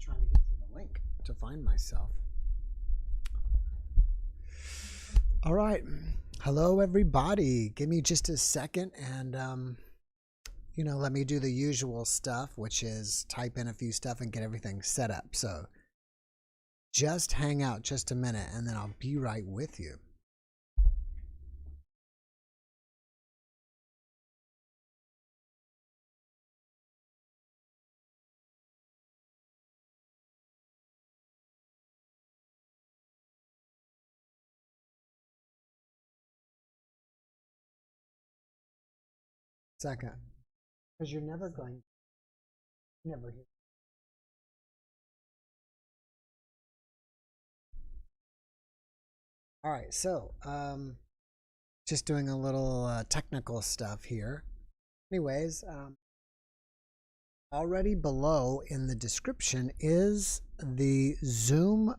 trying to get to the link to find myself. All right. Hello, everybody. Give me just a second and, you know, let me do the usual stuff, which is type in a few stuff and get everything set up. So just hang out just a minute and then I'll be right with you. Second, because you're never going, never here. All right, so just doing a little technical stuff here. Anyways, already below in the description is the Zoom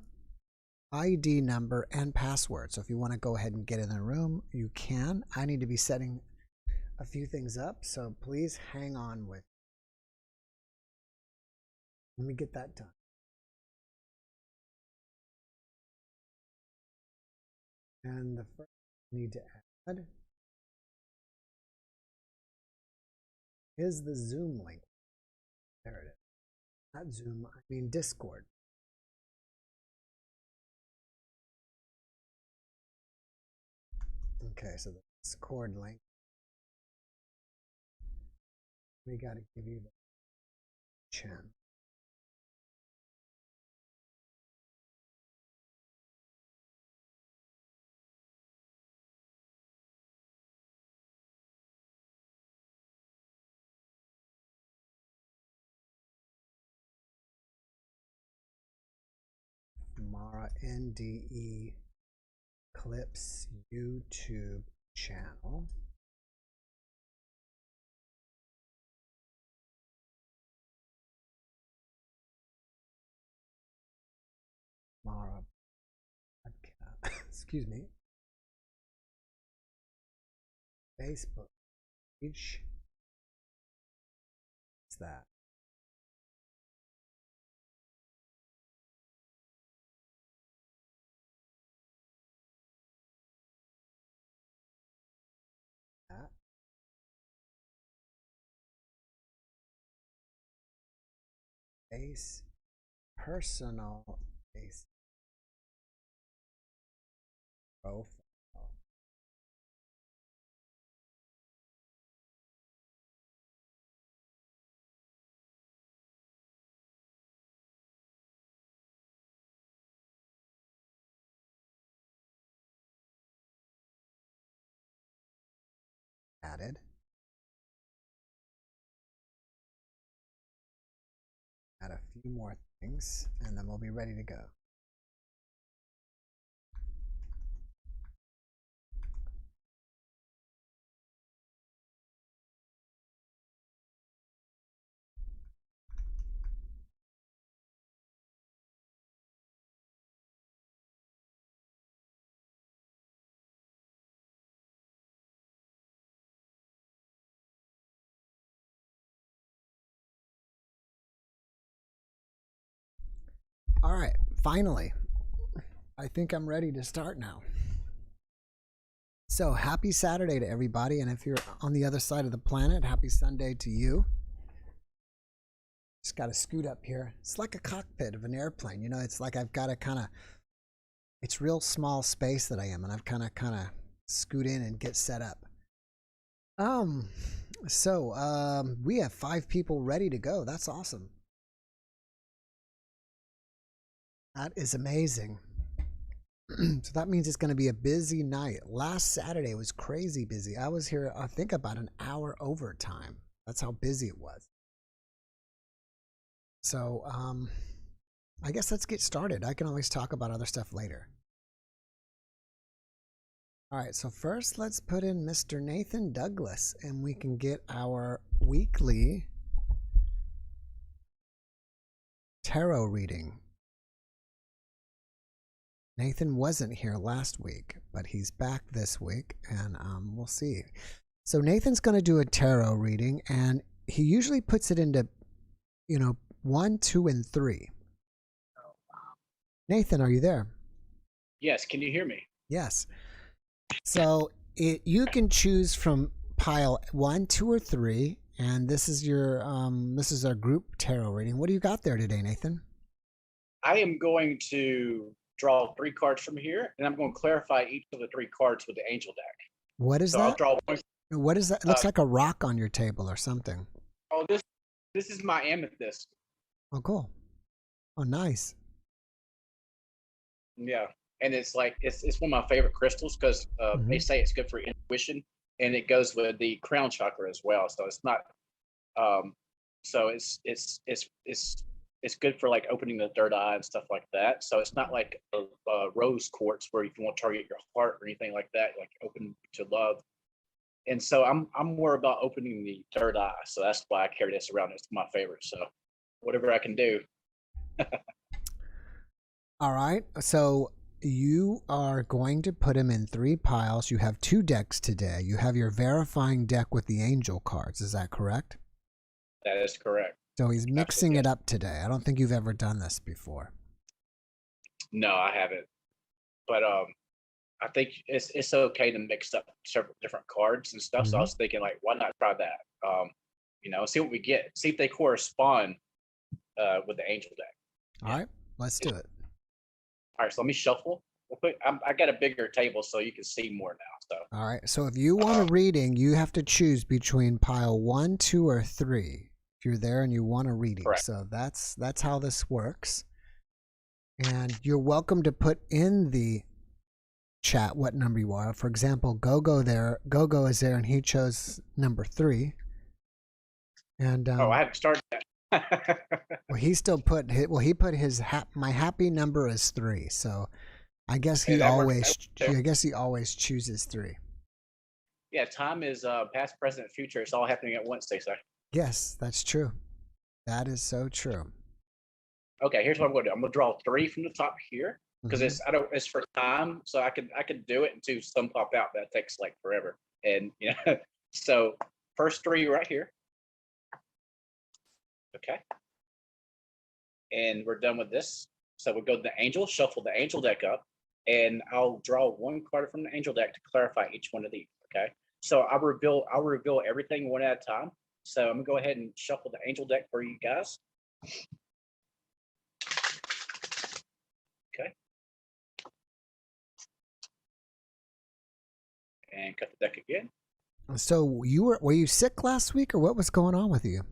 ID number and password. So if you want to go ahead and get in the room, you can. I need to be setting a few things up, so please hang on with. Let me get that done. And the first I need to add is the Zoom link. There it is. Not Zoom, I mean Discord. Okay, so the Discord link. We got to give you the channel. Mara NDE Clips YouTube channel. Mara podcast. Excuse me. Facebook page. What's that? Base personal base profile. Added. Add a few more things and then we'll be ready to go. All right, finally, I think I'm ready to start now. So happy Saturday to everybody. And if you're on the other side of the planet, happy Sunday to you. Just got to scoot up here. It's like a cockpit of an airplane. You know, it's like I've got to kind of, it's real small space that I am. And I've kind of scoot in and get set up. We have 5 people ready to go. That's awesome. That is amazing. So that means it's going to be a busy night. Last Saturday was crazy busy. I was here, I think, about an hour overtime. That's how busy it was. So I guess let's get started. I can always talk about other stuff later. All right, so first let's put in Mr. Nathan Douglas and we can get our weekly tarot reading. Nathan wasn't here last week, but he's back this week, and we'll see. So Nathan's going to do a tarot reading, and he usually puts it into, you know, 1, 2, and 3. Nathan, are you there? Yes, can you hear me? Yes. So you can choose from pile 1, 2, or 3, and this is our group tarot reading. What do you got there today, Nathan? I am going to draw 3 cards from here, and I'm going to clarify each of the 3 cards with the angel deck. What is So I'll that? draw one. What is that? It looks like a rock on your table or something. Oh, this is my amethyst. Oh, cool. Oh, nice. Yeah, and it's like it's one of my favorite crystals because they say it's good for intuition, and it goes with the crown chakra as well. So it's not so it's good for like opening the third eye and stuff like that. So it's not like a rose quartz where if you want to target your heart or anything like that, like open to love. And so I'm more about opening the third eye. So that's why I carry this around. It's my favorite. So whatever I can do. All right. So you are going to put him in 3 piles. You have 2 decks today. You have your verifying deck with the angel cards. Is that correct? That is correct. So he's mixing Absolutely. it up today. I don't think you've ever done this before. No, I haven't. But I think it's okay to mix up several different cards and stuff. So I was thinking, like, why not try that? See what we get. See if they correspond with the angel deck. All right, let's do it. All right, so let me shuffle. I got a bigger table so you can see more now. So All right. So if you want a reading, you have to choose between pile 1, 2, or 3. If you're there and you want a reading, correct. So that's how this works. And you're welcome to put in the chat what number you are. For example, Gogo is there, and he chose number 3. And I haven't started that. well, he still put he put his my happy number is 3. So I guess he always chooses 3. Yeah, time is past, present, future. It's all happening at once, they say. Yes, that's true. That is so true. Okay, here's what I'm going to do. I'm going to draw 3 from the top here because it's for time, so I could do it until some pop out. That takes like forever, and so first 3 right here. Okay, and we're done with this. So we go to the angel, shuffle the angel deck up, and I'll draw 1 card from the angel deck to clarify each one of these. Okay, so I'll reveal everything one at a time. So I'm gonna go ahead and shuffle the angel deck for you guys. Okay. And cut the deck again. So were you sick last week, or what was going on with you?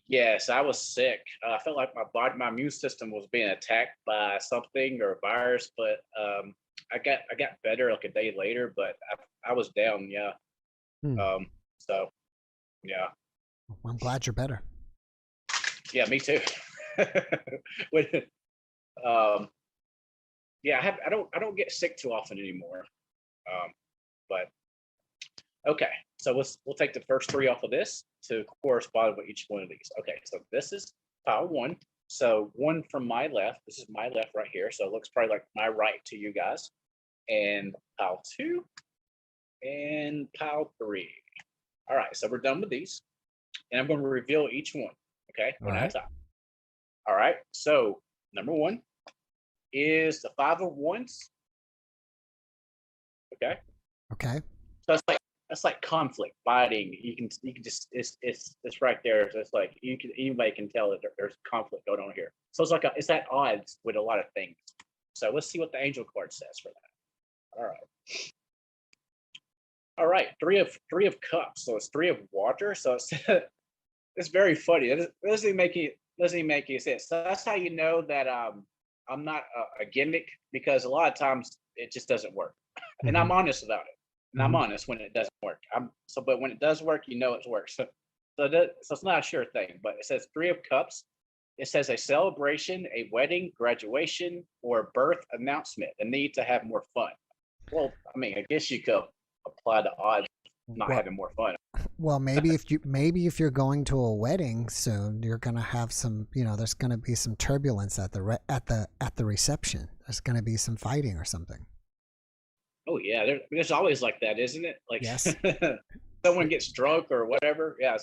Yes, I was sick. I felt like my immune system was being attacked by something or a virus, but I got better like a day later, but I was down. Yeah. So yeah. Well, I'm glad you're better. Yeah, me too. Yeah, I don't get sick too often anymore. But okay, so we'll take the first 3 off of this to correspond with each one of these. Okay, so this is pile 1. So 1 from my left. This is my left right here. So it looks probably like my right to you guys. And pile 2 and pile 3. All right, so we're done with these, and I'm going to reveal each one. Okay, one at a time. All right, so number 1 is the 5 of Wands. Okay. Okay. So that's like conflict, fighting. You can just it's right there. So it's like anybody can tell that there's conflict going on here. So it's at odds with a lot of things. So let's see what the angel card says for that. All right. All right, 3 of cups. So it's 3 of water. So it's very funny. It doesn't even make any sense. So that's how you know that I'm not a gimmick, because a lot of times it just doesn't work, and I'm honest about it. And I'm honest when it doesn't work. But when it does work, it works. So it's not a sure thing. But it says 3 of cups. It says a celebration, a wedding, graduation, or birth announcement. The need to have more fun. Well, I mean, I guess you could apply the odds of not having more fun. Well, maybe if you're going to a wedding soon, you're gonna have some. There's gonna be some turbulence at the reception. There's gonna be some fighting or something. Oh yeah, there's always like that, isn't it? Like, yes. Someone gets drunk or whatever. Yeah,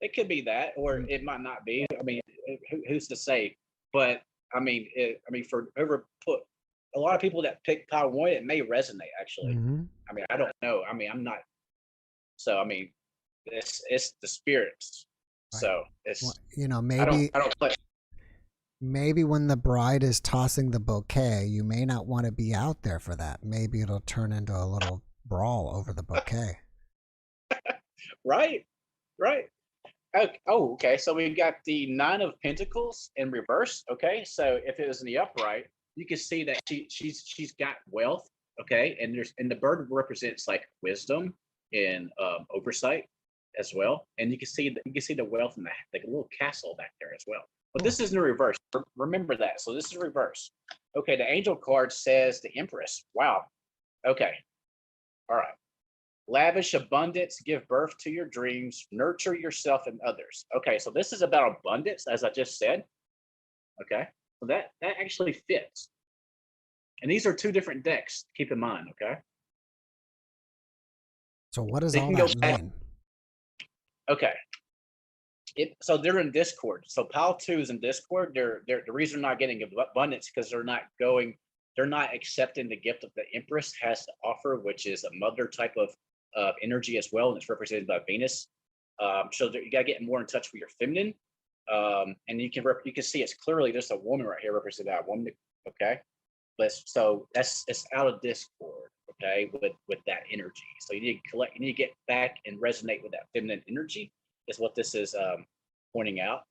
it could be that, or it might not be. I mean, who's to say? But for over put a lot of people that pick pile one, it may resonate actually. Mm-hmm. I don't know. I'm not. So it's the spirits. Right. So Well, it's maybe I don't play. maybe when the bride is tossing the bouquet, you may not want to be out there for that. Maybe it'll turn into a little brawl over the bouquet. Right, right. Okay. So we got the Nine of Pentacles in reverse. Okay, so if it was in the upright, you can see that she's got wealth. Okay, and the bird represents like wisdom and oversight as well. And you can see the wealth in the little castle back there as well. But Cool. this is in reverse. Remember that. So this is reverse. Okay, the angel card says the Empress. Wow. Okay. All right. Lavish abundance, give birth to your dreams, nurture yourself and others. Okay, so this is about abundance, as I just said. Okay, so that actually fits. And these are two different decks. Keep in mind. Okay, So what does they all can go that back. mean? Okay, so they're in Discord. So pile two is in Discord. They're the reason they're not getting abundance because they're not accepting the gift of the Empress has to offer, which is a mother type of energy as well, and it's represented by Venus. So you got to get more in touch with your feminine, and you can see it's clearly there's a woman right here represented by a woman. Okay, but so it's out of Discord. Okay, with that energy. So you need to collect. You need to get back and resonate with that feminine energy. Is what this is pointing out.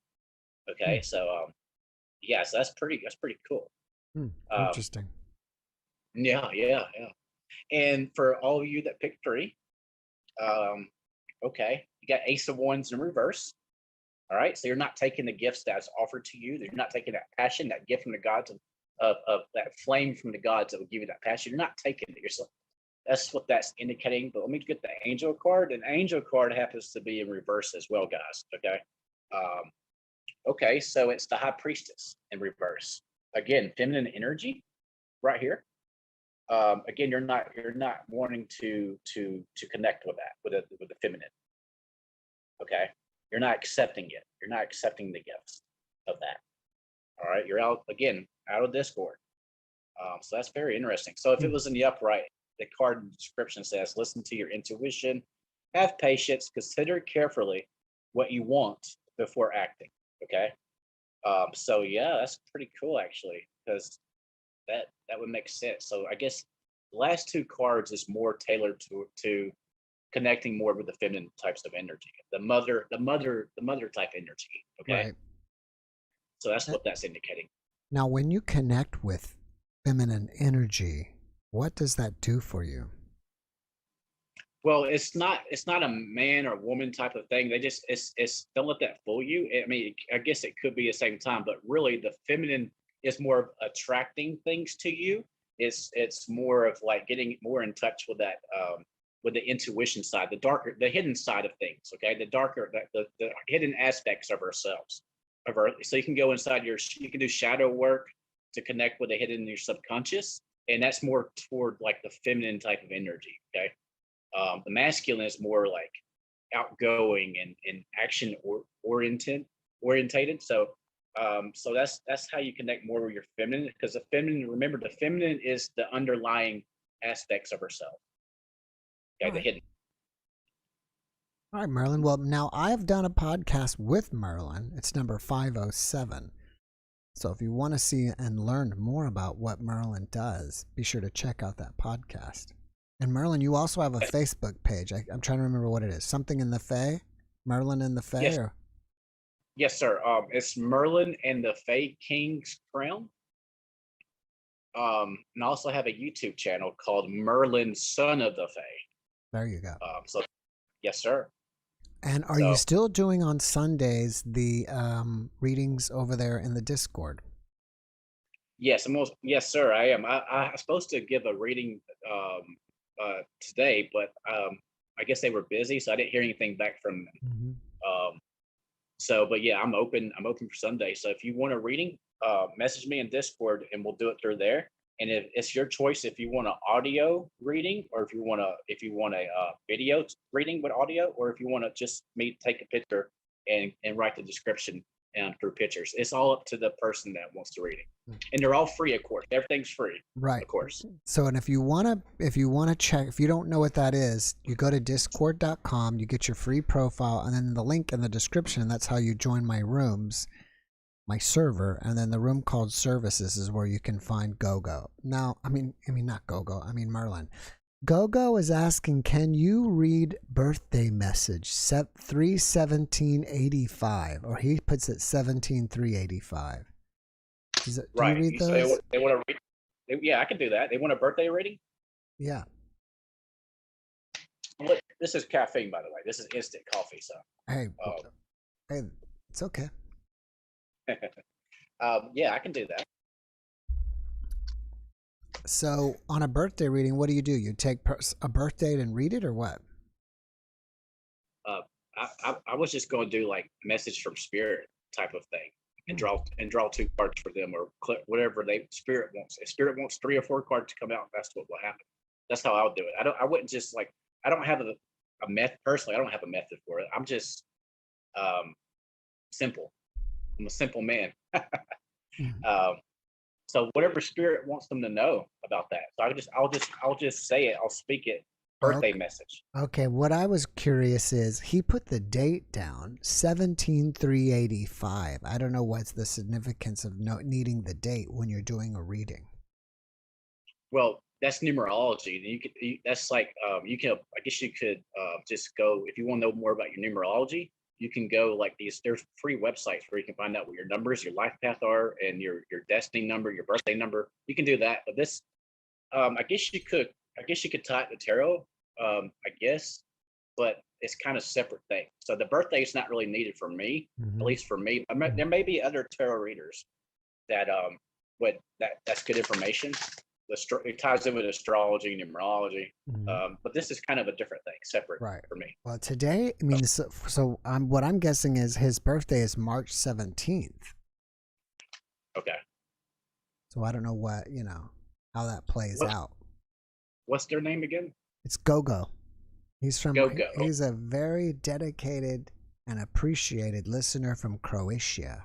Hmm. Okay, so yeah, so that's pretty cool. Um, Interesting. yeah. And for all of you that picked three, um, okay, you got Ace of Wands in reverse. All right, so you're not taking the gifts that's offered to you. You're not taking that passion, that gift from the gods of that flame from the gods that will give you that passion. You're not taking it yourself. That's what that's indicating. But let me get the angel card. An angel card happens to be in reverse as well, guys. Okay. Um, okay, so it's the high priestess in reverse. Again, feminine energy right here. Again, you're not wanting to connect with that with the feminine. Okay, you're not accepting it. You're not accepting the gifts of that. All right, you're out again out of Discord. So that's very interesting. So if it Hmm. was in the upright, the card description says, listen to your intuition, have patience, consider carefully what you want before acting. Okay. So yeah, that's pretty cool actually, because that would make sense. So I guess the last two cards is more tailored to connecting more with the feminine types of energy, the mother type energy. Okay. Right. So that's Uh, what that's indicating. Now, when you connect with feminine energy, what does that do for you? Well, it's not a man or woman type of thing. They just it's don't let that fool you. I mean, I guess it could be the same time, but really the feminine is more of attracting things to you. It's more of like getting more in touch with the intuition side, the darker, the hidden side of things. Okay, the darker, the hidden aspects of ourselves. So you can go inside you can do shadow work to connect with the hidden in your subconscious, and that's more toward like the feminine type of energy. Okay. The masculine is more like outgoing and action orientated. So that's how you connect more with your feminine, because the feminine, remember, the feminine is the underlying aspects of herself. All Okay, the right. hidden. All right, Merlin. Well, now I've done a podcast with Merlin. It's number 507. So if you want to see and learn more about what Merlin does, be sure to check out that podcast. And Merlin, you also have a Facebook page. I'm trying to remember what it is. Something in the Fae? Merlin in the Fae? Yes, Or? yes, sir. It's Merlin and the Fae King's Crown. And I also have a YouTube channel called Merlin, Son of the Fae. There you go. So yes, sir. And are you So still doing on Sundays the readings over there in the Discord? yes, sir. I am. I'm supposed to give a reading today, but I guess they were busy, so I didn't hear anything back from them. Mm-hmm. But yeah, I'm open. I'm open for Sunday. So if you want a reading, message me in Discord, and we'll do it through there. And if it's your choice, if you want an audio reading, or if you want a video reading with audio, or if you want to just me take a picture and write the description, and through pictures. It's all up to the person that wants to read it, Mm. and they're all free, of course. Everything's free, Right. of course. So, and if you wanna check, if you don't know what that is, you go to discord.com, you get your free profile, and then the link in the description. That's how you join my rooms, my server, and then the room called services is where you can find Gogo. Now, I mean not Gogo, I mean Merlin. Gogo is asking, can you read birthday message 31785, or he puts it 17385. Do you Right. read So those? they want to read. Yeah, I can do that. They want a birthday reading. Yeah. Look, this is caffeine, by the way. This is instant coffee. So, Hey, hey, it's okay. yeah, I can do that. So on a birthday reading, what do? You take a birth date and read it, or what? I was just going to do like message from spirit type of thing, and draw 2 cards for them, or whatever spirit wants. If spirit wants 3 or 4 cards to come out, that's what will happen. That's how I'll do it. I wouldn't just like. I don't have a method personally. I don't have a method for it. I'm just simple. I'm a simple man. So whatever spirit wants them to know about that. So I'll just say it. I'll speak it. Birthday message. Okay. What I was curious is he put the date down 17385. I don't know what's the significance of needing the date when you're doing a reading. Well, that's numerology. That's like you can. I guess you could just go if you want to know more about your numerology. You can go like these. There's free websites where you can find out what your numbers, your life path are, and your destiny number, your birthday number. You can do that. But this, I guess you could tie it to tarot. I guess, but it's kind of separate thing. So the birthday is not really needed for me, at least for me. There may be other tarot readers that that's good information. It ties in with astrology, numerology, but this is kind of a different thing, separate for me. Well, today, I mean, so what I'm guessing is his birthday is March 17th. Okay. So I don't know how that plays out. What's their name again? It's Gogo. He's from Gogo. He's a very dedicated and appreciated listener from Croatia.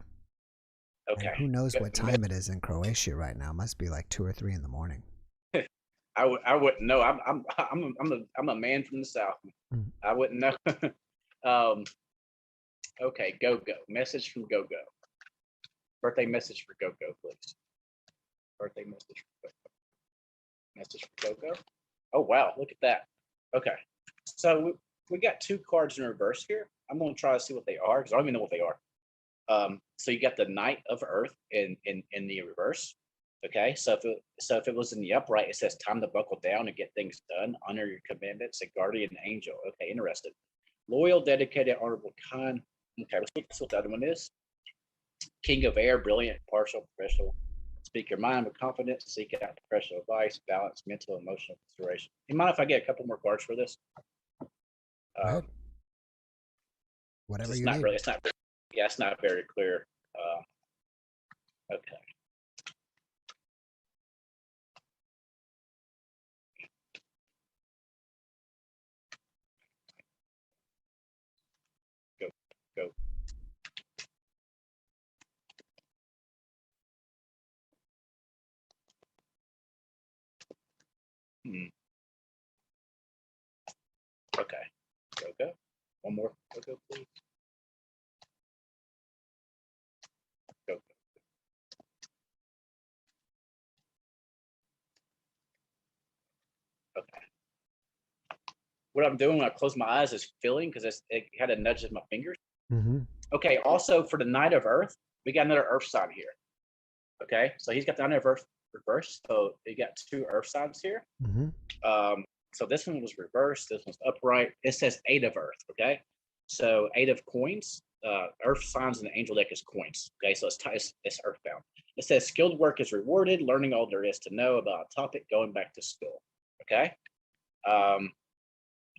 Okay. And who knows what time it is in Croatia right now? It must be like 2 or 3 in the morning. I wouldn't know. I'm a man from the South. I wouldn't know. Okay, Go. Message from Go. Birthday message for Go, please. Birthday message for Go. Message for Go. Oh wow, look at that. Okay, so we got 2 cards in reverse here. I'm gonna try to see what they are because I don't even know what they are. So you got the Knight of Earth in the reverse. Okay, so if it was in the upright, it says time to buckle down and get things done, honor your commitments, a guardian angel. Okay, interested. Loyal, dedicated, honorable, kind. Okay, let's see what the other one is. King of Air, brilliant, partial, professional. Speak your mind with confidence, seek out professional advice, balance, mental, emotional consideration. You mind if I get a couple more cards for this? Whatever you need. It's not. Yeah, it's not very clear. Okay. Go. Okay. Go. One more. Go, please. Go. Okay. What I'm doing when I close my eyes is feeling because it had a nudge of my fingers. Okay. Also, for the Knight of Earth, we got another Earth sign here. Okay, so he's got the Knight of Earth reverse. So you got 2 Earth signs here. So this one was reversed. This one's upright. It says 8 of Earth. Okay, so 8 of coins. Earth signs in the angel deck is coins. Okay, so it's earthbound. It says skilled work is rewarded. Learning all there is to know about a topic. Going back to school. Okay.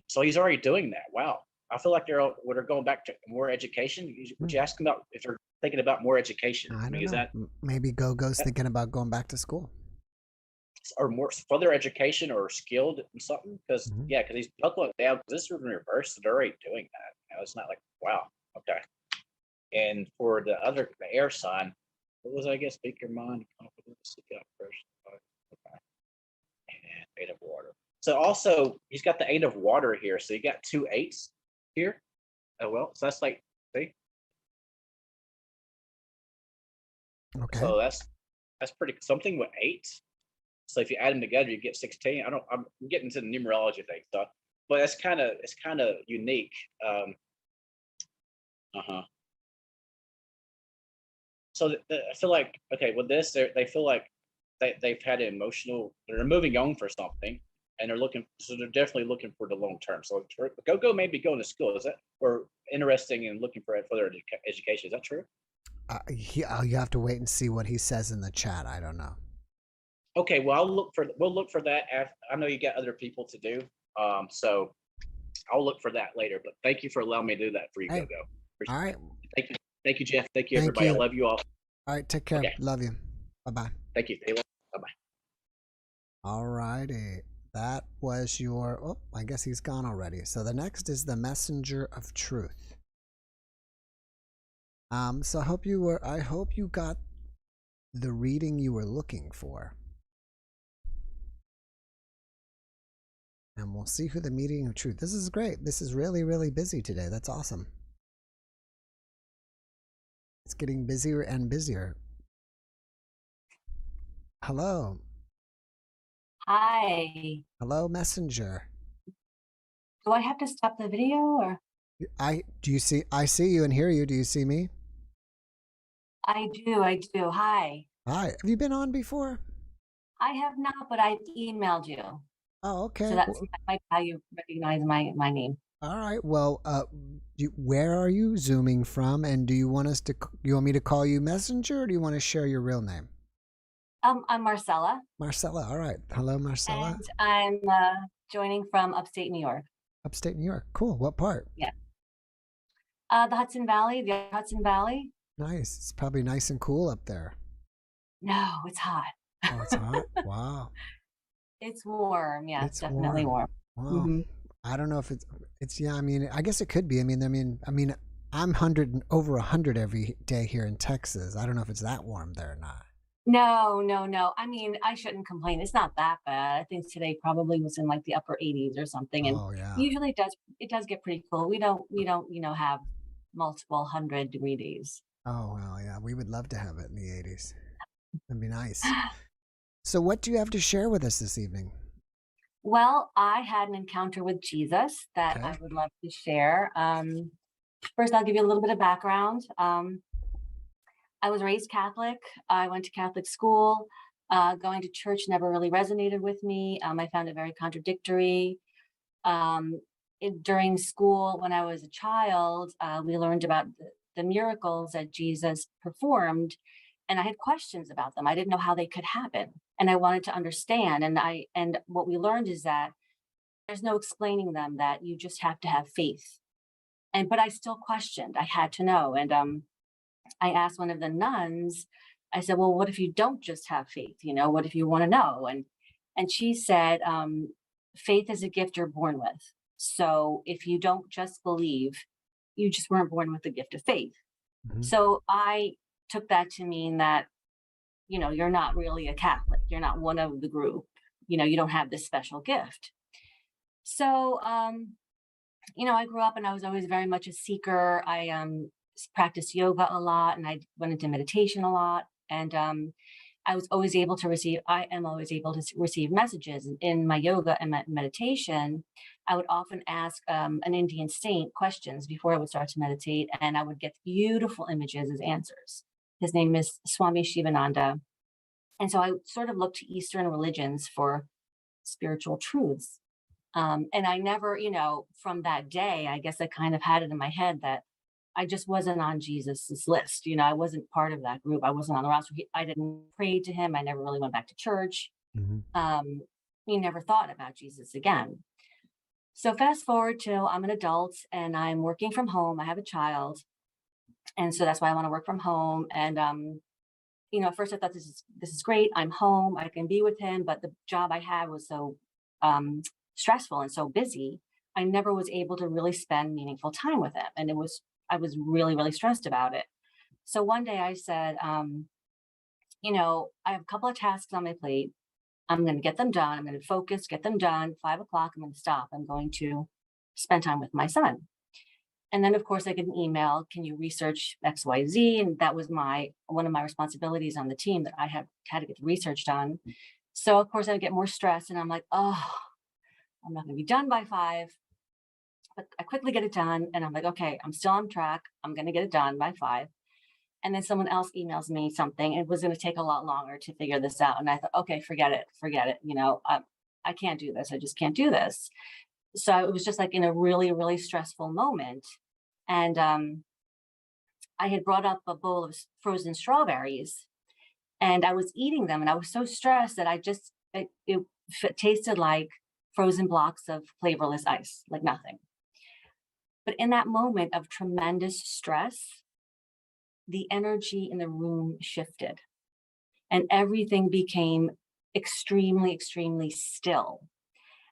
So he's already doing that. Wow. I feel like they're going back to more education. Would you ask them about if they're thinking about more education? I don't know. Maybe Gogo's thinking about going back to school. Or more further education or skilled in something? Because he's buckling down. This is in reverse. So they're already doing that. It's not like, wow. Okay. And for the air sign, what was I guess? Speak your mind, confidence, seek out first. Okay. And 8 of water. So also he's got the 8 of water here. So you got 2 8s here. Oh well, so that's like, see. Okay. So that's pretty something with 8. So if you add them together, you get 16. I'm getting into the numerology thing, so but it's kind of unique. Uh-huh. So I feel like, okay, with this, they feel like they've had an emotional. They're moving on for something, and they're looking. So they're definitely looking for the long term. So maybe going to school. Is that or interesting in looking for their education? Is that true? You have to wait and see what he says in the chat. I don't know. Okay, well we'll look for that. I know you got other people to do, so I'll look for that later. But thank you for allowing me to do that for you, Hey, Go. all right. Thank you, Jeff. Thank you, Thank everybody. I you. love you all. All right. Take care. Okay, Love you. Bye bye. thank you. Bye bye. All righty. That was your. Oh, I guess he's gone already. So the next is the messenger of truth. So I hope you got the reading you were looking for. And we'll see who the meeting of truth. This is great. This is really, really busy today. That's awesome. It's getting busier and busier. Hello. Hi. Hello, messenger. Do I have to stop the video or? I see you and hear you. Do you see me? I do. Hi. Hi. Have you been on before? I have not, but I emailed you. Oh, okay. So that might how you recognize my name. All right. Well, where are you zooming from? And do you want me to call you messenger, or do you want to share your real name? I'm Marcella. Marcella. All right. Hello, Marcella. And I'm joining from upstate New York. Upstate New York. Cool. What part? Yeah. The Hudson Valley. Nice. It's probably nice and cool up there. No, it's hot. Oh, it's hot. Wow. It's warm. Yes, It's definitely warm. Wow. Mm-hmm. I don't know if it's yeah. I mean, I guess it could be. I mean, I'm over 100 every day here in Texas. I don't know if it's that warm there or not. No. I mean, I shouldn't complain. It's not that bad. I think today probably was in like the upper 80s or something. And Oh yeah. usually it does get pretty cool. We don't, have multiple 100-degree days. Oh well, yeah. We would love to have it in the 80s. That'd be nice. So what do you have to share with us this evening? Well, I had an encounter with Jesus that I would love to share. First, I'll give you a little bit of background. I was raised Catholic. I went to Catholic school. Going to church never really resonated with me. I found it very contradictory. During school, when I was a child, we learned about the miracles that Jesus performed, and I had questions about them. I didn't know how they could happen, and I wanted to understand. And what we learned is that there's no explaining them, that you just have to have faith. But I still questioned. I had to know. And I asked one of the nuns, I said, well, what if you don't just have faith? What if you want to know? And she said, faith is a gift you're born with. So if you don't just believe, you just weren't born with the gift of faith. Mm-hmm. So I took that to mean that, you're not really a Catholic. You're not one of the group. You don't have this special gift. So, I grew up and I was always very much a seeker. I practiced yoga a lot, and I went into meditation a lot. And I am always able to receive messages in my yoga and meditation. I would often ask an Indian saint questions before I would start to meditate, and I would get beautiful images as answers. His name is Swami Shivananda. And so I sort of looked to Eastern religions for spiritual truths. And I never, from that day, I guess I kind of had it in my head that I just wasn't on Jesus's list. I wasn't part of that group. I wasn't on the roster. I didn't pray to him. I never really went back to church. Mm-hmm. We never thought about Jesus again. So fast forward to I'm an adult and I'm working from home. I have a child. And so that's why I want to work from home. And, at first I thought this is great. I'm home. I can be with him. But the job I had was so stressful and so busy. I never was able to really spend meaningful time with him. And it was I was really, really stressed about it. So one day I said, I have a couple of tasks on my plate. I'm going to get them done. I'm going to focus, get them done. 5 o'clock, I'm going to stop. I'm going to spend time with my son. And then, of course, I get an email. Can you research XYZ? And that was one of my responsibilities on the team, that I had to get the research done. So, of course, I get more stressed, and I'm like, oh, I'm not going to be done by 5. But I quickly get it done, and I'm like, okay, I'm still on track. I'm going to get it done by 5. And then someone else emails me something. It was going to take a lot longer to figure this out. And I thought, okay, forget it. I can't do this. I just can't do this. So it was just like in a really, really stressful moment. And I had brought up a bowl of frozen strawberries, and I was eating them, and I was so stressed that it tasted like frozen blocks of flavorless ice, like nothing. But in that moment of tremendous stress, the energy in the room shifted, and everything became extremely, extremely still.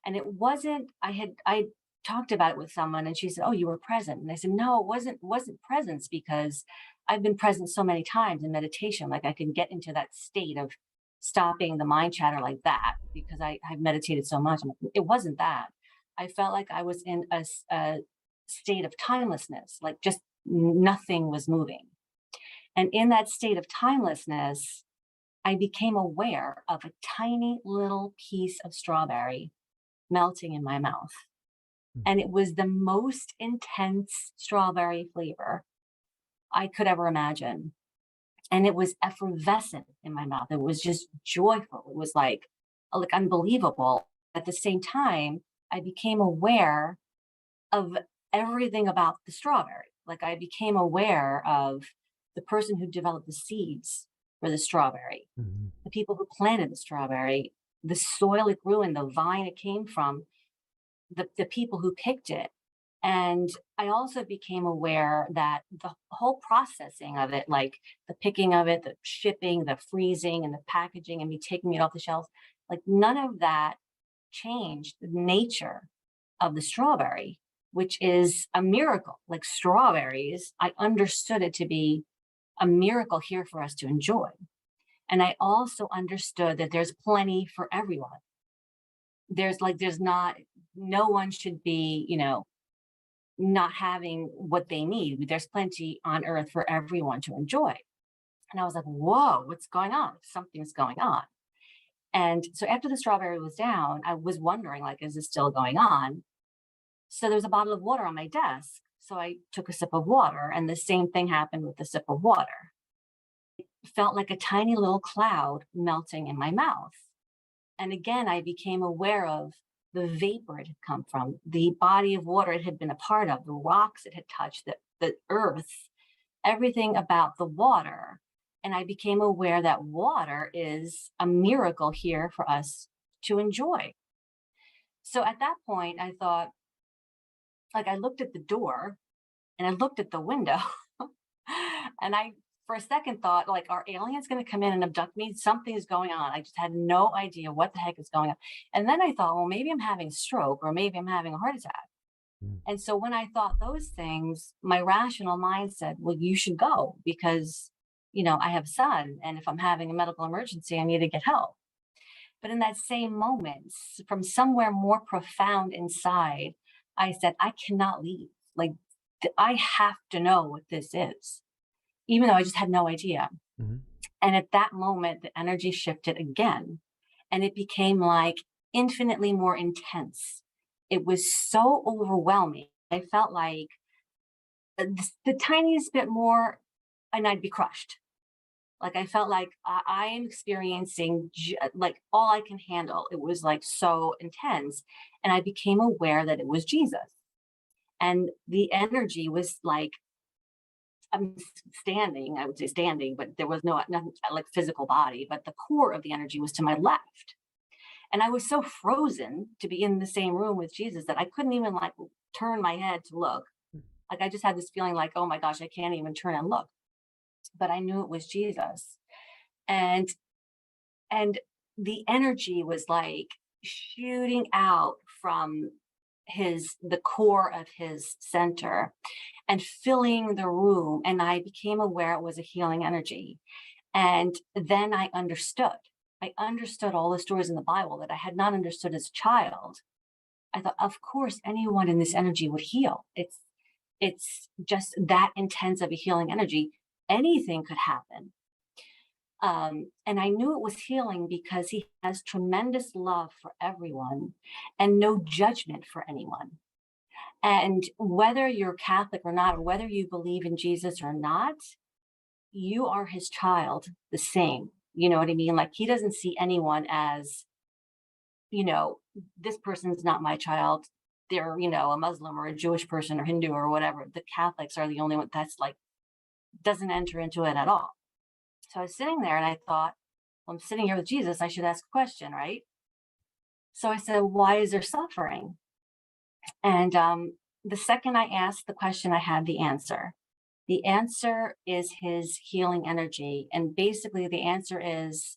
And it wasn't, I talked about it with someone, and she said, oh, you were present. And I said, no, it wasn't presence, because I've been present so many times in meditation. Like, I can get into that state of stopping the mind chatter like that, because I've meditated so much. It wasn't that. I felt like I was in a state of timelessness, like just nothing was moving. And in that state of timelessness, I became aware of a tiny little piece of strawberry melting in my mouth. And it was the most intense strawberry flavor I could ever imagine. And it was effervescent in my mouth. It was just joyful. It was like unbelievable. At the same time, I became aware of everything about the strawberry. Like, I became aware of the person who developed the seeds for the strawberry, the people who planted the strawberry, the soil it grew in, the vine it came from, the people who picked it. And I also became aware that the whole processing of it, like the picking of it, the shipping, the freezing, and the packaging, and me taking it off the shelf, like none of that changed the nature of the strawberry, which is a miracle. Like, strawberries, I understood it to be a miracle here for us to enjoy. And I also understood that there's plenty for everyone. No one should be, not having what they need. There's plenty on earth for everyone to enjoy. And I was like, whoa, what's going on? Something's going on. And so after the strawberry was down, I was wondering, like, is this still going on? So there was a bottle of water on my desk. So I took a sip of water, and the same thing happened with the sip of water. It felt like a tiny little cloud melting in my mouth. And again, I became aware of the vapor it had come from, the body of water it had been a part of, the rocks it had touched, the earth, everything about the water. And I became aware that water is a miracle here for us to enjoy. So at that point, I thought, like, I looked at the door and I looked at the window and I, for a second, thought, like, are aliens going to come in and abduct me? Something's going on. I just had no idea what the heck is going on. And then I thought, well, maybe I'm having a stroke, or maybe I'm having a heart attack. And so when I thought those things, my rational mind said, well, you should go, because, I have a son. And if I'm having a medical emergency, I need to get help. But in that same moment, from somewhere more profound inside, I said, I cannot leave. Like, I have to know what this is, even though I just had no idea. And at that moment, the energy shifted again, and it became like infinitely more intense. It was so overwhelming. I felt like the tiniest bit more and I'd be crushed. Like, I felt like I am experiencing like all I can handle. It was like so intense. And I became aware that it was Jesus. And the energy was like, I'm standing, I would say standing, but there was nothing like physical body, but the core of the energy was to my left. And I was so frozen to be in the same room with Jesus that I couldn't even like turn my head to look. Like, I just had this feeling like, oh my gosh, I can't even turn and look. But I knew it was Jesus. And the energy was like shooting out from the core of his center and filling the room. And I became aware it was a healing energy. And then I understood. I understood all the stories in the Bible that I had not understood as a child. I thought, of course, anyone in this energy would heal. It's just that intense of a healing energy. Anything could happen. And I knew it was healing because he has tremendous love for everyone and no judgment for anyone. And whether you're Catholic or not, or whether you believe in Jesus or not, you are his child the same. You know what I mean? Like, he doesn't see anyone as, this person's not my child. They're, a Muslim or a Jewish person or Hindu or whatever. The Catholics are the only one that's like, doesn't enter into it at all. So I was sitting there and I thought, well, I'm sitting here with Jesus. I should ask a question, right? So I said, why is there suffering? And the second I asked the question, I had the answer. The answer is his healing energy. And basically the answer is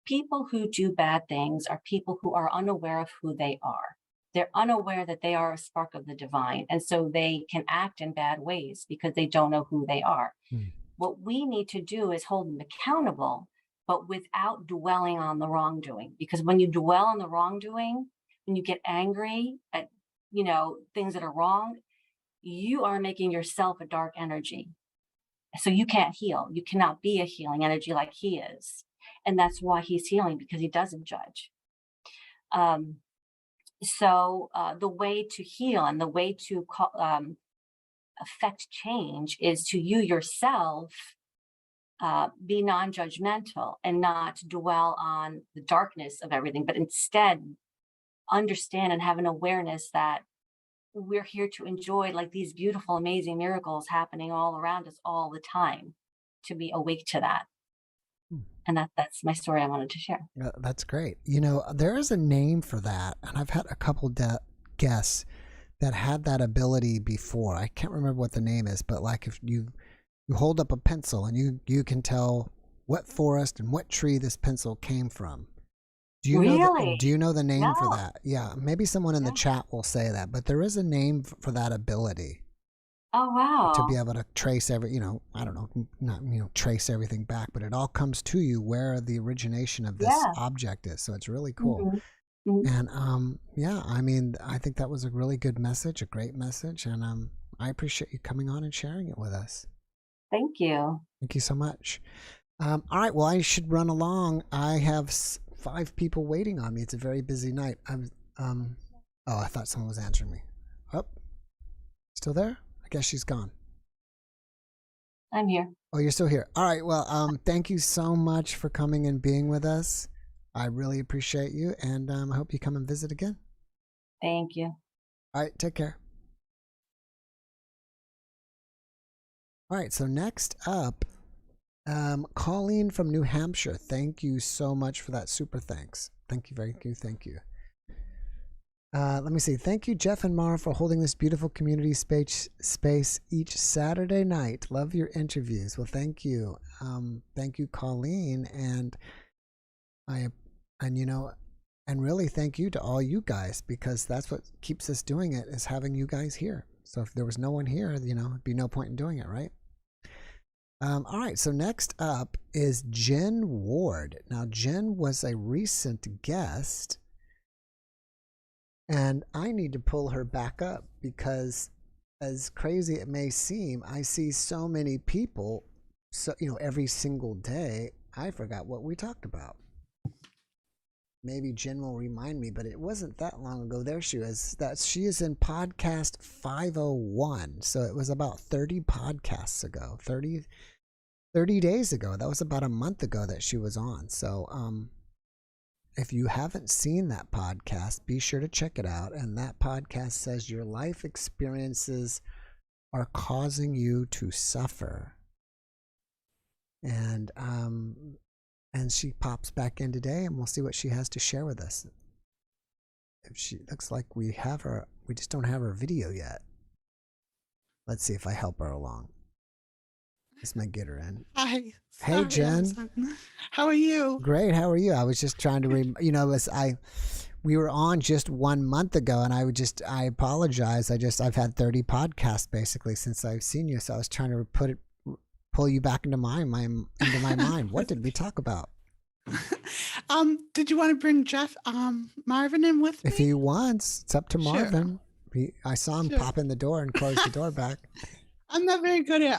people who do bad things are people who are unaware of who they are. They're unaware that they are a spark of the divine. And so they can act in bad ways because they don't know who they are. What we need to do is hold them accountable, but without dwelling on the wrongdoing. Because when you dwell on the wrongdoing, when you get angry at, things that are wrong, you are making yourself a dark energy. So you can't heal. You cannot be a healing energy like he is. And that's why he's healing, because he doesn't judge. So the way to heal and the way to affect change is to you yourself be non-judgmental and not dwell on the darkness of everything, but instead understand and have an awareness that we're here to enjoy like these beautiful, amazing miracles happening all around us all the time, to be awake to that. And that's my story I wanted to share. That's great. There is a name for that, and I've had a couple guests that had that ability before. I can't remember what the name is, but like if you hold up a pencil and you can tell what forest and what tree this pencil came from. Do you know the name for that? Yeah, maybe someone in the chat will say that, but there is a name for that ability. Oh, wow. To be able to trace I don't know, not, trace everything back, but it all comes to you where the origination of this object is. So it's really cool. And I think that was a really good message, a great message. And I appreciate you coming on and sharing it with us. Thank you. Thank you so much. All right. Well, I should run along. I have 5 people waiting on me. It's a very busy night. I thought someone was answering me. Oh, still there? I guess she's gone. I'm here. Oh, you're still here. All right. Well, thank you so much for coming and being with us. I really appreciate you, and I hope you come and visit again. Thank you. All right. Take care. All right. So next up, Colleen from New Hampshire. Thank you so much for that super thanks. Thank you. Thank you. Let me see. Thank you, Jeff and Mara, for holding this beautiful community space each Saturday night. Love your interviews. Well, thank you. Thank you, Colleen. And and really thank you to all you guys, because that's what keeps us doing it, is having you guys here. So if there was no one here, it'd be no point in doing it, right? All right, so next up is Jen Ward. Now, Jen was a recent guest, and I need to pull her back up because, as crazy it may seem, I see so many people, every single day. I forgot what we talked about. Maybe Jen will remind me, but it wasn't that long ago. There she is. She is in podcast 501. So it was about 30 podcasts ago, 30 days ago. That was about a month ago that she was on. So if you haven't seen that podcast, be sure to check it out. And that podcast says your life experiences are causing you to suffer. And she pops back in today, and we'll see what she has to share with us. If she looks like we have her, we just don't have her video yet. Let's see if I help her along. This might get her in. Hi. Hey, Sorry, Jen. How are you? Great. How are you? I was just trying to, we were on just 1 month ago, and I apologize. I've had 30 podcasts basically since I've seen you, so I was trying to pull you back into my mind. What did we talk about? Did you want to bring Marvin in with me? If he wants, it's up to Sure. Marvin. I saw him Sure. pop in the door and close the door back. I'm not very good at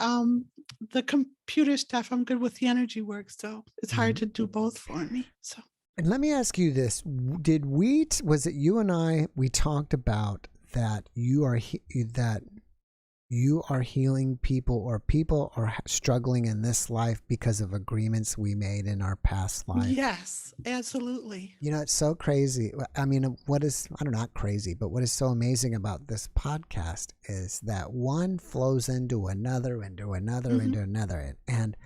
the computer stuff. I'm good with the energy work, so it's hard to do both for me. So, And let me ask you this: was it you and I? We talked about that you are healing people, or people are struggling in this life because of agreements we made in our past life. yes, absolutely. You know, it's so crazy. I mean, not crazy, but what is so amazing about this podcast is that one flows into another. And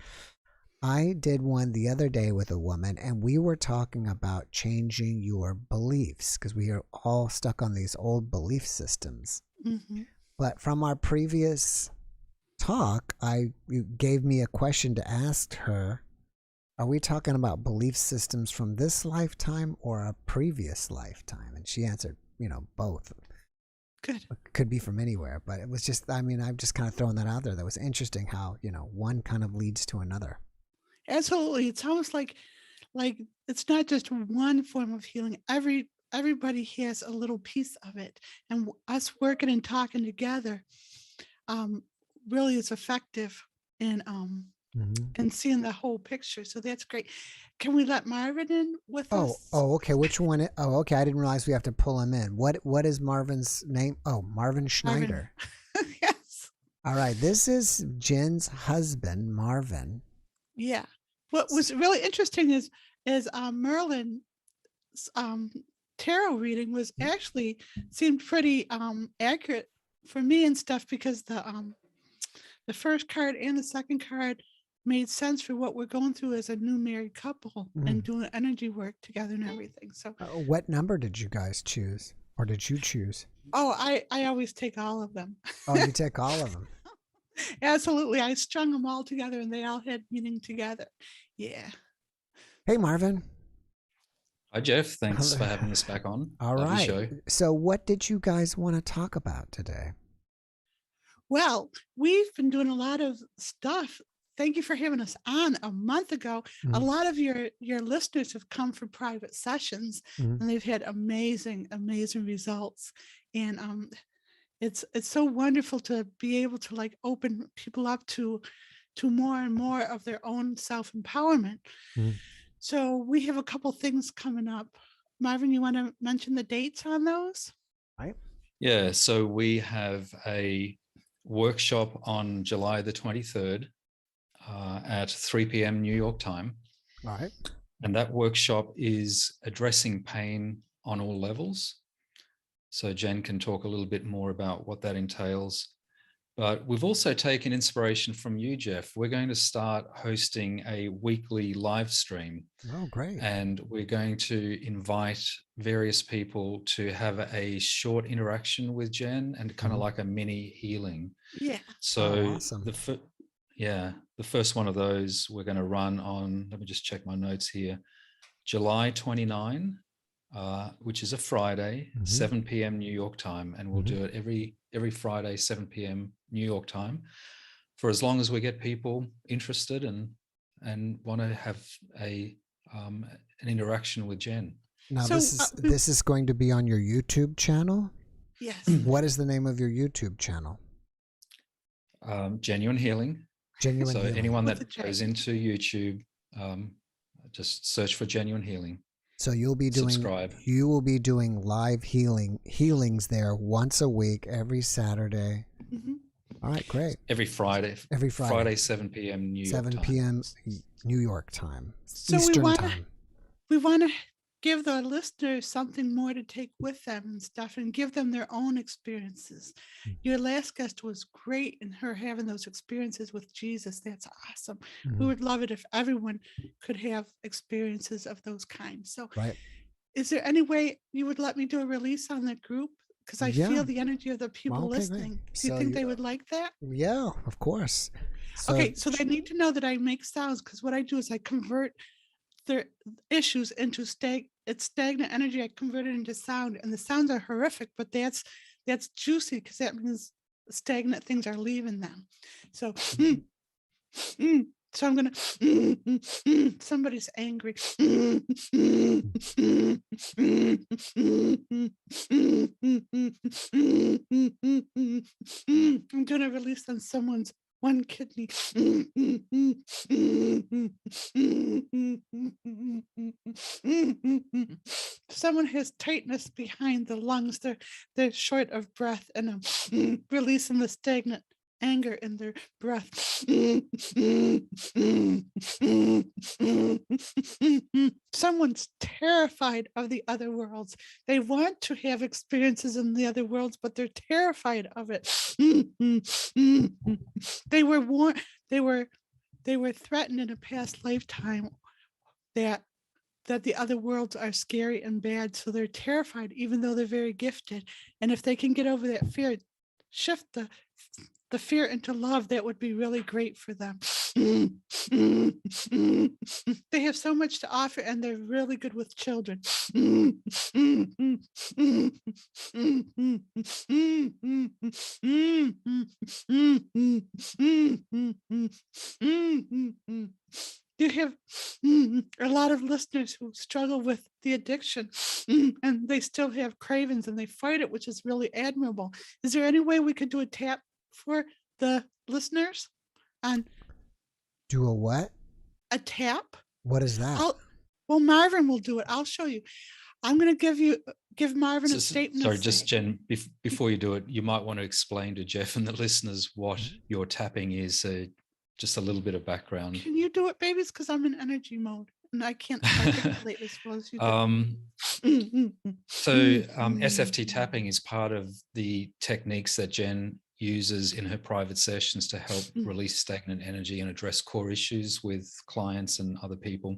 I did one the other day with a woman, and we were talking about changing your beliefs because we are all stuck on these old belief systems. Mm-hmm. But from our previous talk, you gave me a question to ask her. Are we talking about belief systems from this lifetime or a previous lifetime? And she answered, both. Good. It could be from anywhere, but it was just, I'm just kind of throwing that out there. That was interesting how, one kind of leads to another. Absolutely. It's almost like it's not just one form of healing. Everybody has a little piece of it, and us working and talking together really is effective in and seeing the whole picture. So that's great. Can we let Marvin in with us? Oh, okay. Which one? Okay. I didn't realize we have to pull him in. What is Marvin's name? Oh, Marvin Schneider. Yes. All right. This is Jen's husband, Marvin. Yeah. What was really interesting is Merlin's tarot reading was actually seemed pretty accurate for me and stuff, because the first card and the second card made sense for what we're going through as a new married couple and doing energy work together and everything. So what number did you guys choose, or did you choose? Oh, I always take all of them. Oh, you take all of them. Absolutely. I strung them all together and they all had meaning together. Yeah. Hey, Marvin. Hi, Jeff. Thanks for having us back on. All Love right. your show. So what did you guys want to talk about today? Well, we've been doing a lot of stuff. Thank you for having us on a month ago. A lot of your listeners have come for private sessions and they've had amazing results. And it's so wonderful to be able to open people up to more and more of their own self-empowerment. So we have a couple things coming up. Marvin, you want to mention the dates on those? Right. Yeah, so we have a workshop on July the 23rd at 3 p.m. New York time. All right. And that workshop is addressing pain on all levels. So Jen can talk a little bit more about what that entails. But we've also taken inspiration from you, Jeff. We're going to start hosting a weekly live stream. Oh, great. And we're going to invite various people to have a short interaction with Jen and kind of like a mini healing. Yeah. So awesome. The first one of those we're going to run on, let me just check my notes here, July 29, which is a Friday, 7 p.m. New York time. And we'll do it every Friday, 7 p.m. New York time, for as long as we get people interested and want to have an interaction with Jen. Now, so, this is going to be on your YouTube channel? Yes. What is the name of your YouTube channel? Genuine Healing. Genuine so Healing. Anyone that goes into YouTube, just search for Genuine Healing. So you'll be doing subscribe. You will be doing live healings there once a week, every Saturday. All right, great. Every Friday. Friday, 7 p.m. New York 7 p.m. New York time. So Eastern time. We want to give the listeners something more to take with them and stuff, and give them their own experiences. Your last guest was great in her having those experiences with Jesus. That's awesome. We would love it if everyone could have experiences of those kinds. So is there any way you would let me do a release on that group? Because I feel the energy of the people listening. Do you think they would like that? Yeah, of course. Okay, so they need to know that I make sounds, because what I do is I convert their issues into it's stagnant energy. I convert it into sound, and the sounds are horrific, but that's juicy because that means stagnant things are leaving them. So, so I'm gonna. Somebody's angry. I'm gonna release on someone's one kidney. Someone has tightness behind the lungs. They're short of breath, and I'm releasing the stagnant anger in their breath. Someone's terrified of the other worlds. They want to have experiences in the other worlds, but they're terrified of it. They were warned, they were threatened in a past lifetime that the other worlds are scary and bad, so they're terrified even though they're very gifted. And if they can get over that fear, shift the fear into love, that would be really great for them. They have so much to offer, and they're really good with children. You have a lot of listeners who struggle with the addiction, and they still have cravings, and they fight it, which is really admirable. Is there any way we could do a tap for the listeners? And do a what? A tap. What is that? Well, Marvin will do it. I'll show you. I'm going to give Marvin a statement. Sorry, just Jen, before you do it, you might want to explain to Jeff and the listeners what your tapping is. Just a little bit of background. Can you do it, babies? Because I'm in energy mode and I can't articulate as well as you do. SFT tapping is part of the techniques that Jen uses in her private sessions to help release stagnant energy and address core issues with clients and other people.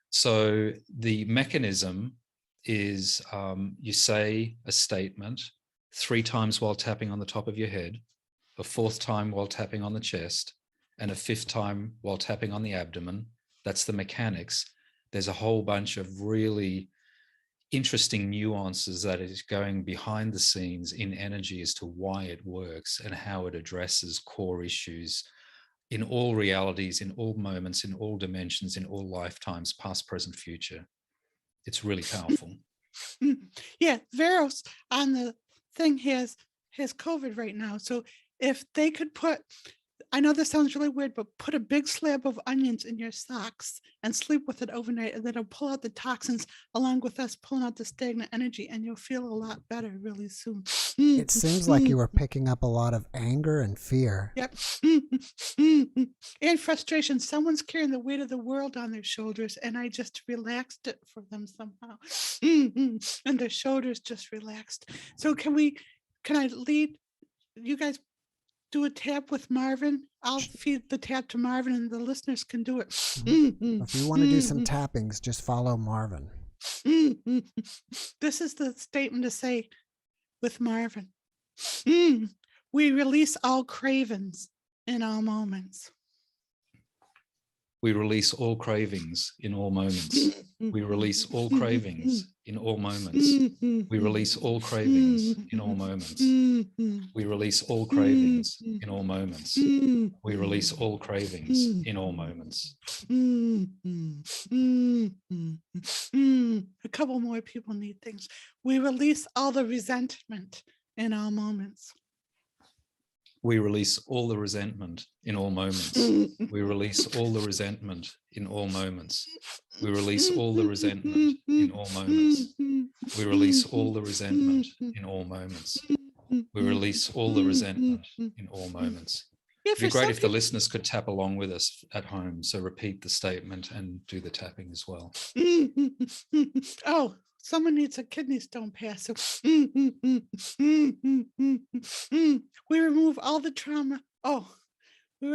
So the mechanism is you say a statement 3 times while tapping on the top of your head, a 4th time while tapping on the chest, and a 5th time while tapping on the abdomen. That's the mechanics. There's a whole bunch of really interesting nuances that is going behind the scenes in energy as to why it works and how it addresses core issues in all realities, in all moments, in all dimensions, in all lifetimes, past, present, future. It's really powerful. Yeah, Veros on the thing has COVID right now. So if they could put, I know this sounds really weird, but put a big slab of onions in your socks and sleep with it overnight, and then it'll pull out the toxins along with us pulling out the stagnant energy, and you'll feel a lot better really soon. It seems like you were picking up a lot of anger and fear. Yep. And frustration. Someone's carrying the weight of the world on their shoulders, and I just relaxed it for them somehow. And their shoulders just relaxed. So can I lead you guys? Do a tap with Marvin. I'll feed the tap to Marvin and the listeners can do it. If you want to do some tappings, just follow Marvin. This is the statement to say with Marvin. We release all cravings in all moments. We release all cravings in all moments. We release all cravings in all moments. We release all cravings in all moments. We release all cravings in all moments. We release all cravings in all moments. A couple more people need things. We release all the resentment in all moments. We release all the resentment in all moments. We release all the resentment in all moments. We release all the resentment in all moments. We release all the resentment in all moments. We release all the resentment in all moments. It'd be great if the listeners could tap along with us at home. So repeat the statement and do the tapping as well. Oh, someone needs a kidney stone pass. So, we remove all the trauma. Oh, we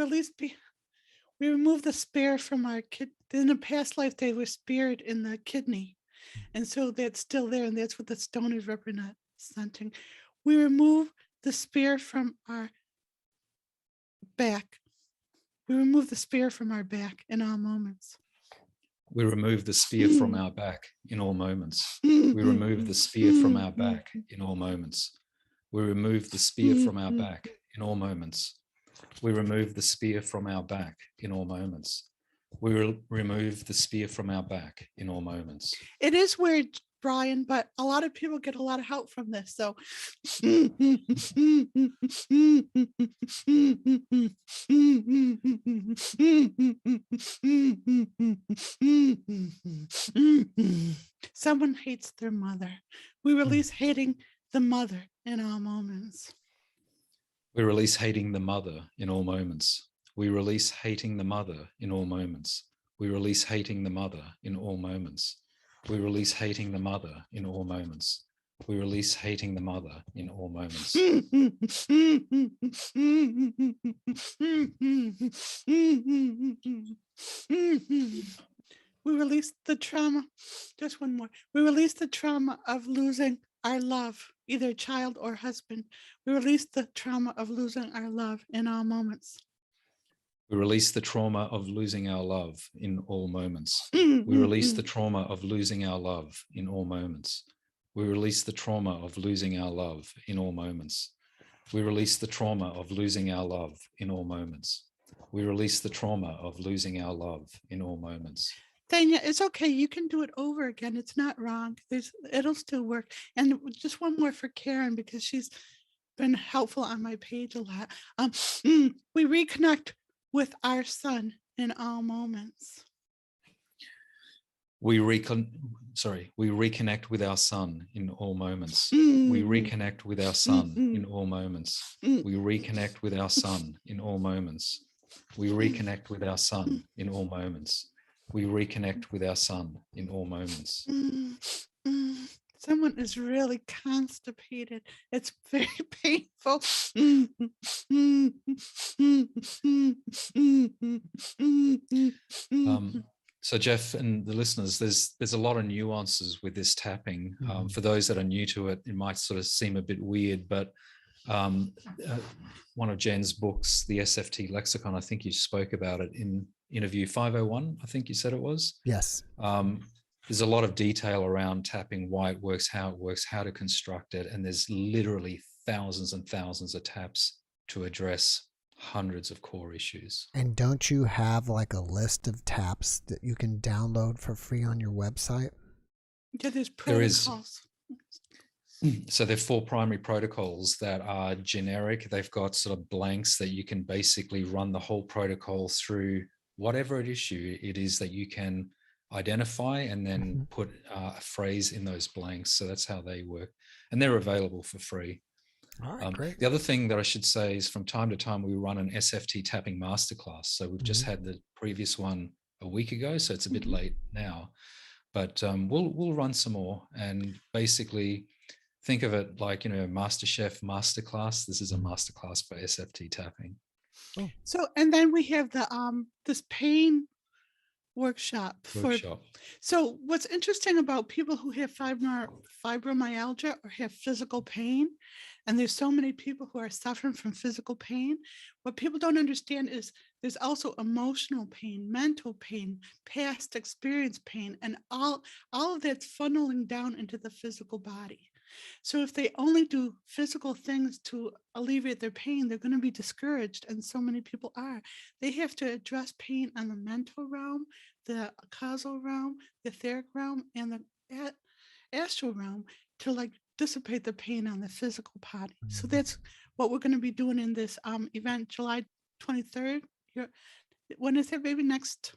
remove the spare from our kid. In a past life, they were spared in the kidney. And so that's still there. And that's what the stone is representing. We remove the spare from our back. We remove the spare from our back in all moments. We remove the spear from our back in all moments. We remove the spear from our back in all moments. We remove the spear from our back in all moments. We remove the spear from our back in all moments. We remove the spear from our back in all moments. It is weird, Brian, but a lot of people get a lot of help from this. So someone hates their mother. We release hating the mother in all moments. We release hating the mother in all moments. We release hating the mother in all moments. We release hating the mother in all moments. We release hating the mother in all moments. We release hating the mother in all moments. We release the trauma, just one more. We release the trauma of losing our love, either child or husband. We release the trauma of losing our love in all moments. We release the trauma of losing our love in all moments. We release the trauma of losing our love in all moments. We release the trauma of losing our love in all moments. We release the trauma of losing our love in all moments. We release the trauma of losing our love in all moments. Tanya, it's okay. You can do it over again. It's not wrong. It'll still work. And just one more for Karen, because she's been helpful on my page a lot. We reconnect with our son in all moments. We reconnect with our son in all moments. We reconnect with our son in all moments. We reconnect with our son in all moments. We reconnect with our son in all moments. We reconnect with our son in all moments. Someone is really constipated. It's very painful. So Jeff and the listeners, there's a lot of nuances with this tapping. For those that are new to it, it might sort of seem a bit weird, but one of Jen's books, the SFT Lexicon, I think you spoke about it in interview 501, I think you said it was. Yes. There's a lot of detail around tapping, why it works, how to construct it. And there's literally thousands and thousands of taps to address hundreds of core issues. And don't you have like a list of taps that you can download for free on your website? Yeah, there's protocols. So there are 4 primary protocols that are generic. They've got sort of blanks that you can basically run the whole protocol through whatever issue it is that you can identify, and then put a phrase in those blanks. So that's how they work. And they're available for free. All right, great. The other thing that I should say is from time to time, we run an SFT tapping masterclass. So we've just had the previous one a week ago, so it's a bit late now. But we'll run some more, and basically think of it like, MasterChef masterclass. This is a masterclass for SFT tapping. Oh. So, and then we have the this pain workshop. So what's interesting about people who have fibromyalgia or have physical pain, and there's so many people who are suffering from physical pain, what people don't understand is there's also emotional pain, mental pain, past experience pain, and all of that's funneling down into the physical body. So if they only do physical things to alleviate their pain, they're going to be discouraged. And so many people are. They have to address pain on the mental realm, the causal realm, the etheric realm, and the astral realm to dissipate the pain on the physical body. So that's what we're going to be doing in this event, July 23rd. When is it, baby? Next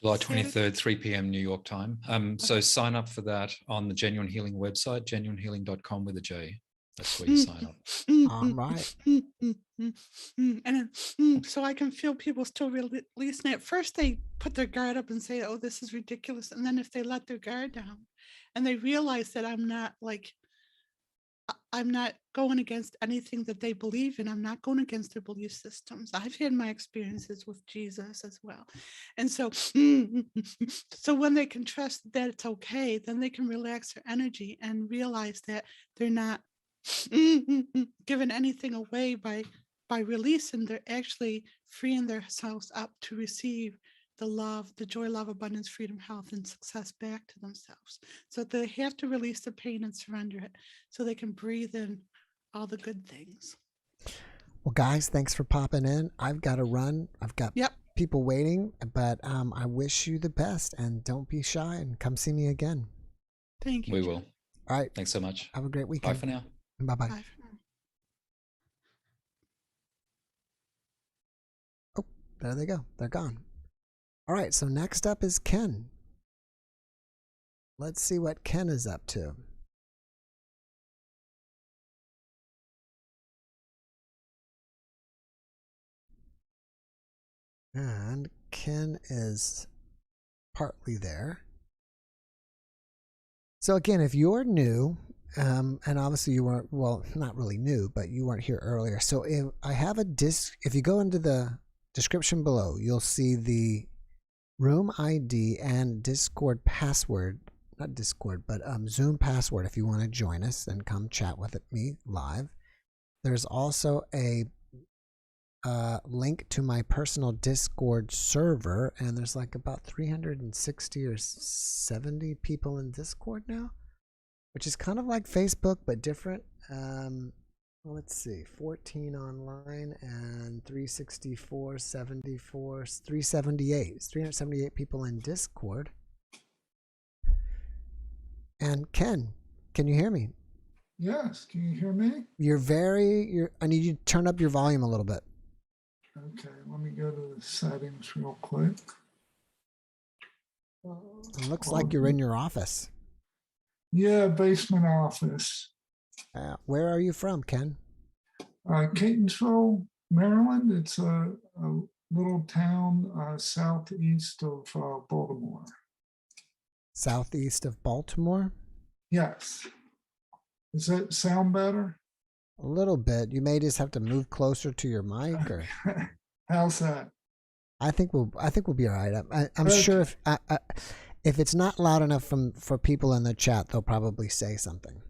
July 23rd, 3 p.m. New York time. So sign up for that on the Genuine Healing website, genuinehealing.com with a J. That's where you sign up. All right. And so I can feel people still releasing it. First, they put their guard up and say, oh, this is ridiculous. And then if they let their guard down and they realize that I'm not going against anything that they believe in. I'm not going against their belief systems. I've had my experiences with Jesus as well. And so when they can trust that it's okay, then they can relax their energy and realize that they're not giving anything away by releasing. They're actually freeing themselves up to receive the love, the joy, love, abundance, freedom, health, and success back to themselves. So they have to release the pain and surrender it so they can breathe in all the good things. Well, guys, thanks for popping in. I've got to run. I've got people waiting, but I wish you the best, and don't be shy, and come see me again. Thank you. We will. All right. Thanks so much. Have a great weekend. Bye for now. Bye-bye. Bye for now. Oh, there they go. They're gone. All right, so next up is Ken. Let's see what Ken is up to. And Ken is partly there. So again, if you're new, and obviously you weren't, well, not really new, but you weren't here earlier. So I have a if you go into the description below, you'll see the room ID and Discord password, not Discord, but Zoom password if you want to join us and come chat with me live. There's also a link to my personal Discord server, and there's like about 360 or 70 people in Discord now, which is kind of like Facebook but different. Let's see, 14 online and 364, 74, 378. It's 378 people in Discord. And Ken, can you hear me? Yes, can you hear me? I need you to turn up your volume a little bit. Okay, let me go to the settings real quick. It looks like you're in your office. Yeah, basement office. Where are you from, Ken? Catonsville, Maryland. It's a little town southeast of Baltimore. Southeast of Baltimore? Yes. Does that sound better? A little bit. You may just have to move closer to your mic, or how's that? I think we'll be all right. I'm Okay. sure if it's not loud enough for people in the chat, they'll probably say something.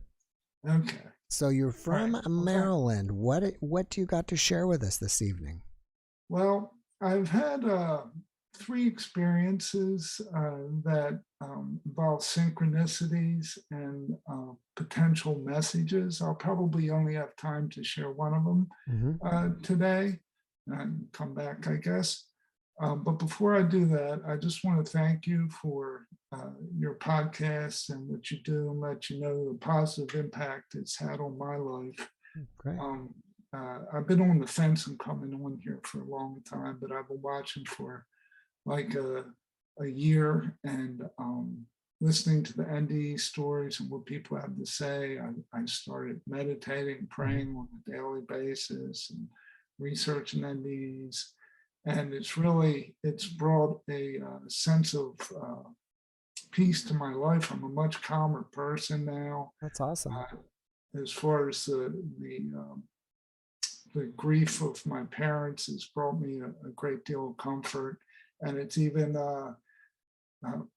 Okay. So you're from Right. Maryland. What do you got to share with us this evening? Well, I've had 3 experiences that involve synchronicities and potential messages. I'll probably only have time to share one of them today and come back, I guess. But before I do that, I just want to thank you for your podcast and what you do, and let you know the positive impact it's had on my life. Great. I've been on the fence and coming on here for a long time, but I've been watching for like a year and listening to the NDE stories and what people have to say. I started meditating, praying on a daily basis, and researching NDEs. And it's brought a sense of peace to my life. I'm a much calmer person now. That's awesome. As far as the grief of my parents has brought me a great deal of comfort. And it's even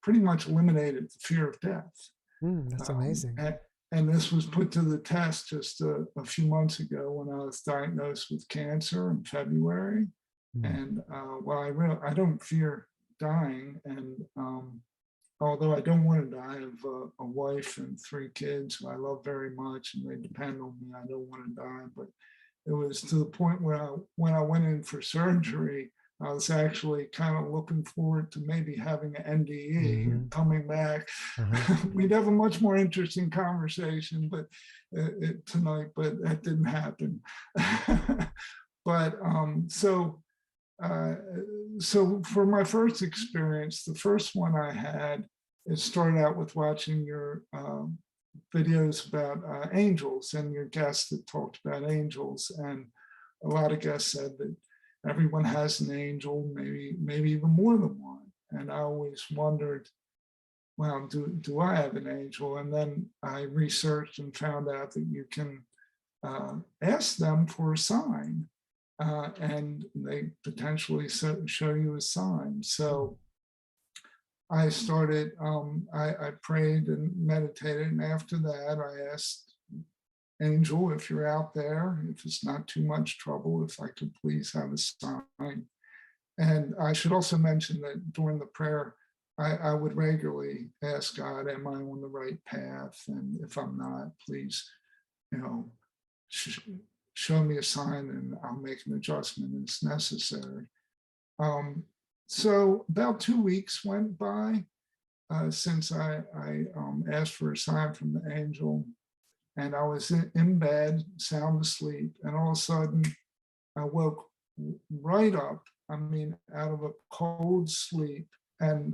pretty much eliminated the fear of death. That's amazing. And this was put to the test just a few months ago when I was diagnosed with cancer in February. And well, I don't fear dying. And although I don't want to die, I have a wife and 3 kids who I love very much, and they depend on me. I don't want to die, but it was to the point where when I went in for surgery, I was actually kind of looking forward to maybe having an NDE and coming back. We'd have a much more interesting conversation, but tonight, but that didn't happen. But so for my first experience, the first one I had, it started out with watching your videos about angels, and your guests that talked about angels, and a lot of guests said that everyone has an angel, maybe even more than one. And I always wondered, well, do I have an angel? And then I researched and found out that you can ask them for a sign, and they potentially show you a sign. So I started, I prayed and meditated, and after that I asked Angel, if you're out there, if it's not too much trouble, if I could please have a sign. And I should also mention that during the prayer, I would regularly ask God, am I on the right path? And if I'm not, please, show me a sign and I'll make an adjustment as necessary. So about 2 weeks went by since I asked for a sign from the angel, and I was in bed, sound asleep, and all of a sudden I woke right up, out of a cold sleep, and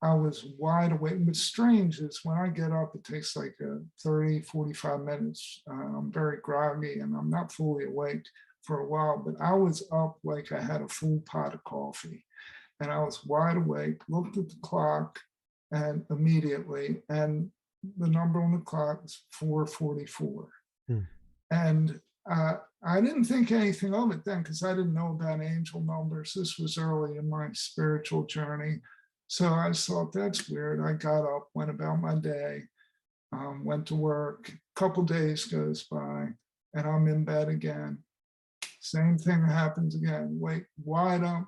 I was wide awake. What's strange is when I get up, it takes like 30, 45 minutes. I'm very groggy and I'm not fully awake for a while, but I was up like I had a full pot of coffee, and I was wide awake, looked at the clock and immediately, and the number on the clock was 4:44. And I didn't think anything of it then because I didn't know about angel numbers. This was early in my spiritual journey. So I thought, that's weird. I got up, went about my day, went to work. A couple days goes by, and I'm in bed again. Same thing happens again. Wake wide up.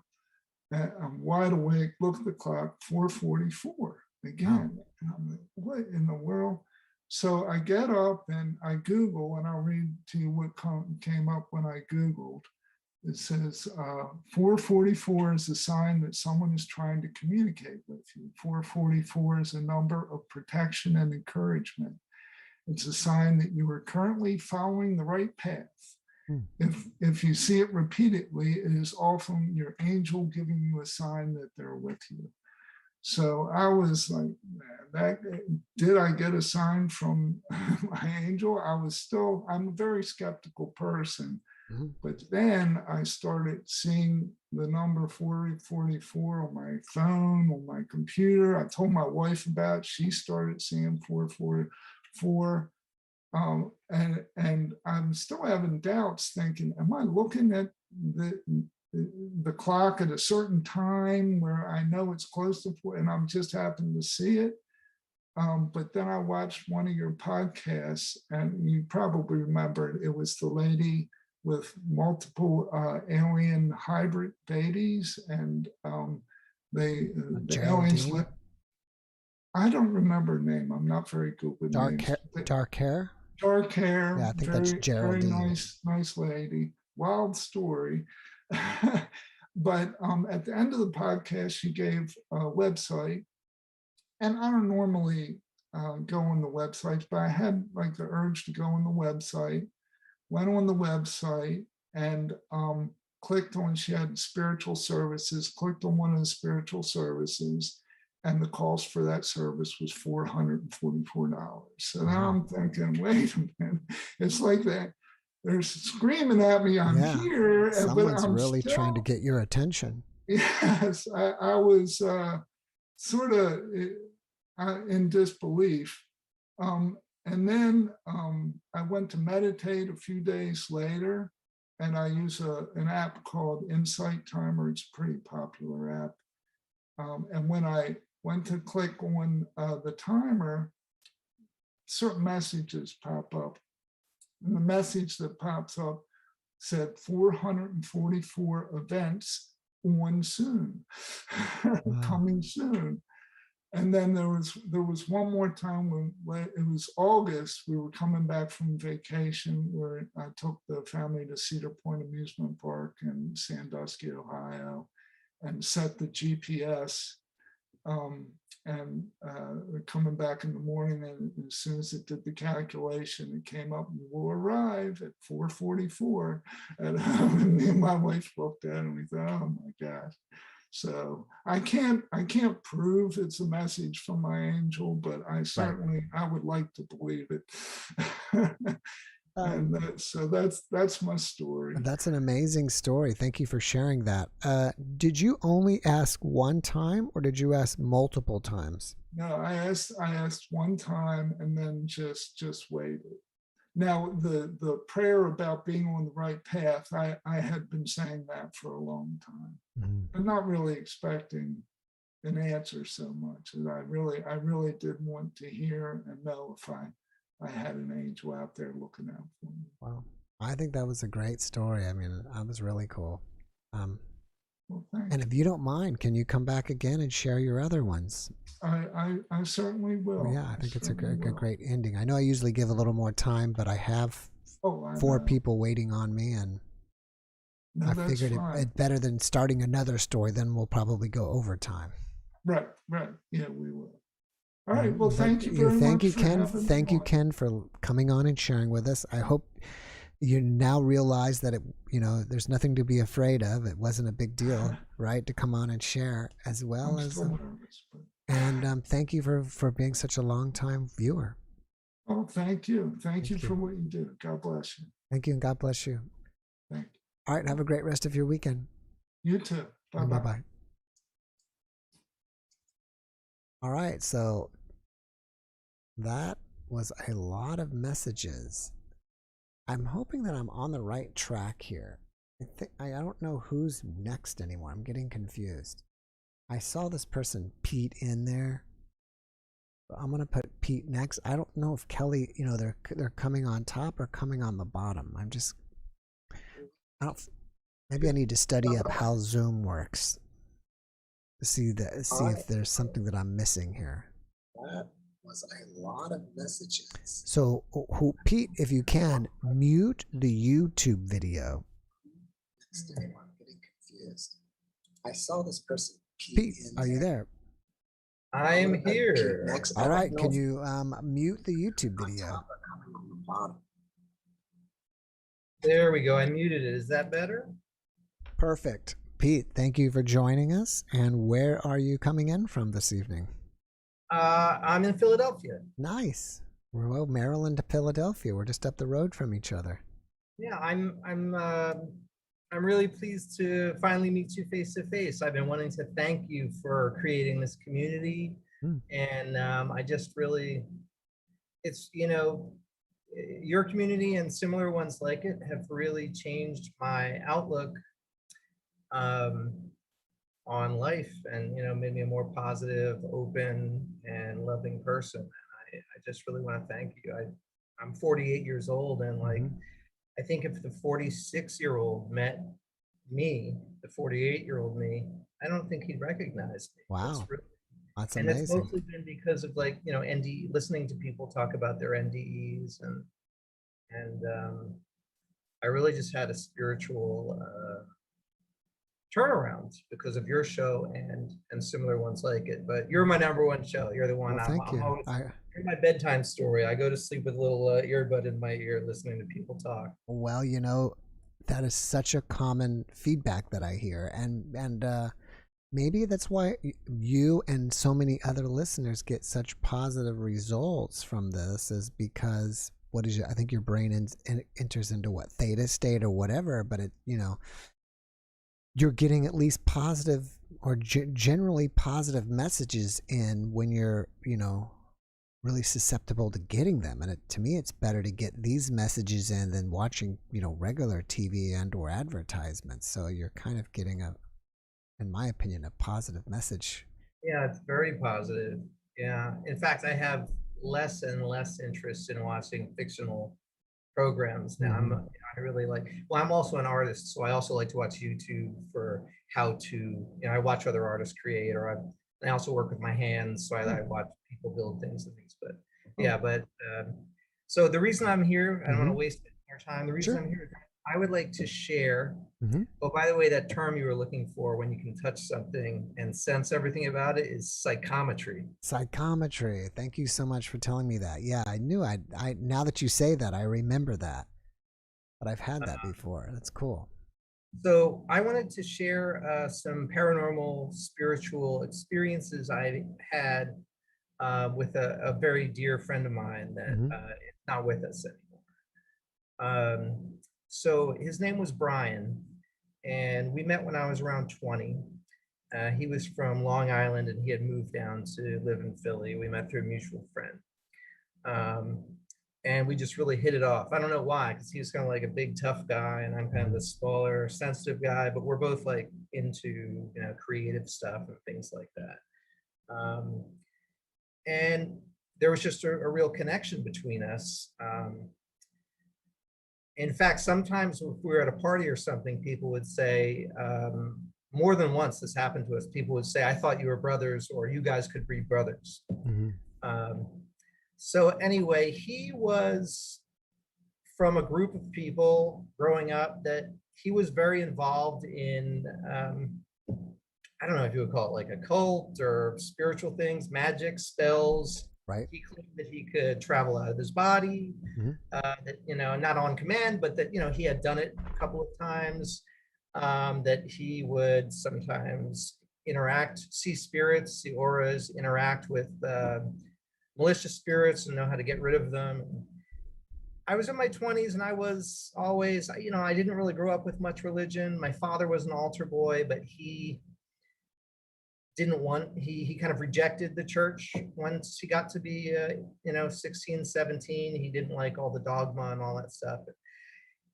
I'm wide awake. Look at the clock. 4:44 again. And I'm like, what in the world? So I get up and I Google, and I'll read to you what came up when I Googled. It says 4:44 is a sign that someone is trying to communicate with you. 4:44 is a number of protection and encouragement. It's a sign that you are currently following the right path. If you see it repeatedly, it is often your angel giving you a sign that they're with you. So I was like, did I get a sign from my angel? I'm a very skeptical person. But then I started seeing the number 444 on my phone, on my computer. I told my wife about it. She started seeing 444. And I'm still having doubts, thinking, am I looking at the clock at a certain time where I know it's close to 4 and I'm just happening to see it? But then I watched one of your podcasts, and you probably remember it was the lady with multiple alien hybrid babies, and the aliens Geraldine? I don't remember her name. I'm not very good with names. Dark hair? Dark hair, Yeah, I think that's very Geraldine. nice lady. Wild story. But at the end of the podcast, she gave a website, and I don't normally go on the websites, but I had like the urge to go on the website. Went on the website and clicked on, she had spiritual services, clicked on one of the spiritual services, and the cost for that service was $444. So now I'm thinking, wait a minute, it's like that. They're screaming at me, I'm here. Someone's but I'm really still, trying to get your attention. Yes, I was sort of in disbelief. And then I went to meditate a few days later, and I use an app called Insight Timer. It's a pretty popular app. And when I went to click on the timer, certain messages pop up. And the message that pops up said 444 events on soon, coming soon. And then there was one more time when it was August. We were coming back from vacation where I took the family to Cedar Point Amusement Park in Sandusky, Ohio, and set the GPS. And coming back in the morning, and as soon as it did the calculation, it came up, "You will arrive at 4:44." And me and my wife looked at it and we thought, "Oh my gosh." So I can't prove it's a message from my angel, but I would like to believe it. And so that's my story. That's an amazing story. Thank you for sharing that. Did you only ask one time, or did you ask multiple times? No, I asked one time and then just waited. Now the prayer about being on the right path, I had been saying that for a long time. I'm not really expecting an answer so much. And I really did want to hear and know if I had an angel out there looking out for me. Wow. I think that was a great story. I mean, that was really cool. And if you don't mind, can you come back again and share your other ones? I certainly will. Well, yeah, I think it's a certainly will. great ending. I know I usually give a little more time, but I have I 4 know. people waiting on me, and No, I that's figured fine. it better than starting another story. Then we'll probably go overtime. Right. Yeah, we will. All right. Well, But thank you very thank much you, for Ken. having Thank me you, on. Ken, for coming on and sharing with us. I hope you now realize that there's nothing to be afraid of. It wasn't a big deal, right, to come on and share, as well I'm as still nervous, but and thank you for being such a long time viewer. oh, thank you. Thank you you. for what you do. God bless you. Thank you, and God bless you. Thank you. All right, have a great rest of your weekend. You too. Bye Bye-bye. bye. All right, so that was a lot of messages. I'm hoping that I'm on the right track here. I don't know who's next anymore. I'm getting confused. I saw this person Pete in there. I'm gonna put Pete next. I don't know if Kelly, they're coming on top or coming on the bottom. Maybe I need to study up how Zoom works to see if there's something that I'm missing here. That was a lot of messages. So, Pete, if you can, mute the YouTube video. Next time I'm getting confused. I saw this person. Pete, are you there? I am here. All right, can you mute the YouTube video? There we go. I muted it. Is that better? Perfect. Pete, thank you for joining us. And where are you coming in from this evening? I'm in Philadelphia. Nice. Well, Maryland to Philadelphia. We're just up the road from each other. Yeah, I'm really pleased to finally meet you face to face. I've been wanting to thank you for creating this community, and I just really, it's your community and similar ones like it have really changed my outlook on life, and made me a more positive, open, and loving person. And I just really want to thank you. I'm 48 years old, and I think if the 46-year-old met me, the 48-year-old me, I don't think he'd recognize me. Wow. That's and amazing. It's mostly been because of NDE, listening to people talk about their NDEs, and I really just had a spiritual turnaround because of your show and similar ones like it. But you're my #1 show. You're the one. Well, thank you. You're my bedtime story. I go to sleep with a little earbud in my ear listening to people talk. Well, that is such a common feedback that I hear, and maybe that's why you and so many other listeners get such positive results from this, is because I think your brain enters into what, theta state or whatever, but you're getting at least positive or generally positive messages in when you're really susceptible to getting them. And to me, it's better to get these messages in than watching regular TV and or advertisements. So you're kind of getting in my opinion, a positive message. Yeah, it's very positive. Yeah, in fact, I have less and less interest in watching fictional programs now. I really I'm also an artist, so I also like to watch YouTube for how to, I watch other artists create, or I also work with my hands, so I watch people build things and things. But yeah, so the reason I'm here, I don't want to waste more time. The reason I'm here is I would like to share. Oh, by the way, that term you were looking for, when you can touch something and sense everything about it, is psychometry. Psychometry. Thank you so much for telling me that. Yeah, I knew I now that you say that, I remember that. But I've had that before. That's cool. So I wanted to share some paranormal spiritual experiences I had with a very dear friend of mine that is not with us anymore. So his name was Brian, and we met when I was around 20. He was from Long Island, and he had moved down to live in Philly. We met through a mutual friend. And we just really hit it off. I don't know why, because he was kind of like a big, tough guy, and I'm kind of a smaller, sensitive guy, but we're both like into, creative stuff and things like that. And there was just a real connection between us. In fact, sometimes if we were at a party or something, people would say, more than once this happened to us. People would say, I thought you were brothers, or you guys could be brothers. So anyway, he was from a group of people growing up that he was very involved in, I don't know if you would call it like a cult or spiritual things, magic, spells. Right. He claimed that he could travel out of his body, that, you know, not on command, but that, you know, he had done it a couple of times, that he would sometimes see spirits, see auras, interact with malicious spirits and know how to get rid of them. I was in my 20s and I was always, you know, I didn't really grow up with much religion. My father was an altar boy, but he kind of rejected the church once he got to be, you know, 16, 17. He didn't like all the dogma and all that stuff.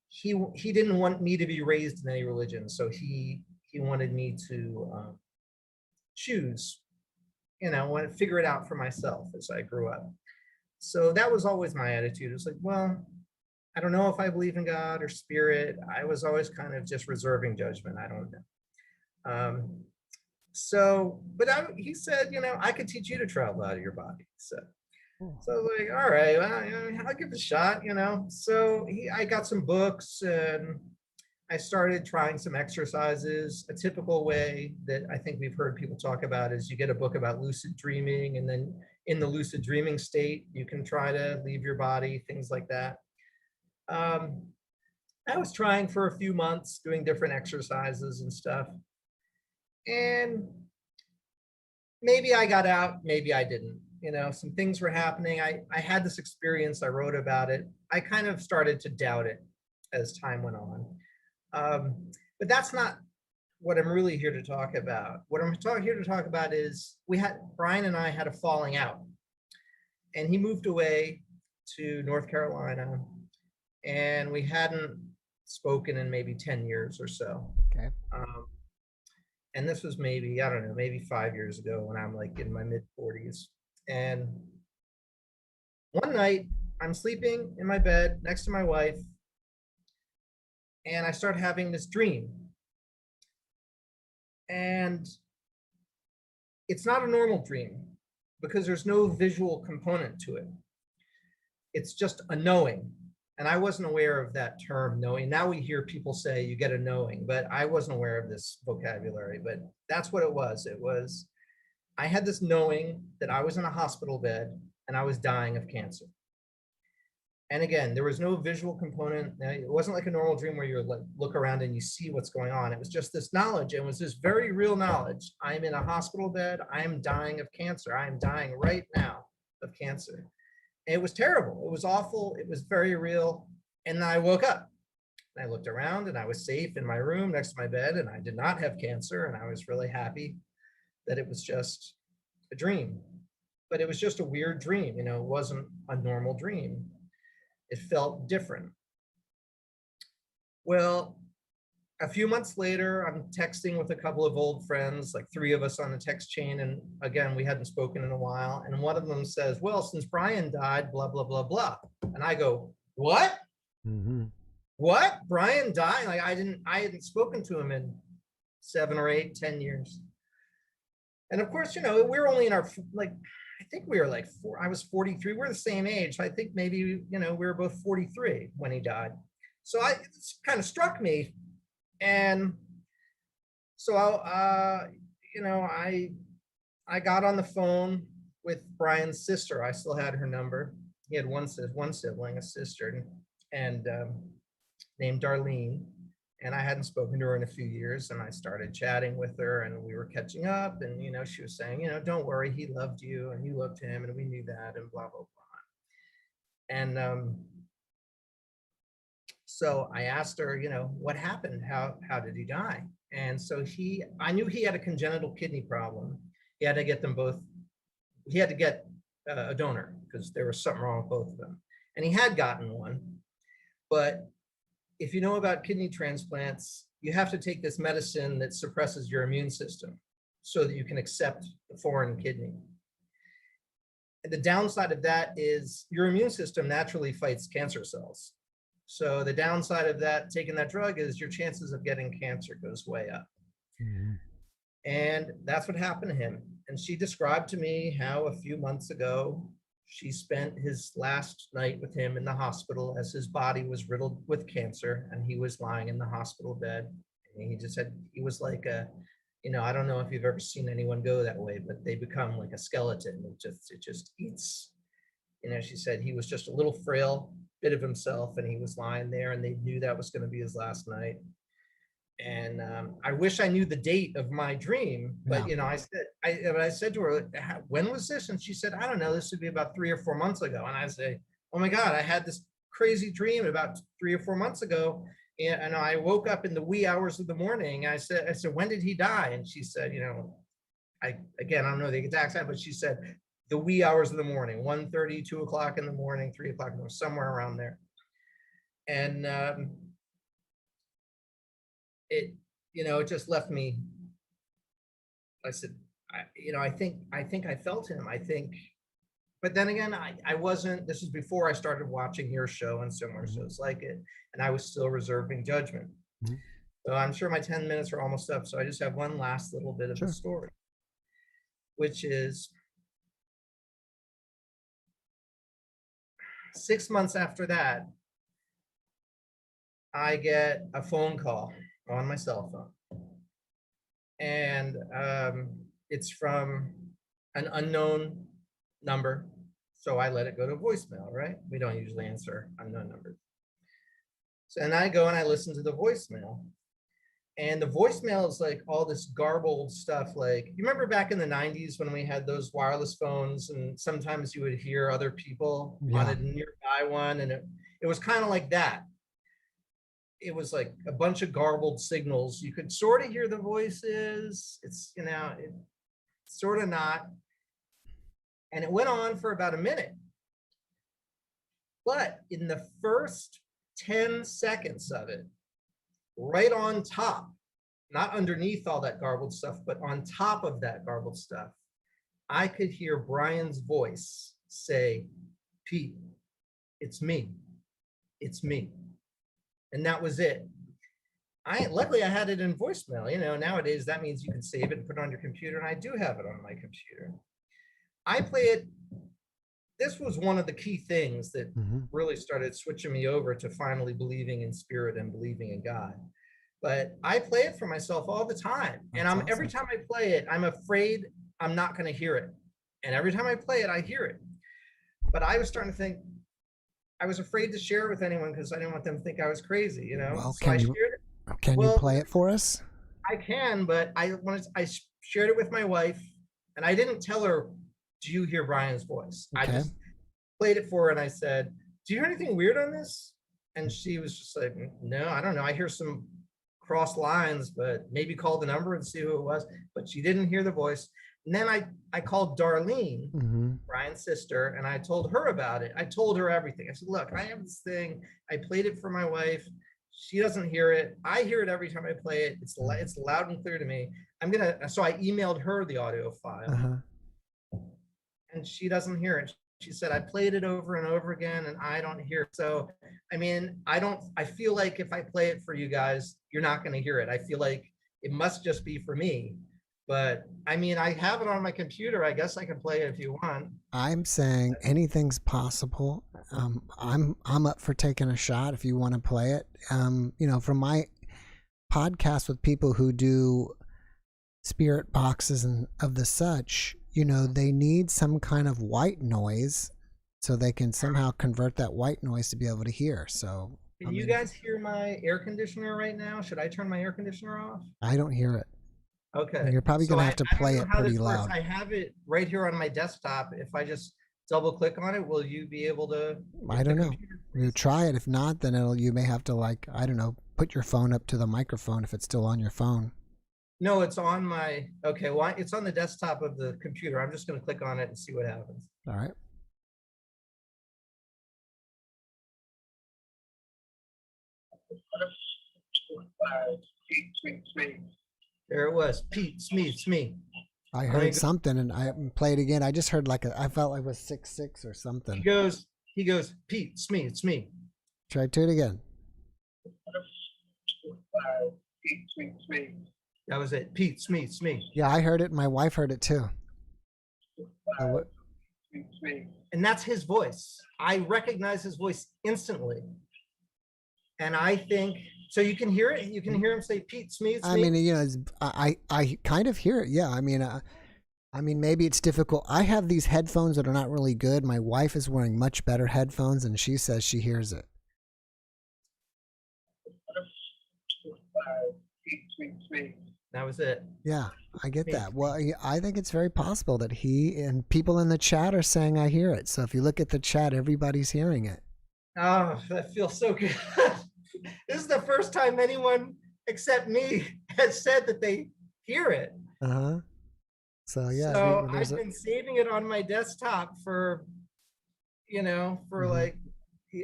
He didn't want me to be raised in any religion. So he wanted me to choose, you know, and figure it out for myself as I grew up. So that was always my attitude. It's like, well, I don't know if I believe in God or spirit. I was always kind of just reserving judgment. I don't know. But he said, you know, I could teach you to travel out of your body. So I was like, all right, well, I'll give it a shot, you know. So I got some books and I started trying some exercises. A typical way that I think we've heard people talk about is you get a book about lucid dreaming, and then in the lucid dreaming state, you can try to leave your body, things like that. I was trying for a few months, doing different exercises and stuff. And maybe I got out, maybe I didn't. You know, some things were happening. I had this experience, I wrote about it. I kind of started to doubt it as time went on. But that's not what I'm really here to talk about. What I'm here to talk about is Brian and I had a falling out, and he moved away to North Carolina, and we hadn't spoken in maybe 10 years or so. Okay. And this was maybe, I don't know, maybe 5 years ago when I'm like in my mid 40s. And one night I'm sleeping in my bed next to my wife, and I start having this dream. And it's not a normal dream because there's no visual component to it. It's just a knowing. And I wasn't aware of that term, knowing. Now we hear people say you get a knowing, but I wasn't aware of this vocabulary, but that's what it was. It was, I had this knowing that I was in a hospital bed and I was dying of cancer. And again, there was no visual component. It wasn't like a normal dream where you like look around and you see what's going on. It was just this knowledge. It was this very real knowledge. I'm in a hospital bed. I am dying of cancer. I am dying right now of cancer. And it was terrible. It was awful. It was very real. And then I woke up and I looked around and I was safe in my room next to my bed, and I did not have cancer. And I was really happy that it was just a dream. But it was just a weird dream. You know, it wasn't a normal dream. It felt different. Well, a few months later, I'm texting with a couple of old friends, like 3 of us on the text chain. And again, we hadn't spoken in a while. And one of them says, well, since Brian died, blah, blah, blah, blah. And I go, what? What? Brian died? Like I hadn't spoken to him in 7 or 8, 10 years. And of course, you know, we're only in our, like, I think we were like I was 43. We're the same age. I think maybe, you know, we were both 43 when he died. So it kind of struck me. And so, you know, I got on the phone with Brian's sister. I still had her number. He had one sibling, a sister, and named Darlene. And I hadn't spoken to her in a few years, and I started chatting with her, and we were catching up. And, you know, she was saying, you know, don't worry, he loved you and you loved him, and we knew that, and blah, blah, blah. And so I asked her, you know, what happened? How did he die? And so I knew he had a congenital kidney problem. He had to get them both. He had to get a donor because there was something wrong with both of them. And he had gotten one, but if you know about kidney transplants, you have to take this medicine that suppresses your immune system so that you can accept the foreign kidney. And the downside of that is your immune system naturally fights cancer cells. So the downside of that, taking that drug, is your chances of getting cancer goes way up. And that's what happened to him. And she described to me how a few months ago, she spent his last night with him in the hospital as his body was riddled with cancer and he was lying in the hospital bed. And he just said, he was like a, I don't know if you've ever seen anyone go that way, but they become like a skeleton. It just eats. She said he was just a little frail bit of himself and he was lying there and they knew that was going to be his last night. And I wish I knew the date of my dream, but I said to her, when was this? And she said, I don't know, this would be about 3 or 4 months ago. And I say, oh my God, I had this crazy dream about 3 or 4 months ago. And I woke up in the wee hours of the morning. I said, when did he die? And she said, I don't know the exact time, but she said the wee hours of the morning, 1:30, 2 o'clock in the morning, 3 o'clock in the morning, somewhere around there. And it just left me. I said, I think I felt him. But then again, I wasn't, this was before I started watching your show and similar shows like it, and I was still reserving judgment. So I'm sure my 10 minutes are almost up. So I just have one last little bit of the story, which is 6 months after that, I get a phone call on my cell phone. And it's from an unknown number. So I let it go to voicemail, right? We don't usually answer unknown numbers. So, and I go and I listen to the voicemail. And the voicemail is like all this garbled stuff. Like, you remember back in the 90s when we had those wireless phones and sometimes you would hear other people on a nearby one. And it was kind of like that. It was like a bunch of garbled signals. You could sort of hear the voices. It's, it's sort of not. And it went on for about a minute. But in the first 10 seconds of it, right on top, not underneath all that garbled stuff, but on top of that garbled stuff, I could hear Brian's voice say, Pete, it's me. It's me. And that was it. Luckily I had it in voicemail. Nowadays that means you can save it and put it on your computer, and I do have it on my computer. I play it. This was one of the key things that really started switching me over to finally believing in spirit and believing in God. But I play it for myself all the time. And every time I play it, I'm afraid I'm not going to hear it. And every time I play it, I hear it. But I was starting to think, I was afraid to share it with anyone because I didn't want them to think I was crazy, Well, so can you play it for us? I can, but I shared it with my wife, and I didn't tell her, do you hear Brian's voice? Okay. I just played it for her and I said, do you hear anything weird on this? And she was just like, no, I don't know. I hear some cross lines, but maybe call the number and see who it was. But she didn't hear the voice. And then I called Darlene, Brian's sister, and I told her about it. I told her everything. I said, look, I have this thing. I played it for my wife. She doesn't hear it. I hear it every time I play it. It's loud and clear to me. So I emailed her the audio file. And she doesn't hear it. She said, I played it over and over again and I don't hear it. So, I feel like if I play it for you guys, you're not going to hear it. I feel like it must just be for me. But I have it on my computer. I guess I can play it if you want. I'm saying anything's possible. I'm up for taking a shot if you want to play it. From my podcast with people who do spirit boxes and of the such, they need some kind of white noise so they can somehow convert that white noise to be able to hear. So can you guys hear my air conditioner right now? Should I turn my air conditioner off? I don't hear it. Okay. You're probably going to have to play it pretty loud. I have it right here on my desktop. If I just double click on it, will you be able to? I don't know. You try it. If not, then you may have to put your phone up to the microphone if it's still on your phone. No, it's on my, okay, well, it's on the desktop of the computer. I'm just going to click on it and see what happens. All right. There it was. Pete, it's me. I heard something and I played again. I just heard I felt like it was 6 or something. He goes, Pete, it's me. Try to do it again. That was it. Pete, it's me. Yeah, I heard it. My wife heard it too. And that's his voice. I recognize his voice instantly. And I think, so you can hear it? You can hear him say, Pete, it's me. I mean, you know, I kind of hear it. Yeah, I mean, maybe it's difficult. I have these headphones that are not really good. My wife is wearing much better headphones, and she says she hears it. That was it. Yeah, I get that. Well, I think it's very possible that he and people in the chat are saying I hear it. So if you look at the chat, everybody's hearing it. Oh, that feels so good. This is the first time anyone except me has said that they hear it. Uh-huh. So yeah. So I've been saving it on my desktop for, you know, for like,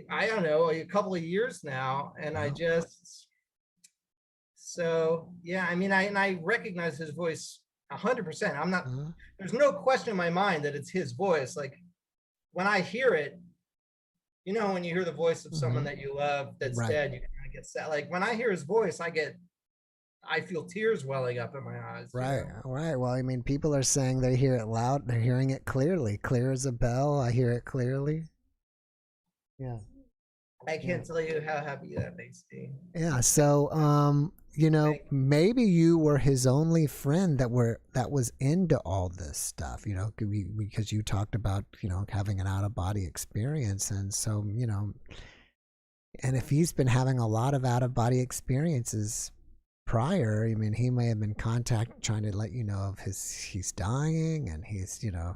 I don't know, a couple of years now. And I just, so yeah, I mean, I recognize his voice 100%. I'm not, there's no question in my mind that it's his voice. Like when I hear it, you know, when you hear the voice of someone that you love that's dead, you kind of get sad. Like when I hear his voice, I feel tears welling up in my eyes. Right, you know? right. Well, I mean, people are saying they hear it loud. They're hearing it clearly, clear as a bell. I hear it clearly. Yeah. I can't tell you how happy that makes me. Yeah. So, you know, maybe you were his only friend that was into all this stuff, you know, because you talked about, you know, having an out of body experience. And so, you know, and if he's been having a lot of out of body experiences prior, I mean, he may have been trying to let you know of he's dying, and he's, you know,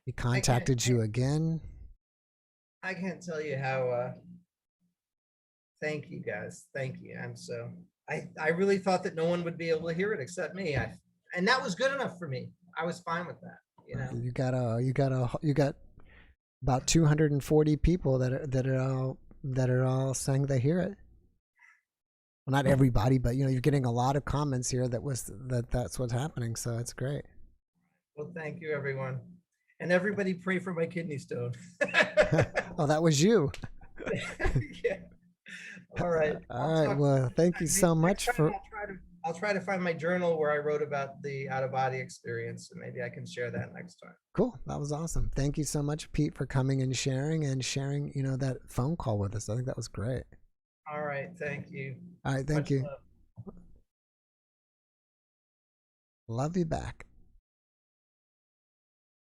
he contacted you again. I can't tell you how, thank you guys. Thank you. I really thought that no one would be able to hear it except me. And that was good enough for me. I was fine with that. You know, you got about 240 people that are all saying they hear it. Well, not everybody, but you know, you're getting a lot of comments here that's what's happening. So it's great. Well, thank you, everyone. And everybody pray for my kidney stone. Oh, that was you. Yeah. All right. All right. Well, thank you so much for. I'll try to find my journal where I wrote about the out of body experience, and maybe I can share that next time. Cool. That was awesome. Thank you so much, Pete, for coming and sharing, you know, that phone call with us. I think that was great. All right. Thank you. All right. Thank you. Love you back.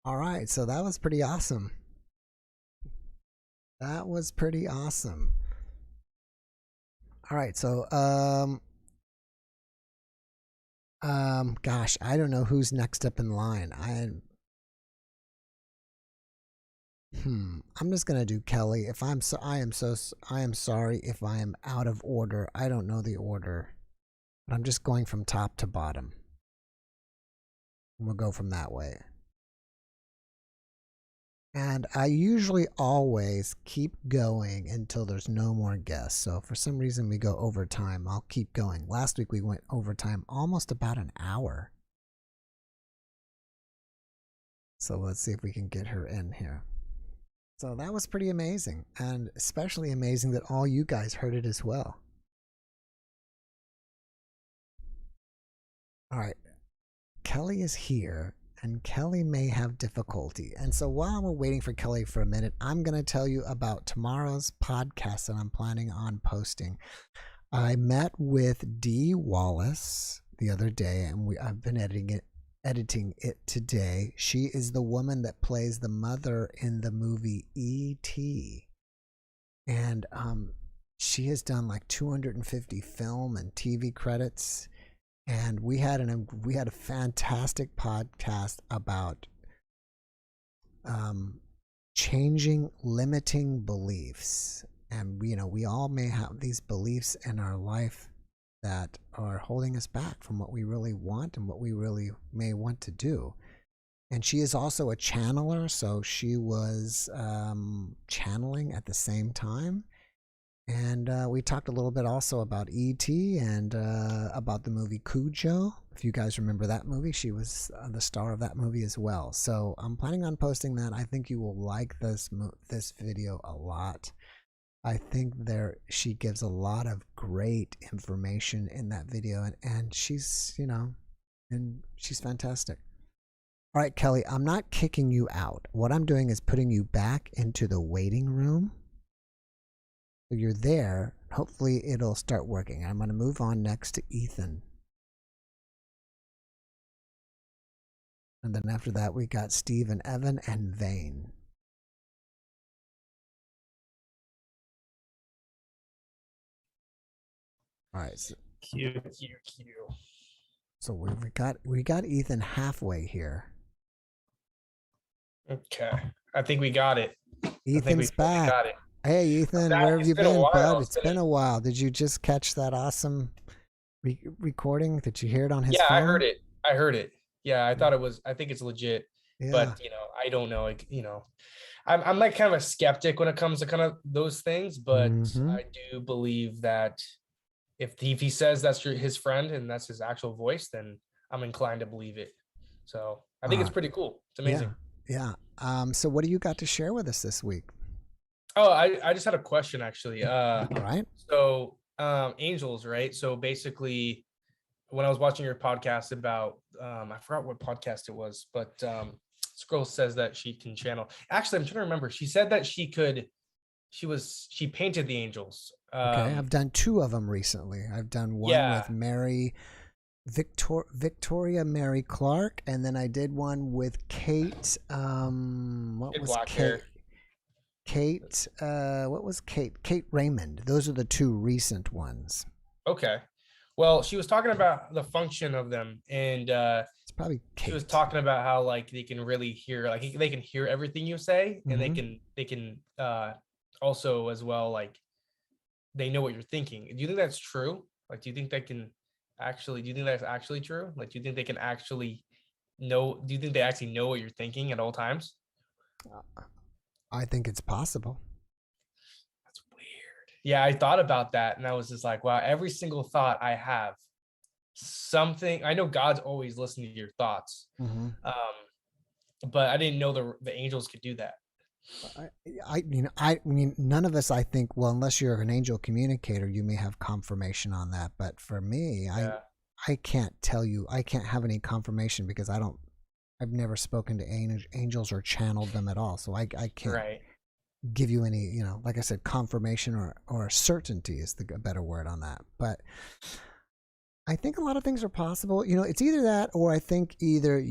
All right. So that was pretty awesome. That was pretty awesome. All right. So, gosh, I don't know who's next up in line. I'm just gonna do Kelly. I am sorry if I am out of order. I don't know the order, but I'm just going from top to bottom. We'll go from that way. And I usually always keep going until there's no more guests. So if for some reason we go overtime, I'll keep going. Last week we went overtime almost about an hour. So let's see if we can get her in here. So that was pretty amazing, and especially amazing that all you guys heard it as well. All right, Kelly is here, and Kelly may have difficulty. And so while we're waiting for Kelly for a minute, I'm going to tell you about tomorrow's podcast that I'm planning on posting. I met with D Wallace the other day, and I've been editing it today. She is the woman that plays the mother in the movie E.T. And she has done like 250 film and TV credits. And we had a fantastic podcast about changing limiting beliefs. And you know, we all may have these beliefs in our life that are holding us back from what we really want and what we really may want to do. And she is also a channeler, so she was channeling at the same time. And we talked a little bit also about E.T. and about the movie Cujo. If you guys remember that movie, she was the star of that movie as well. So I'm planning on posting that. I think you will like this video a lot. I think she gives a lot of great information in that video, and she's, and she's fantastic. All right, Kelly, I'm not kicking you out. What I'm doing is putting you back into the waiting room. So you're there. Hopefully it'll start working. I'm going to move on next to Ethan. And then after that, we got Steve and Evan and Vane. All right. So, Q. so we got Ethan halfway here. Okay. I think we got it. Ethan's back. Got it. Hey, Ethan, where have you been, bud? It's been a while. Did you just catch that awesome recording? Did you hear it on his phone? I heard it. Yeah, I think it's legit. Yeah. But, I don't know. Like, I'm like kind of a skeptic when it comes to kind of those things, but I do believe that if he says that's his friend and that's his actual voice, then I'm inclined to believe it. So I think it's pretty cool. It's amazing. Yeah. So what do you got to share with us this week? Oh, I just had a question actually. Right. So angels, right? So basically when I was watching your podcast about I forgot what podcast it was, but this girl says that she can channel. Actually, I'm trying to remember. She said that she painted the angels. Okay, I've done 2 of them recently. I've done one with Victoria Mary Clark, and then I did one with Kate. What was Kate? Kate Raymond. Those are the 2 recent ones. Okay. Well, she was talking about the function of them, and it's probably Kate. She was talking about how like they can really hear, like they can hear everything you say, and they can also as well, like they know what you're thinking. Do you think that's true? Like, do you think that's actually true? Like, do you think they can actually know? Do you think they actually know what you're thinking at all times? I think it's possible. That's weird. Yeah, I thought about that, and I was just like, wow, every single thought I have, something. I know God's always listening to your thoughts, but I didn't know the angels could do that. I mean, none of us, I think, well, unless you're an angel communicator, you may have confirmation on that. But for me, I can't tell you, I can't have any confirmation because I've never spoken to angels or channeled them at all. So I can't give you any, like I said, confirmation or certainty is the better word on that. But I think a lot of things are possible. It's either that, or I think either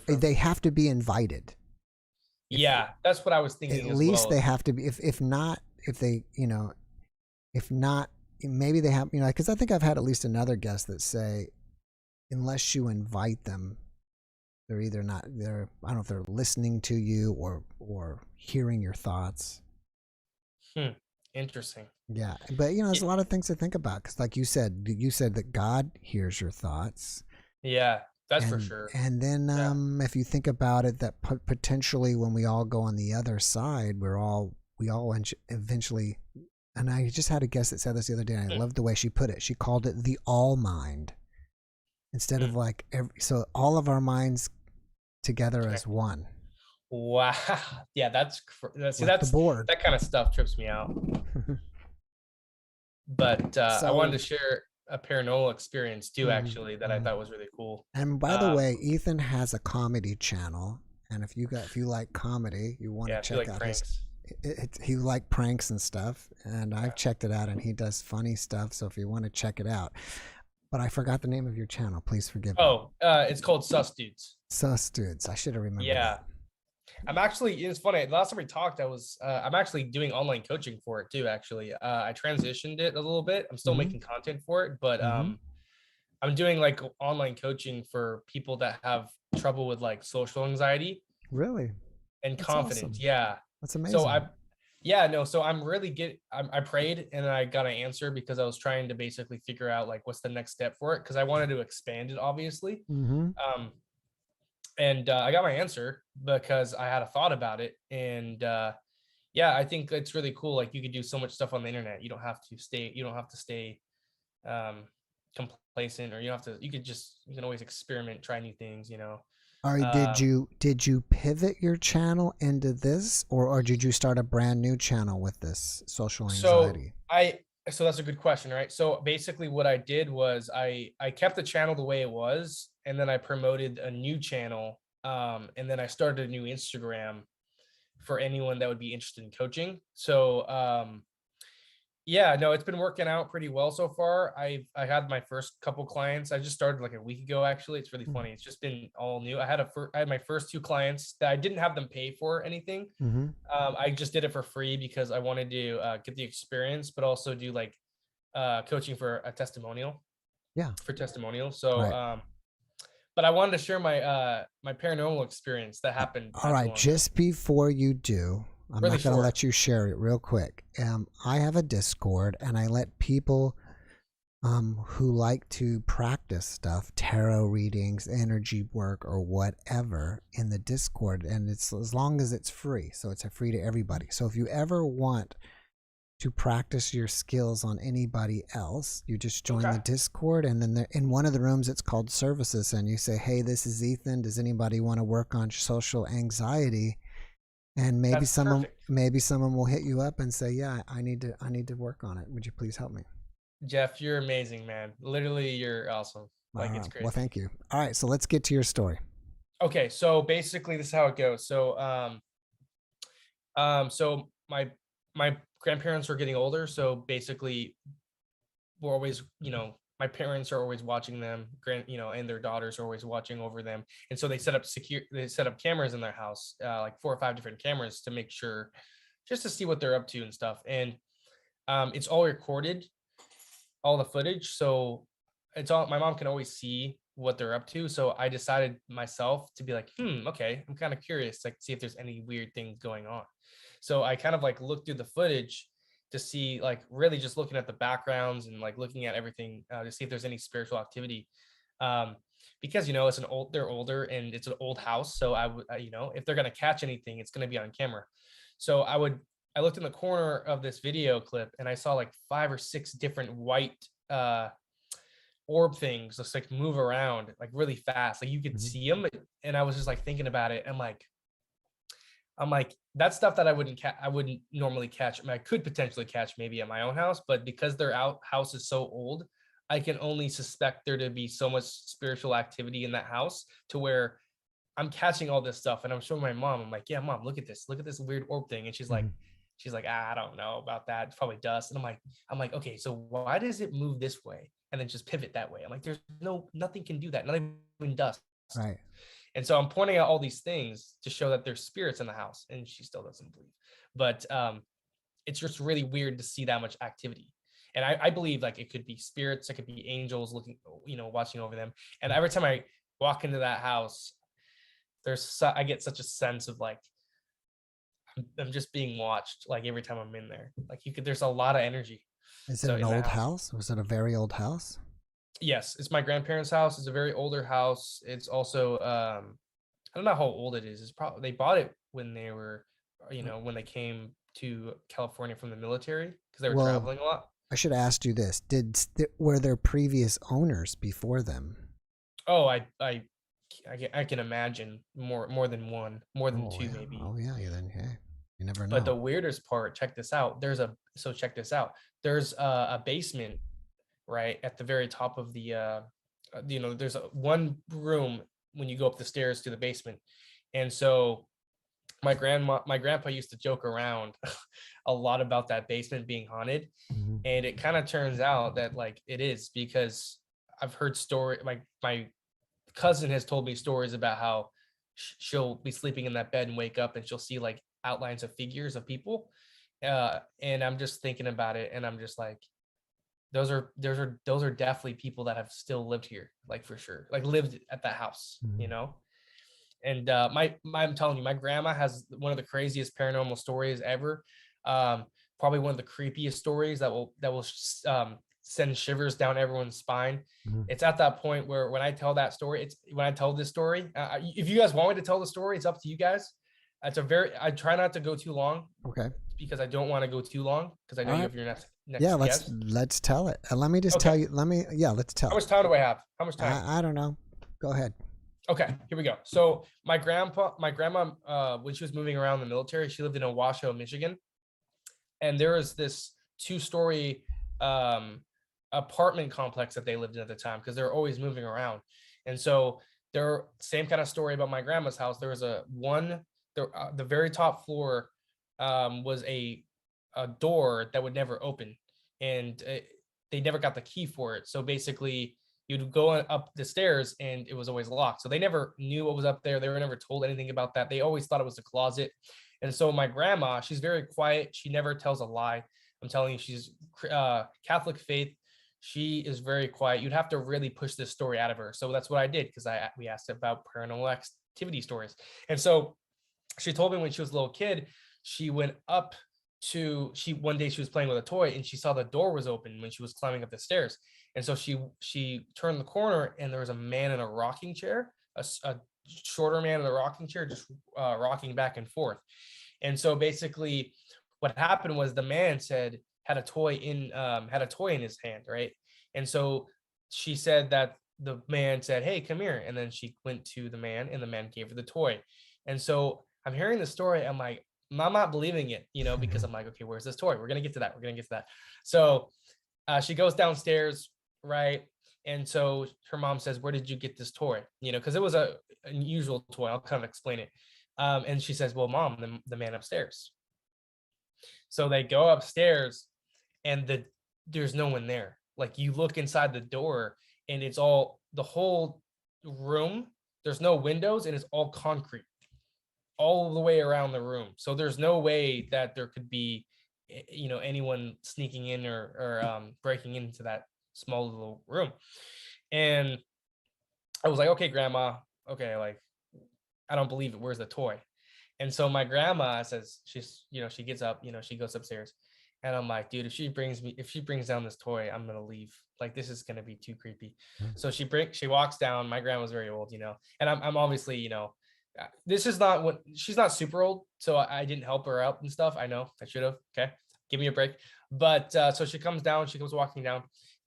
they have to be invited. Yeah, that's what I was thinking. At least they have to be. If not, maybe they have. Because I think I've had at least another guest that say, unless you invite them, they're either not. I don't know if they're listening to you or hearing your thoughts. Interesting. Yeah, but there's a lot of things to think about. Because, like you said that God hears your thoughts. Yeah. That's for sure. And then if you think about it, that potentially when we all go on the other side, we all eventually, and I just had a guest that said this the other day, and I loved the way she put it. She called it the all mind instead of like so all of our minds together as one. Wow. Yeah, that's the board. That kind of stuff trips me out. But I wanted to share a paranormal experience too, actually, that I thought was really cool. And by the way, Ethan has a comedy channel, and if you like comedy, you want to check out he like pranks and stuff, and I've checked it out, and he does funny stuff. So if you want to check it out, but I forgot the name of your channel. Please forgive me. It's called Sus Dudes. Sus Dudes. I should have remembered. Yeah. That. I'm actually, it's funny. The last time we talked, I'm actually doing online coaching for it too. Actually, I transitioned it a little bit. I'm still making content for it, but I'm doing like online coaching for people that have trouble with like social anxiety. Really? And That's confidence. awesome. Yeah. That's amazing. So I'm really I prayed and I got an answer because I was trying to basically figure out like what's the next step for it, because I wanted to expand it, obviously. And I got my answer because I had a thought about it. And I think it's really cool. Like you could do so much stuff on the internet. You don't have to stay complacent, or you can always experiment, try new things, All right, did you pivot your channel into this, or did you start a brand new channel with this social anxiety? So that's a good question, right? So basically what I did was I kept the channel the way it was, and then I promoted a new channel, and then I started a new Instagram for anyone that would be interested in coaching. So yeah, no, it's been working out pretty well so far. I had my first couple clients. I just started like a week ago, actually. It's really funny. It's just been all new. I had my first 2 clients that I didn't have them pay for anything. I just did it for free because I wanted to get the experience, but also do like coaching for a testimonial. Yeah. For testimonials. So Right. but I wanted to share my my paranormal experience that happened. All right, just before you do, I'm Really not going to short. let you share it real quick. I have a Discord, and I let people who like to practice stuff, tarot readings, energy work, or whatever, in the Discord, and it's as long as it's free, so it's free to everybody. So if you ever want to practice your skills on anybody else, you just join the Discord, and then in one of the rooms it's called services, and you say, hey, this is Ethan, does anybody want to work on social anxiety? And maybe someone will hit you up and say, yeah, I need to work on it, would you please help me? Jeff, you're amazing, man. Literally, you're awesome. Like, it's great. Well, thank you. All right, so let's get to your story. Okay, so basically this is how it goes. So so my grandparents were getting older, so basically we're always, my parents are always watching them, and their daughters are always watching over them. And so they set up cameras in their house, like 4 or 5 different cameras, to make sure, just to see what they're up to and stuff. And it's all recorded, all the footage. So my mom can always see what they're up to. So I decided myself to be like, okay, I'm kind of curious, like, see if there's any weird things going on. So I kind of like looked through the footage to see, like, really just looking at the backgrounds and like looking at everything to see if there's any spiritual activity. Because, they're older and it's an old house. So I would, if they're going to catch anything, it's going to be on camera. So I looked in the corner of this video clip and I saw like 5 or 6 different white orb things just like move around like really fast. Like you could see them. And I was just like thinking about it. I'm like, that's stuff that I wouldn't normally catch. I mean, I could potentially catch maybe at my own house, but because their house is so old, I can only suspect there to be so much spiritual activity in that house to where I'm catching all this stuff. And I'm showing my mom, I'm like, yeah, Mom, look at this weird orb thing. And she's like, I don't know about that. It's probably dust. And I'm like, okay, so why does it move this way and then just pivot that way? I'm like, nothing can do that. Not even dust. Right. And so I'm pointing out all these things to show that there's spirits in the house, and she still doesn't believe. But it's just really weird to see that much activity. And I believe like it could be spirits, it could be angels looking, watching over them. And every time I walk into that house, I get such a sense of like, I'm just being watched. Like every time I'm in there, like there's a lot of energy. Is it an old house? Was it a very old house? Yes, it's my grandparents' house. It's a very older house. It's also I don't know how old it is. It's probably they bought it when they were, when they came to California from the military because they were traveling a lot. I should ask you this: were there previous owners before them? Oh, I can imagine more than one, more than 2 maybe. Oh yeah, then you never know. But the weirdest part, check this out. There's a basement right at the very top of the there's one room when you go up the stairs to the basement. And so my grandpa used to joke around a lot about that basement being haunted. And it kind of turns out that like it is, because I've heard my cousin has told me stories about how she'll be sleeping in that bed and wake up and she'll see like outlines of figures of people. And I'm just thinking about it and I'm just like, those are definitely people that have still lived here, like for sure, like lived at that house, And I'm telling you, my grandma has one of the craziest paranormal stories ever. Probably one of the creepiest stories that will send shivers down everyone's spine. It's at that point where when I tell this story, if you guys want me to tell the story, it's up to you guys. I try not to go too long. Okay. Because I don't want to go too long because I know you have your next yeah, guest. let's tell it. Let me just tell you. Let's tell. How much time do I have? How much time? I don't know. Go ahead. Okay, here we go. So my grandma, when she was moving around the military, she lived in Washoe, Michigan, and there was this 2-story apartment complex that they lived in at the time because they're always moving around. And so there, same kind of story about my grandma's house. There was the very top floor was a door that would never open, and they never got the key for it. So basically, you'd go up the stairs and it was always locked. So they never knew what was up there. They were never told anything about that. They always thought it was a closet. And so my grandma, she's very quiet. She never tells a lie. I'm telling you, she's Catholic faith. She is very quiet. You'd have to really push this story out of her. So that's what I did, because we asked about paranormal activity stories. And so she told me when she was a little kid, she went up one day she was playing with a toy and she saw the door was open when she was climbing up the stairs. And so she turned the corner and there was a man in a rocking chair, a shorter man in a rocking chair, just rocking back and forth. And so basically what happened was the man had a toy in his hand, right? And so she said that the man said, "Hey, come here." And then she went to the man and the man gave her the toy. And so I'm hearing the story. I'm like, I'm not believing it, because I'm like, okay, where's this toy? We're going to get to that. So she goes downstairs, right? And so her mom says, "Where did you get this toy?" Because it was a unusual toy. I'll kind of explain it. And she says, "Well, Mom, the man upstairs." So they go upstairs and there's no one there. Like, you look inside the door and it's all, the whole room, there's no windows and it's all concrete all the way around the room. So there's no way that there could be, anyone sneaking in or breaking into that small little room. And I was like, "Okay, Grandma, okay, like, I don't believe it. Where's the toy?" And so my grandma says, she gets up, she goes upstairs. And I'm like, "Dude, if she brings down this toy, I'm going to leave. Like, this is going to be too creepy." So she walks down. My grandma's very old, and I'm obviously, this is not she's not super old. So I didn't help her out and stuff. I know I should have. Okay. Give me a break. But so she comes walking down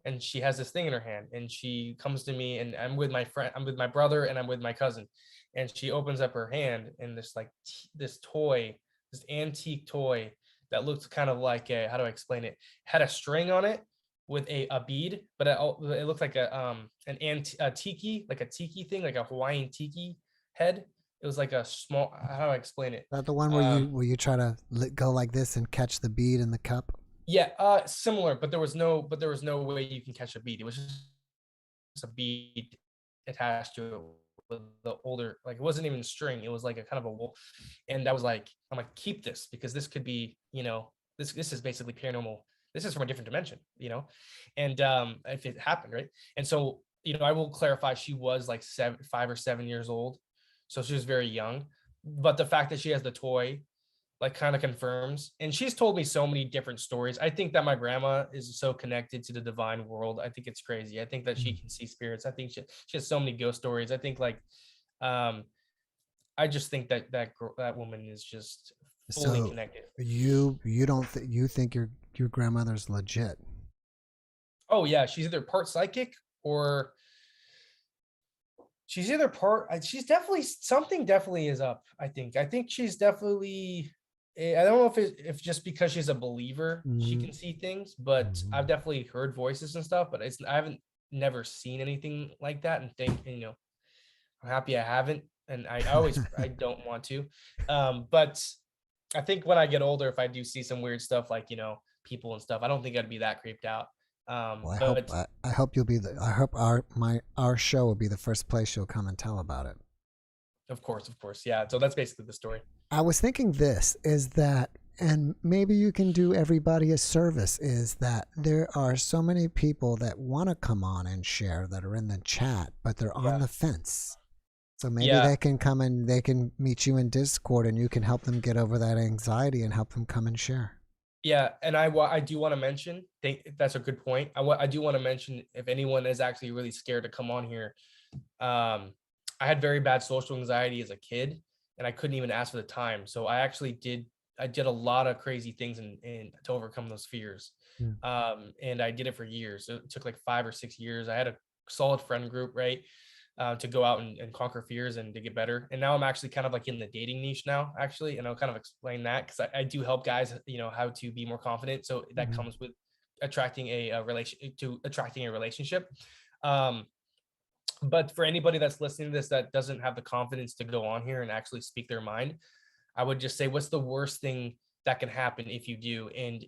and she has this thing in her hand and she comes to me and I'm with my brother and I'm with my cousin. And she opens up her hand and this toy, this antique toy that looked kind of like how do I explain it? Had a string on it with a bead, but it looked like a tiki, like a tiki thing, like a Hawaiian tiki head. It was like a small, how do I explain it? Is that the one where you try to go like this and catch the bead in the cup? Yeah, similar, but there was no way you can catch a bead. It was just a bead attached to it with the older, like, it wasn't even string. It was like a kind of a wool. And I was like, I'm like, keep this because this could be, this is basically paranormal. This is from a different dimension, and if it happened, right? And so, I will clarify, she was like 5 or 7 years old. So she was very young, but the fact that she has the toy, like, kind of confirms. And she's told me so many different stories. I think that my grandma is so connected to the divine world. I think it's crazy. I think that she can see spirits. I think she has so many ghost stories. I think I just think that woman is just fully connected. You think your grandmother's legit? Oh yeah, she's either part psychic or she's definitely, something definitely is up. I think she's definitely, I don't know if just because she's a believer, she can see things, but I've definitely heard voices and stuff, but I haven't never seen anything like that. And I'm happy I haven't. And I don't want to. But I think when I get older, if I do see some weird stuff, like, people and stuff, I don't think I'd be that creeped out. Well, I hope you'll be I hope our show will be the first place you'll come and tell about it. Of course. Yeah. So that's basically the story. I was thinking this is that, and maybe you can do everybody a service, is that there are so many people that want to come on and share that are in the chat, but they're on the fence. So maybe they can come and they can meet you in Discord and you can help them get over that anxiety and help them come and share. Yeah, and I do want to mention, that's a good point. I do want to mention, if anyone is actually really scared to come on here, I had very bad social anxiety as a kid, and I couldn't even ask for the time. So I did a lot of crazy things and to overcome those fears. And I did it for years. It took like 5 or 6 years. I had a solid friend group, right? to go out and conquer fears and to get better. And now I'm actually kind of like in the dating niche now, actually, and I'll kind of explain that because I do help guys, how to be more confident. So that comes with attracting a relationship. But for anybody that's listening to this that doesn't have the confidence to go on here and actually speak their mind, I would just say, what's the worst thing that can happen if you do? And,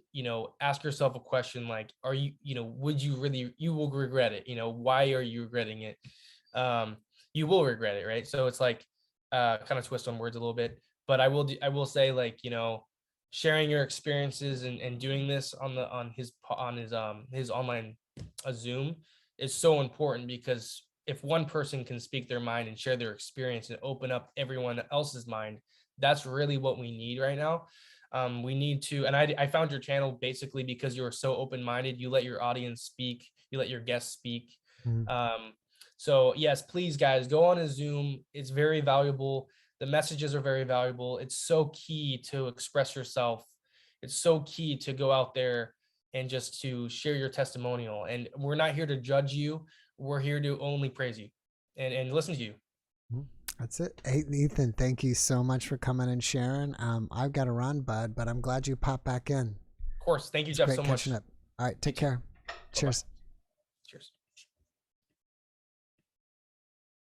ask yourself a question like, are you, would you really, you will regret it. Why are you regretting it? You will regret it. Right. So it's like, kind of twist on words a little bit, but I will say, like, sharing your experiences and doing this on his online Zoom is so important, because if one person can speak their mind and share their experience and open up everyone else's mind, that's really what we need right now. We need to, and I found your channel basically because you are so open-minded. You let your audience speak, you let your guests speak. So yes, please guys, go on a Zoom. It's very valuable. The messages are very valuable. It's so key to express yourself. It's so key to go out there and just to share your testimonial. And we're not here to judge you. We're here to only praise you and listen to you. That's it. Hey, Ethan, thank you so much for coming and sharing. I've got to run, bud, but I'm glad you popped back in. Of course. Thank you, Jeff, so much. Up. All right. Take care. Cheers. Cheers.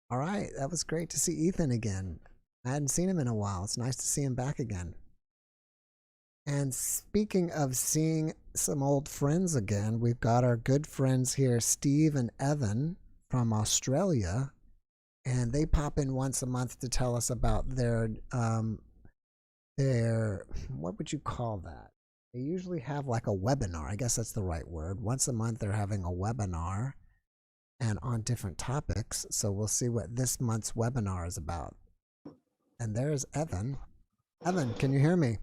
All right. That was great to see Ethan again. I hadn't seen him in a while. It's nice to see him back again. And speaking of seeing some old friends again, we've got our good friends here, Steve and Evan from Australia, and they pop in once a month to tell us about their what would you call that? They usually have like a webinar. I guess that's the right word. Once a month they're having a webinar and on different topics. So we'll see what this month's webinar is about. And there's Evan. Evan, can you hear me?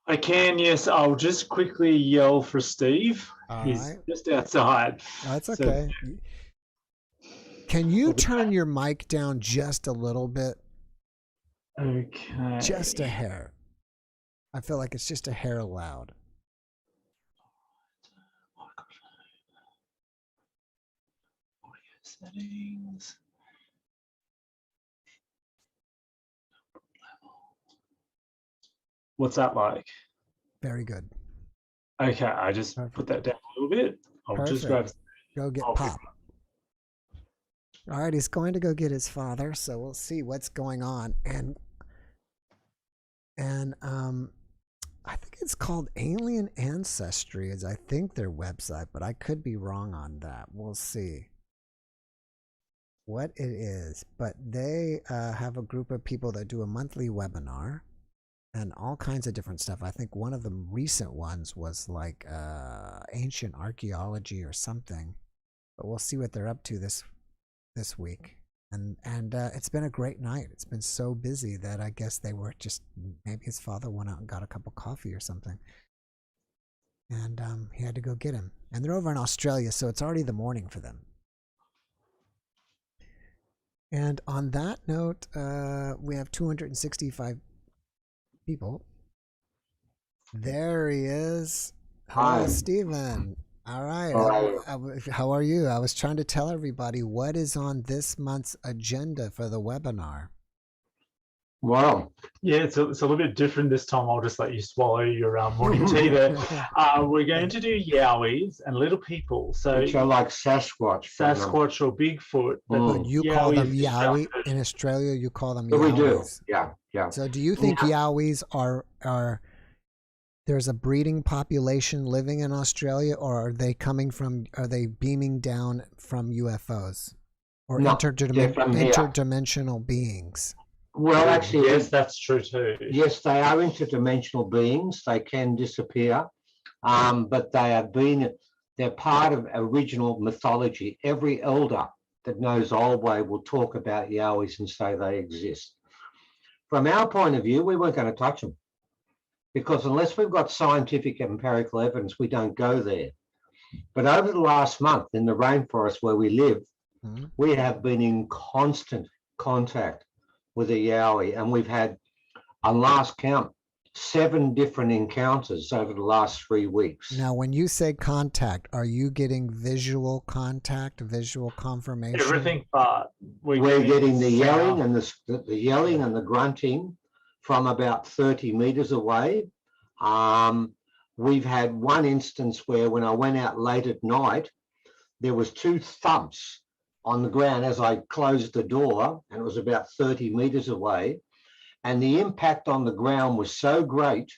I can, yes. I'll just quickly yell for Steve. He's just outside. Oh, that's okay. Can you turn your mic down just a little bit? Okay. Just a hair. I feel like it's just a hair loud. Audio settings. What's that like? Very good. Okay, I just put that down a little bit. I'll just grab. Go get Pop. All right, he's going to go get his father, so we'll see what's going on. And I think it's called Alien Ancestry, is I think their website, but I could be wrong on that. We'll see what it is. But they have a group of people that do a monthly webinar and all kinds of different stuff. I think one of the recent ones was like ancient archaeology or something. But we'll see what they're up to this week. And it's been a great night. It's been so busy that I guess they were just, maybe his father went out and got a cup of coffee or something. And he had to go get him. And they're over in Australia, so it's already the morning for them. And on that note, we have 265 people. There he is. Hello, Hi. Stephen. All right. How are you? I was trying to tell everybody what is on this month's agenda for the webinar. Wow. Yeah, it's a little bit different this time. I'll just let you swallow your morning tea there. We're going to do yowies and little people. So Which are like Sasquatch. Sasquatch or Bigfoot. But you call them yowie in Australia. You call them yowies. We do. Yeah, yeah. So do you think yowies are there's a breeding population living in Australia, or are they beaming down from UFOs or interdimensional beings? Well, actually, yes, that's true too. Yes, they are interdimensional beings. They can disappear, but they're part of original mythology. Every elder that knows Old Way will talk about yowies and say they exist. From our point of view, we weren't going to touch them, because unless we've got scientific empirical evidence, we don't go there. But over the last month in the rainforest where we live, we have been in constant contact with a yowie, and we've had, on last count, 7 different encounters over the last 3 weeks. Now, when you say contact, are you getting visual contact, visual confirmation? Everything, but we're getting the yelling sound. and the yelling and the grunting from about 30 meters away. We've had one instance where when I went out late at night, there was 2 thumps on the ground as I closed the door, and it was about 30 meters away. And the impact on the ground was so great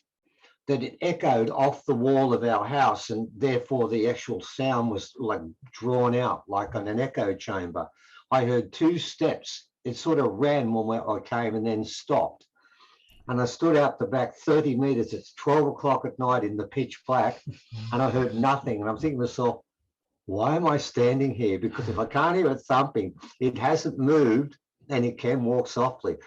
that it echoed off the wall of our house, and therefore the actual sound was like drawn out like on an echo chamber. I heard 2 steps. It sort of ran when I came and then stopped. And I stood out the back 30 meters. It's 12 o'clock at night in the pitch black, and I heard nothing. And I'm thinking to myself, why am I standing here? Because if I can't hear it thumping, it hasn't moved and it can walk softly.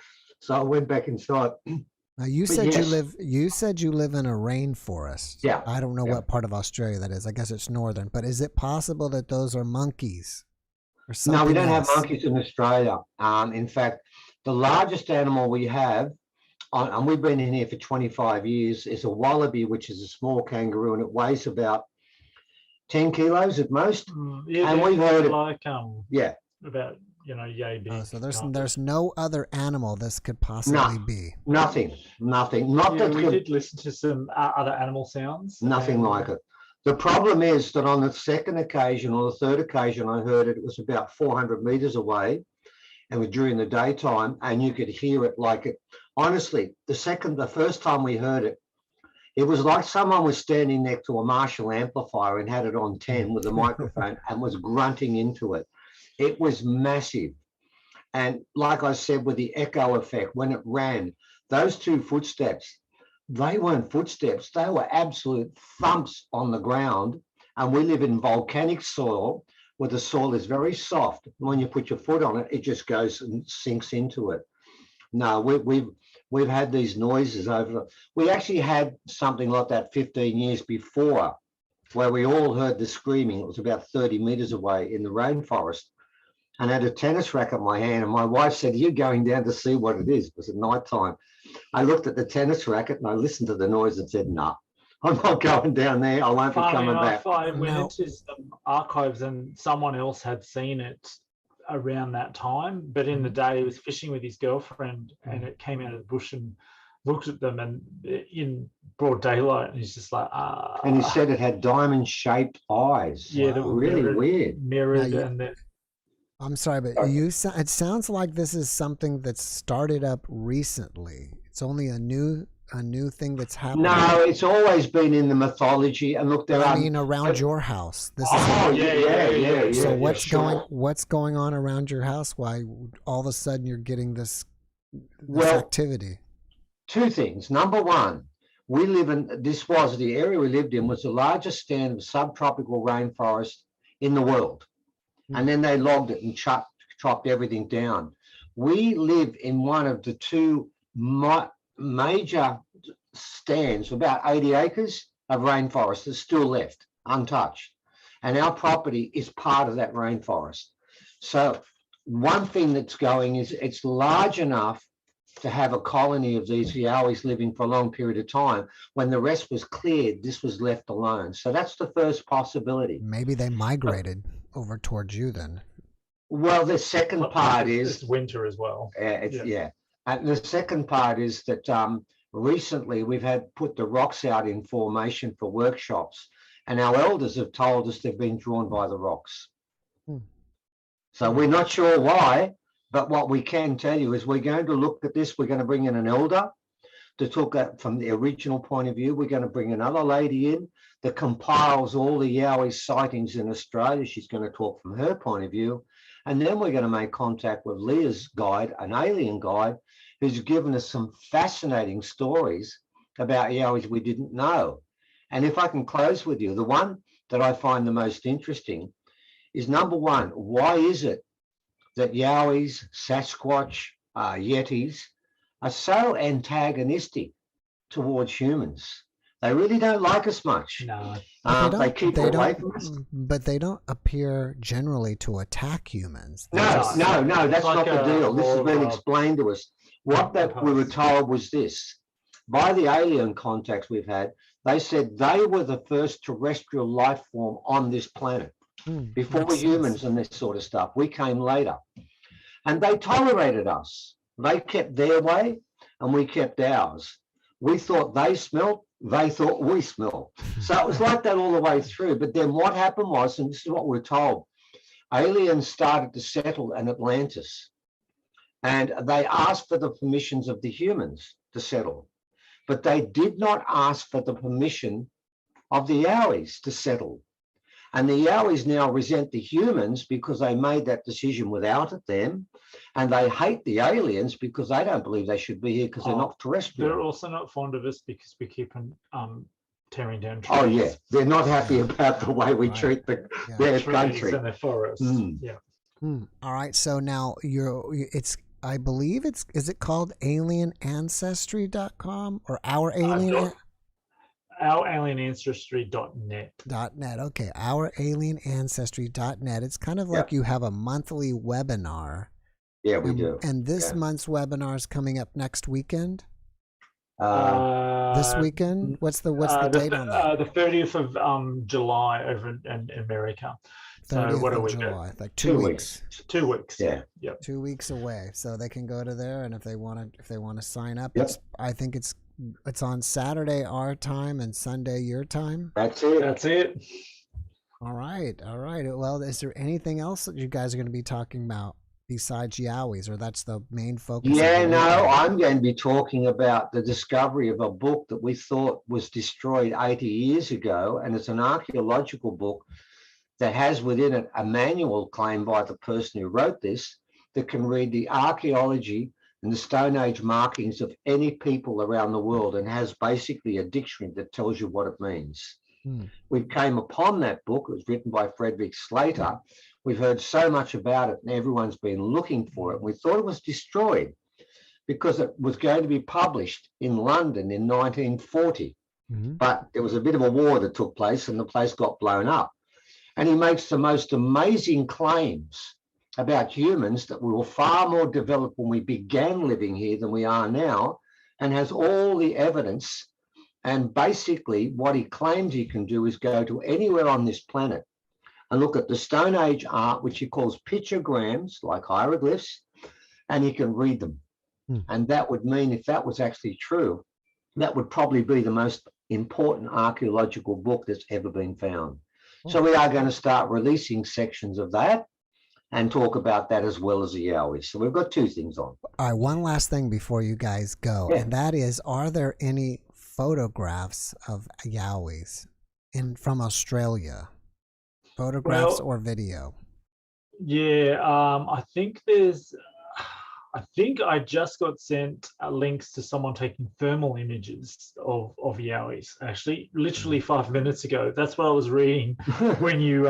So I went back inside. Now you said you live in a rainforest. Yeah. I don't know what part of Australia that is. I guess it's northern. But is it possible that those are monkeys? Or something No, we don't else? have monkeys in Australia. In fact, the largest animal we have, and we've been in here for 25 years, is a wallaby, which is a small kangaroo, and it weighs about 10 kilos at most. Yeah, and we've heard it like yeah. about yay big. Oh, so there's no other animal this could possibly be. Nothing. Not Yeah, that we did listen to some other animal sounds. nothing like it. The problem is that on the 2nd occasion or the 3rd occasion I heard it, it was about 400 meters away, and was during the daytime, and you could hear it like it. Honestly, the first time we heard it, it was like someone was standing next to a Marshall amplifier and had it on 10 with a microphone and was grunting into it. It was massive. And like I said, with the echo effect, when it ran, those 2 footsteps, they weren't footsteps. They were absolute thumps on the ground. And we live in volcanic soil where the soil is very soft. When you put your foot on it, it just goes and sinks into it. No, we've had these noises over. We actually had something like that 15 years before, where we all heard the screaming. It was about 30 meters away in the rainforest. And I had a tennis racket in my hand, and my wife said, "Are you going down to see what it is?" It was at night time. I looked at the tennis racket and I listened to the noise and said, "No, I'm not going down there. I won't be coming back." I went into some archives and someone else had seen it around that time, but in the day he was fishing with his girlfriend, and it came out of the bush and looked at them, and in broad daylight, and he's just like, And he said it had diamond-shaped eyes. Yeah, that were really weird. Mirrored, Now and then I'm sorry, but it sounds like this is something that's started up recently. It's only a new thing that's happening. No, it's always been in the mythology. And look, there I mean, around your house. This is yeah. So what's going on around your house? Why all of a sudden you're getting this activity? 2 things. Number one, the area we lived in was the largest stand of subtropical rainforest in the world. And then they logged it and chopped everything down. We live in one of the 2 major stands, about 80 acres of rainforest that's still left untouched. And our property is part of that rainforest. So one thing that's going is it's large enough to have a colony of these yowies living for a long period of time. When the rest was cleared, this was left alone. So that's the first possibility. Maybe they migrated over towards you then. Well, the second part is it's winter as well. Yeah. And the second part is that recently we've put the rocks out in formation for workshops, and our elders have told us they've been drawn by the rocks. So we're not sure why, but what we can tell you is we're going to look at this. We're going to bring in an elder to talk from the original point of view. We're going to bring another lady in that compiles all the yowie sightings in Australia. She's going to talk from her point of view. And then we're going to make contact with Leah's guide, an alien guide, who's given us some fascinating stories about yowies we didn't know. And if I can close with you, the one that I find the most interesting is, number one, why is it that yowies, Sasquatch, Yetis are so antagonistic towards humans? They really don't like us much. No. They keep away from us. But they don't appear generally to attack humans. No, that's not the deal. This has been explained to us. What we were told was this, by the alien contacts we've had, they said they were the first terrestrial life form on this planet. Before humans and this sort of stuff. We came later. And they tolerated us. They kept their way and we kept ours. We thought they smelled, they thought we smelled. So it was like that all the way through. But then what happened was, and this is what we're told, aliens started to settle in Atlantis. And they asked for the permissions of the humans to settle. But they did not ask for the permission of the yowies to settle. And the yowies now resent the humans because they made that decision without them. And they hate the aliens because they don't believe they should be here because they're not terrestrial. They're also not fond of us because we keep tearing down trees. Oh, yeah. They're not happy about the way we treat their country. And their forests. Yeah. All right. So now I believe is it called alienancestry.com or OurAlienAncestry.net. .net. Okay, OurAlienAncestry.net. It's kind of like you have a monthly webinar. Yeah, we do. And this month's webinar is coming up next weekend. This weekend. What's the date on that? The 30th of July over in America. So what are we July? Like 2 weeks. 2 weeks. Yeah. Yep. 2 weeks away. So they can go to there, and if they want to sign up, I think it's on Saturday our time and Sunday your time. That's it. That's it. All right. Well, is there anything else that you guys are going to be talking about besides yowies, or that's the main focus? Yeah, no, I'm going to be talking about the discovery of a book that we thought was destroyed 80 years ago, and it's an archaeological book that has within it a manual claimed by the person who wrote this that can read the archaeology and the Stone Age markings of any people around the world, and has basically a dictionary that tells you what it means. We came upon that book. It was written by Frederick Slater. We've heard so much about it and everyone's been looking for it. We thought it was destroyed because it was going to be published in London in 1940. But there was a bit of a war that took place and the place got blown up. And he makes the most amazing claims about humans that we were far more developed when we began living here than we are now, and has all the evidence. And basically what he claims he can do is go to anywhere on this planet and look at the Stone Age art, which he calls pictograms, like hieroglyphs, and he can read them. And that would mean, if that was actually true, that would probably be the most important archaeological book that's ever been found. So we are going to start releasing sections of that and talk about that as well as the yowies. So we've got two things on. All right, one last thing before you guys go, and that is, are there any photographs of yowies from Australia? Photographs or video? Yeah, I think I just got sent links to someone taking thermal images of yowies, actually, literally 5 minutes ago. That's what I was reading when you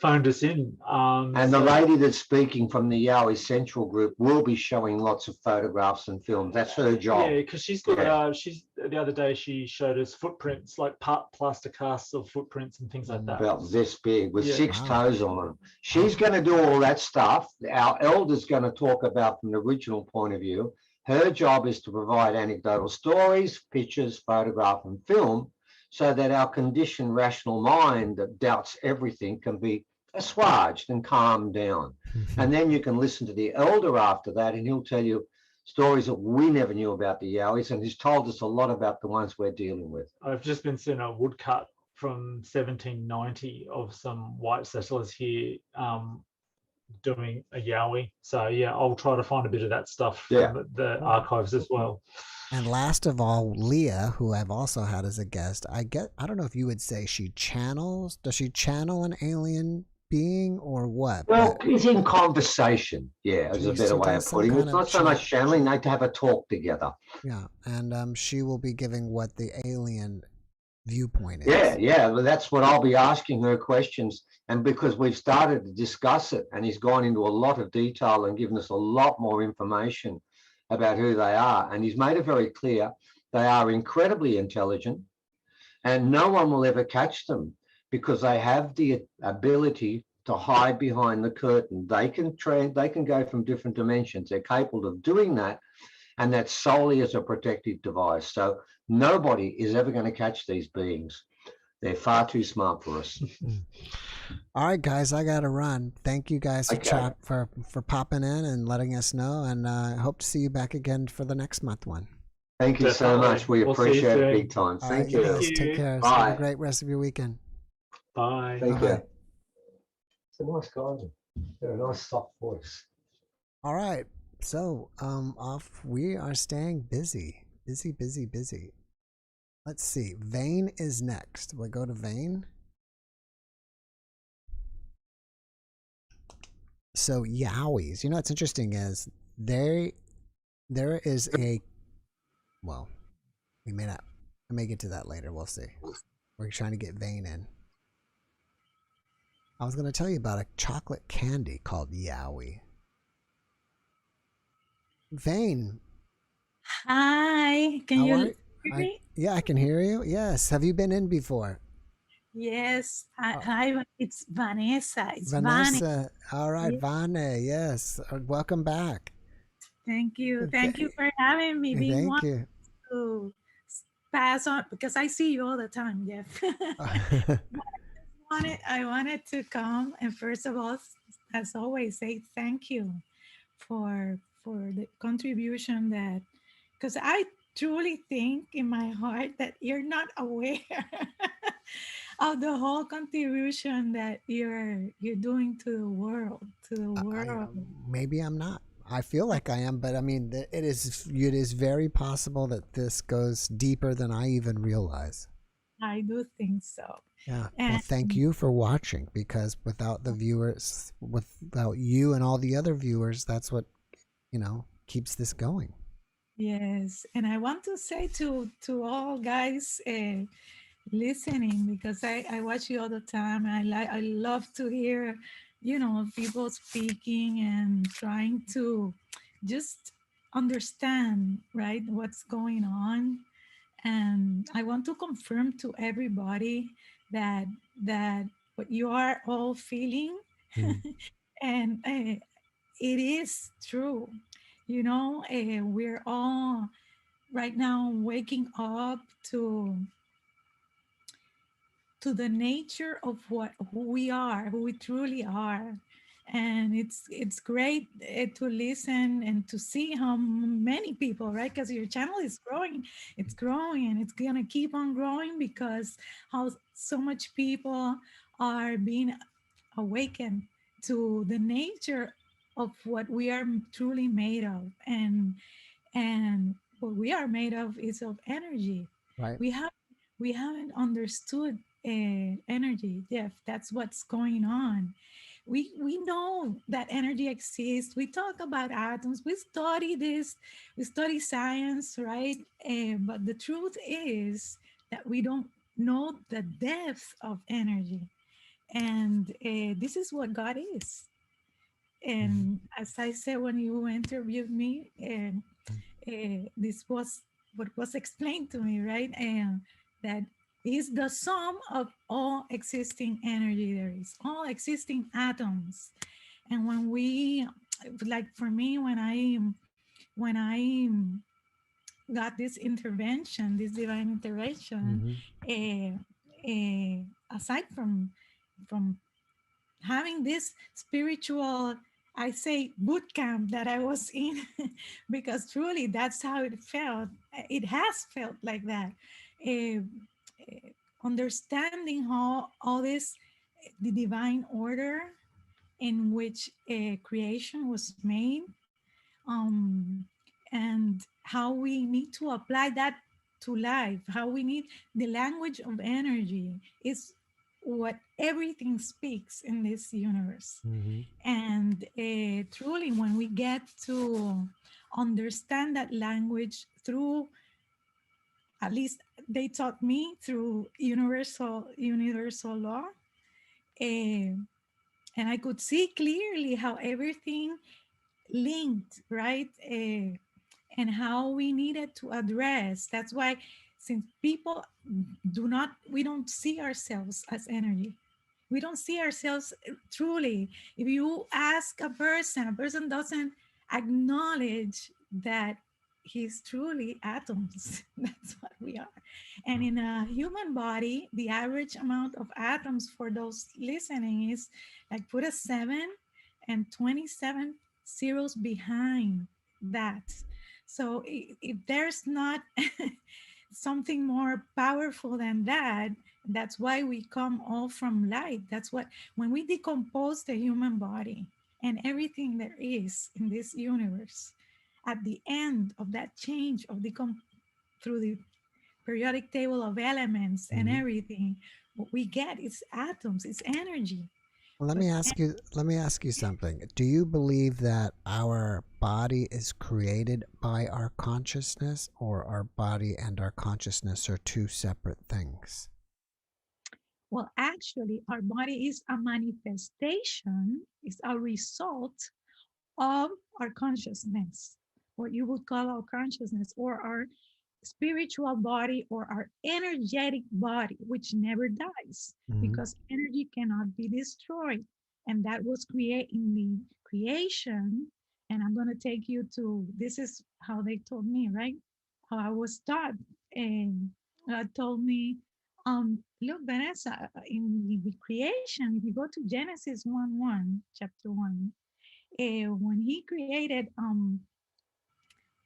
phoned us in. And the lady that's speaking from the Yowie Central Group will be showing lots of photographs and films. That's her job. Yeah, because she's got, the other day she showed us footprints, like plaster casts of footprints and things like that. About this big with 6 toes on them. She's going to do all that stuff. Our elder's going to talk about from the original point of view. Her job is to provide anecdotal stories, pictures, photograph and film, so that our conditioned rational mind that doubts everything can be assuaged and calmed down. And then you can listen to the elder after that, and he'll tell you stories that we never knew about the yowies, and he's told us a lot about the ones we're dealing with. I've just been sent a woodcut from 1790 of some white settlers here doing a yowie. So yeah, I'll try to find a bit of that stuff from the archives as well. And last of all, Leah, who I've also had as a guest, I don't know if you would say she channels. Does she channel an alien being or what? Well, it's in conversation. Yeah, is a better way of putting it. It's not so much channeling, they have a talk together. Yeah, and she will be giving what the alien viewpoint is. Yeah, well, that's what I'll be asking her questions. And because we've started to discuss it, and he's gone into a lot of detail and given us a lot more information about who they are, and he's made it very clear they are incredibly intelligent, and no one will ever catch them because they have the ability to hide behind the curtain. They can go from different dimensions. They're capable of doing that. And that's solely as a protective device. So nobody is ever going to catch these beings. They're far too smart for us. All right, guys, I got to run. Thank you guys for popping in and letting us know. And I hope to see you back again for the next month one. Thank you so much. We appreciate it big time. Thank you. Guys, take care. Bye. Have a great rest of your weekend. Bye. Thank you. It's a nice guy. Got a nice soft voice. All right. So off we are staying busy. Busy. Let's see. Vane is next. We'll go to Vane. So yowies. You know what's interesting is there is a, well, we may not, I may get to that later. We'll see. We're trying to get Vane in. I was going to tell you about a chocolate candy called yowie. Vane. Hi, can you hear me? Yeah, I can hear you. Yes. Have you been in before? Yes. Hi, it's Vanessa. It's Vanessa. All right, yes. Vane. Yes. Welcome back. Thank you. Thank you for having me. Thank you. To pass on, because I see you all the time, Jeff. I wanted to come and first of all, as always, say thank you for the contribution that, because I truly think in my heart that you're not aware of the whole contribution that you're doing to the world, maybe I'm not. I feel like I am, but I mean, it is very possible that this goes deeper than I even realize. I do think so. Yeah. Well, thank you for watching, because without the viewers, without you and all the other viewers, that's what, keeps this going. Yes. And I want to say to all guys listening, because I watch you all the time. I love to hear, people speaking and trying to just understand, right, what's going on. And I want to confirm to everybody that what you are all feeling and it is true. We're all right now waking up to the nature of who we truly are. And it's great to listen and to see how many people, right? Because your channel is growing, it's growing, and it's gonna keep on growing, because how so much people are being awakened to the nature of what we are truly made of. And what we are made of is of energy. Right. We haven't understood energy, Jeff. That's what's going on. We know that energy exists. We talk about atoms. We study this. We study science, right? But the truth is that we don't know the depth of energy. And this is what God is. And as I said when you interviewed me, this was what was explained to me, right? And that is the sum of all existing energy there is, all existing atoms. And when we, like for me, when I got this intervention, this divine intervention, aside from having this spiritual, I say, boot camp that I was in, because truly that's how it felt. It has felt like that. Understanding how all this, the divine order in which creation was made, and how we need to apply that to life, how we need the language of energy is what everything speaks in this universe. And truly, when we get to understand that language through, at least they taught me, through universal law, and I could see clearly how everything linked, right? And how we needed to address. That's why, since people we don't see ourselves as energy. We don't see ourselves truly. If you ask a person doesn't acknowledge that he's truly atoms. That's what we are. And in a human body, the average amount of atoms for those listening is like put a 7 and 27 zeros behind that. So if there's not something more powerful than that, that's why we come all from light. That's what, when we decompose the human body and everything there is in this universe, at the end of that change of through the periodic table of elements and everything, what we get is atoms, it's energy. Let me ask you something. Do you believe that our body is created by our consciousness, or our body and our consciousness are two separate things? Well, actually, our body is a manifestation, is a result of our consciousness, what you would call our consciousness, or our spiritual body, or our energetic body, which never dies, because energy cannot be destroyed. And that was created in the creation. And I'm going to take you to, this is how they told me, right? How I was taught. And God told me, look, Vanessa, in the creation, if you go to Genesis 1:1, chapter 1, when he created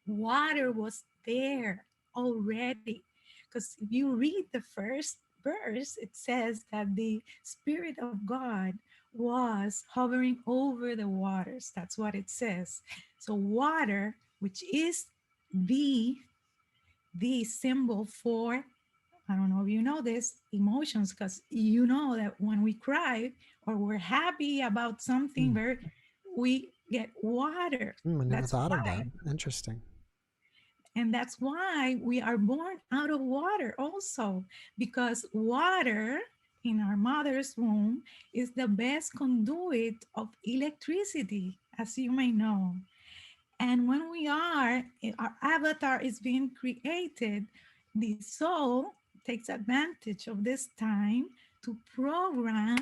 water was there already. Because if you read the first verse, it says that the Spirit of God was hovering over the waters. That's what it says. So water, which is the symbol for, I don't know if you know this, emotions, because you know that when we cry or we're happy about something, we get water. I never thought of that. Interesting. And that's why we are born out of water also, because water in our mother's womb is the best conduit of electricity, as you may know. And when we are, our avatar is being created, the soul takes advantage of this time to program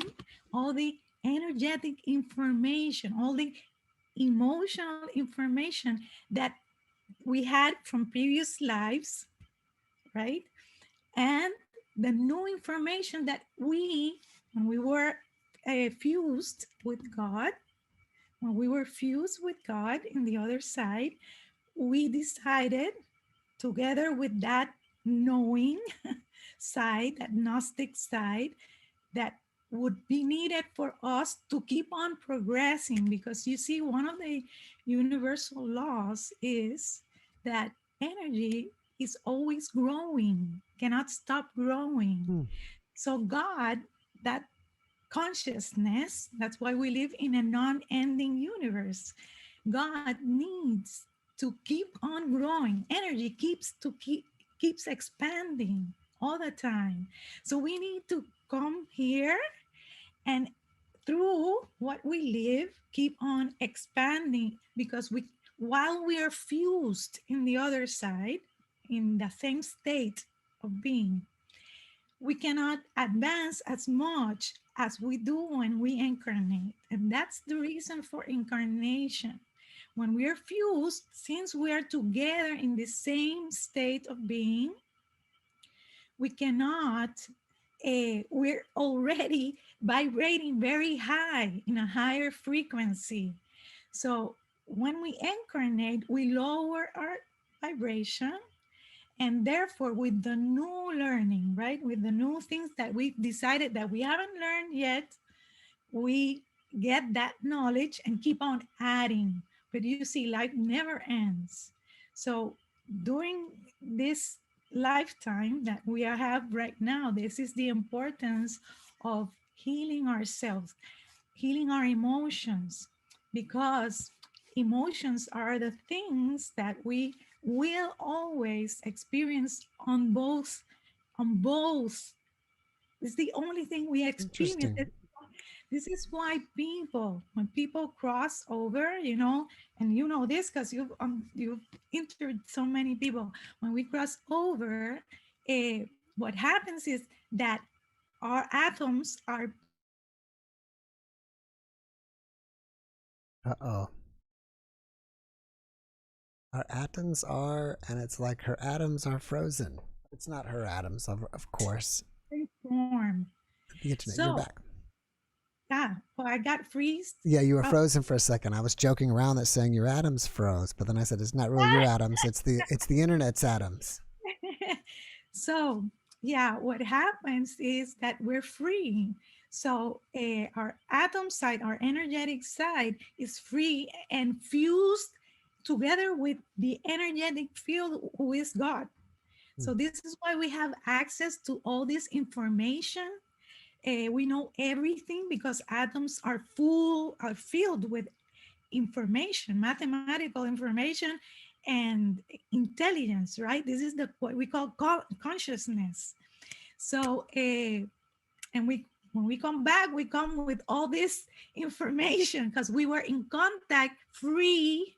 all the energetic information, all the emotional information that we had from previous lives, right? And the new information that when we were fused with God, when we were fused with God in the other side, we decided, together with that knowing side, that Gnostic side, that would be needed for us to keep on progressing. Because you see, one of the universal laws is that energy is always growing, cannot stop growing. So God, that consciousness, that's why we live in a non-ending universe. God needs to keep on growing. Energy keeps expanding all the time. So we need to come here and through what we live, keep on expanding, because while we are fused in the other side, in the same state of being, we cannot advance as much as we do when we incarnate. And that's the reason for incarnation. When we are fused, since we are together in the same state of being, we cannot, we're already vibrating very high, in a higher frequency. So when we incarnate, we lower our vibration, and therefore with the new learning, right, with the new things that we've decided that we haven't learned yet, we get that knowledge and keep on adding. But you see, life never ends. So during this lifetime that we have right now, this is the importance of healing ourselves, healing our emotions, because emotions are the things that we will always experience on both. It's the only thing we experience. This is why when people cross over, and you know this because you've interviewed so many people. When we cross over, what happens is that our atoms are. Uh-oh. Our atoms are, and it's like her atoms are frozen. It's not her atoms, of course. Form. The internet, So, you're back. Yeah, well, I got freezed. Yeah, you were frozen for a second. I was joking around that saying your atoms froze, but then I said it's not really your atoms. It's the internet's atoms. So yeah, what happens is that we're free. So our atom side, our energetic side is free and fused together with the energetic field who is God. So this is why we have access to all this information. We know everything because atoms are filled with information, mathematical information and intelligence, right? This is what we call consciousness. So, and when we come back, we come with all this information because we were in contact free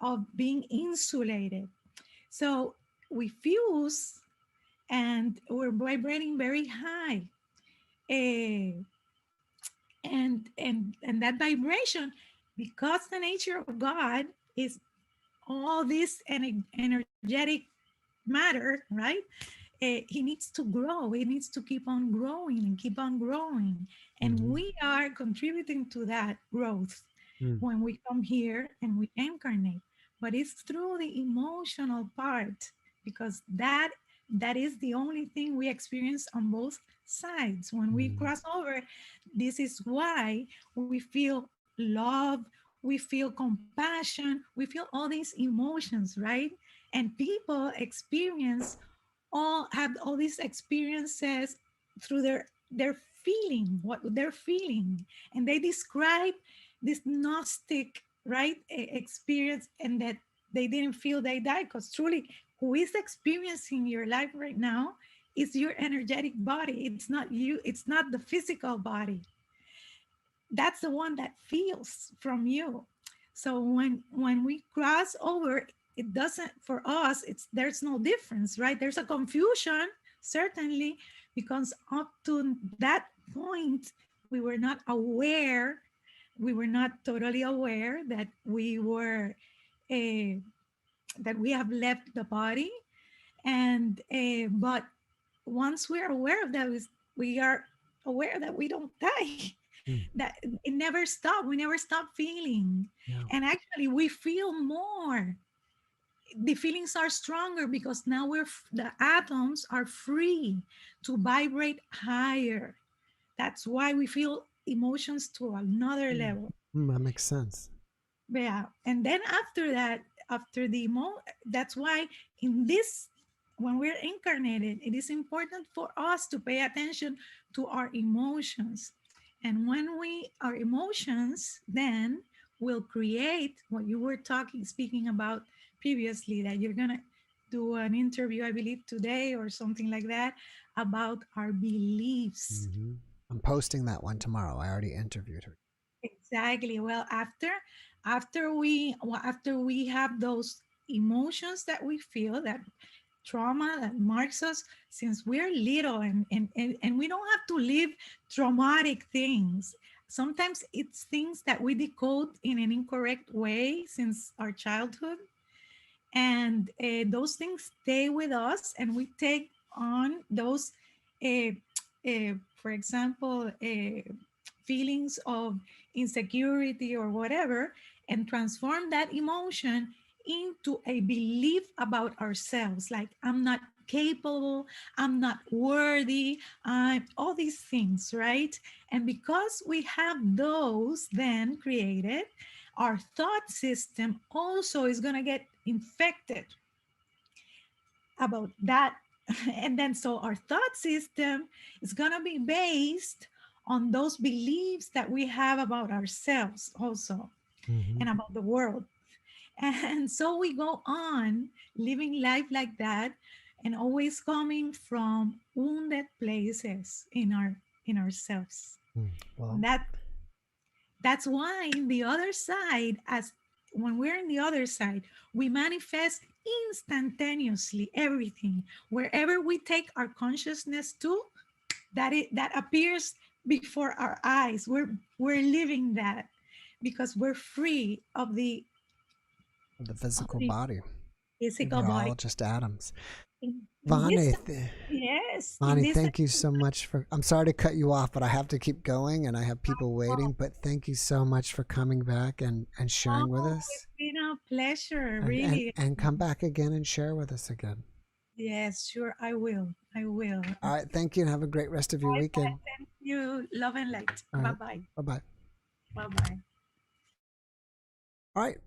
of being insulated. So we fuse and we're vibrating very high. And that vibration, because the nature of God is all this energetic matter, right? He needs to grow. He needs to keep on growing and keep on growing. And we are contributing to that growth when we come here and we incarnate. But it's through the emotional part, because that is the only thing we experience on both sides. When we cross over, this is why we feel love, we feel compassion, we feel all these emotions, right? And people have all these experiences through their feeling, what they're feeling, and they describe this Gnostic, right, experience, and that they didn't feel they died, because truly who is experiencing your life right now is your energetic body. It's not you, it's not the physical body. That's the one that feels from you. So when we cross over, it doesn't, for us, there's no difference, right? There's a confusion, certainly, because up to that point, we were not aware, we were not totally aware that we were, that we have left the body. And, but once we're aware of that, we are aware that we don't die. That it never stopped. We never stop feeling. Yeah. And actually we feel more. The feelings are stronger because now the atoms are free to vibrate higher. That's why we feel emotions to another level. That makes sense. Yeah. And then after that, that's why when we're incarnated, it is important for us to pay attention to our emotions. And when our emotions then will create what you were speaking about previously, that you're going to do an interview, I believe today or something like that, about our beliefs. I'm posting that one tomorrow. I already interviewed her. Exactly. Well, after we have those emotions that we feel, that trauma that marks us since we're little, and we don't have to live traumatic things. Sometimes it's things that we decode in an incorrect way since our childhood, and those things stay with us, and we take on those for example, feelings of insecurity or whatever, and transform that emotion into a belief about ourselves, like I'm not capable, I'm not worthy, all these things, right? And because we have those then created, our thought system also is going to get infected about that. And then so our thought system is going to be based on those beliefs that we have about ourselves also, and about the world. And so we go on living life like that, and always coming from wounded places in ourselves. Well, that's why in the other side, when we're in the other side, we manifest instantaneously everything. Wherever we take our consciousness to, that appears before our eyes. We're living that because we're free of the the physical the body. physical We're body. all just atoms. Yes, Vani, yes. in Vani, this thank you so much for. I'm sorry to cut you off, but I have to keep going, and I have people waiting. But thank you so much for coming back and sharing with us. It's been a pleasure, And, really. and come back again and share with us again. Yes, sure, I will. I will. All right, thank you, and have a great rest of your weekend. Thank you. Love and light. All right. Bye-bye. Bye-bye. Bye-bye. All right,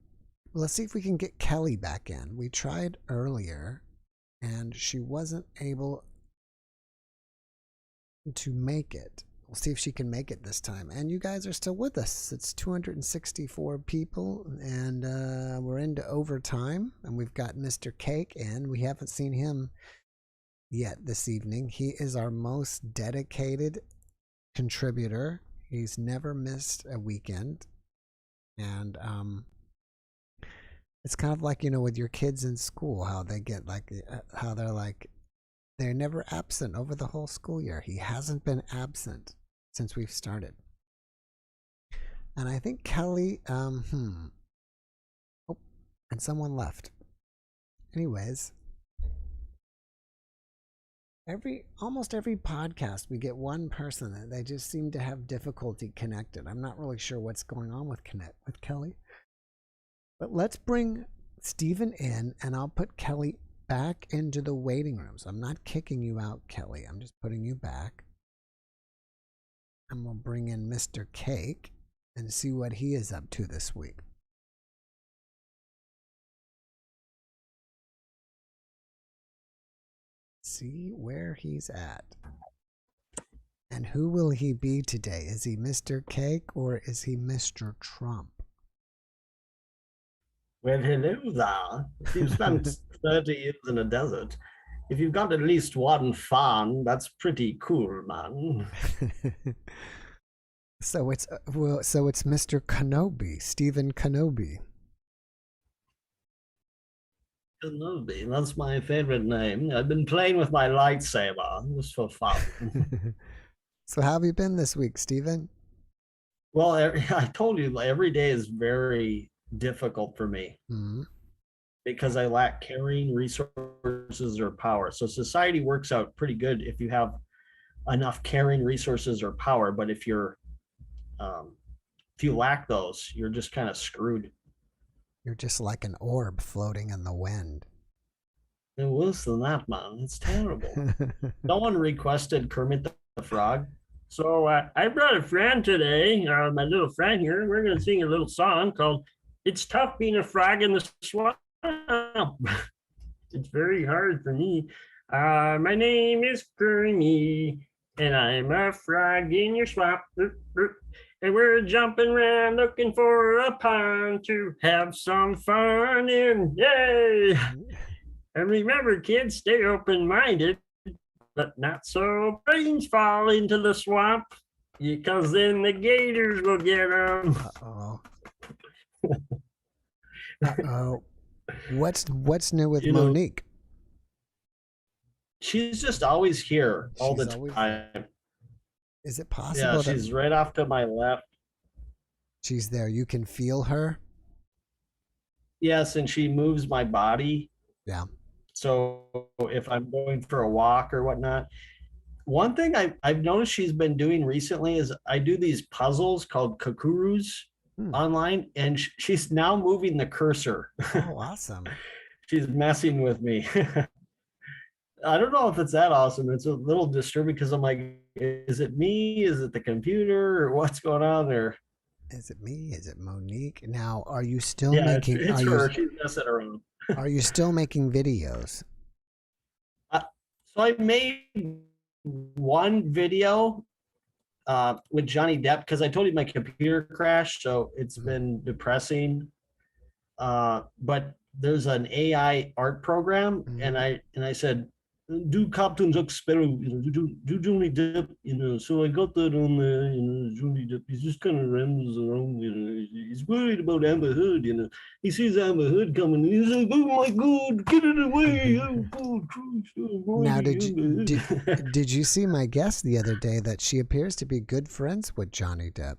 let's see if we can get Kelly back in. We tried earlier, and she wasn't able to make it. We'll see if she can make it this time. And you guys are still with us. It's 264 people, and we're into overtime. And we've got Mr. Cake in. We haven't seen him yet this evening. He is our most dedicated contributor. He's never missed a weekend. And it's kind of like, you know, with your kids in school, how they get like, how they're never absent over the whole school year. He hasn't been absent since we've started. And I think Kelly, oh, and someone left. Anyways, almost every podcast we get one person that they just seem to have difficulty connected. I'm not really sure what's going on with Kelly. But let's bring Stephen in, and I'll put Kelly back into the waiting rooms. I'm not kicking you out, Kelly. I'm just putting you back. And we'll bring in Mr. Cake and see what he is up to this week. See where he's at. And who will he be today? Is he Mr. Cake or is he Mr. Trump? Well, hello there. If you've spent 30 years in a desert, if you've got at least one farm, that's pretty cool, man. So it's Mr. Kenobi, Stephen Kenobi. Kenobi, that's my favorite name. I've been playing with my lightsaber just for fun. So how have you been this week, Stephen? Well, I told you every day is very difficult for me because I lack carrying resources or power. So society works out pretty good if you have enough carrying resources or power, but if you lack those, you're just kind of screwed. You're just like an orb floating in the wind. And worse than that, man. It's terrible. Someone requested Kermit the Frog. So I brought a friend today, my little friend here. We're going to sing a little song called "It's Tough Being a Frog in the Swamp." It's very hard for me. My name is Kermit, and I'm a frog in your swamp. And we're jumping around looking for a pond to have some fun in. Yay! And remember, kids, stay open-minded, but not so brains fall into the swamp, because then the gators will get them. Uh-oh. Uh-oh. What's new with Monique? She's just always here all the time. Is it possible? Yeah, she's right off to my left. She's there. You can feel her? Yes, and she moves my body. Yeah. So if I'm going for a walk or whatnot, one thing I've noticed she's been doing recently is I do these puzzles called kakurus online, and she's now moving the cursor. Oh, awesome. She's messing with me. I don't know if it's that awesome. It's a little disturbing because I'm like, is it me? Is it the computer? Or what's going on there? Is it me? Is it Monique? Now, are you still making? It's her. She's messing around. Are you still making videos? So I made one video with Johnny Depp because I told you my computer crashed, so it's been depressing. But there's an AI art program, and I said, do cartoons experiment, do Johnny Depp, so I got that on there, Johnny Depp, he's just kind of rambles around, he's worried about Amber Heard, he sees Amber Heard coming, and he's like, oh my God, get it away, oh God, Christ, now did you see my guess the other day that she appears to be good friends with Johnny Depp?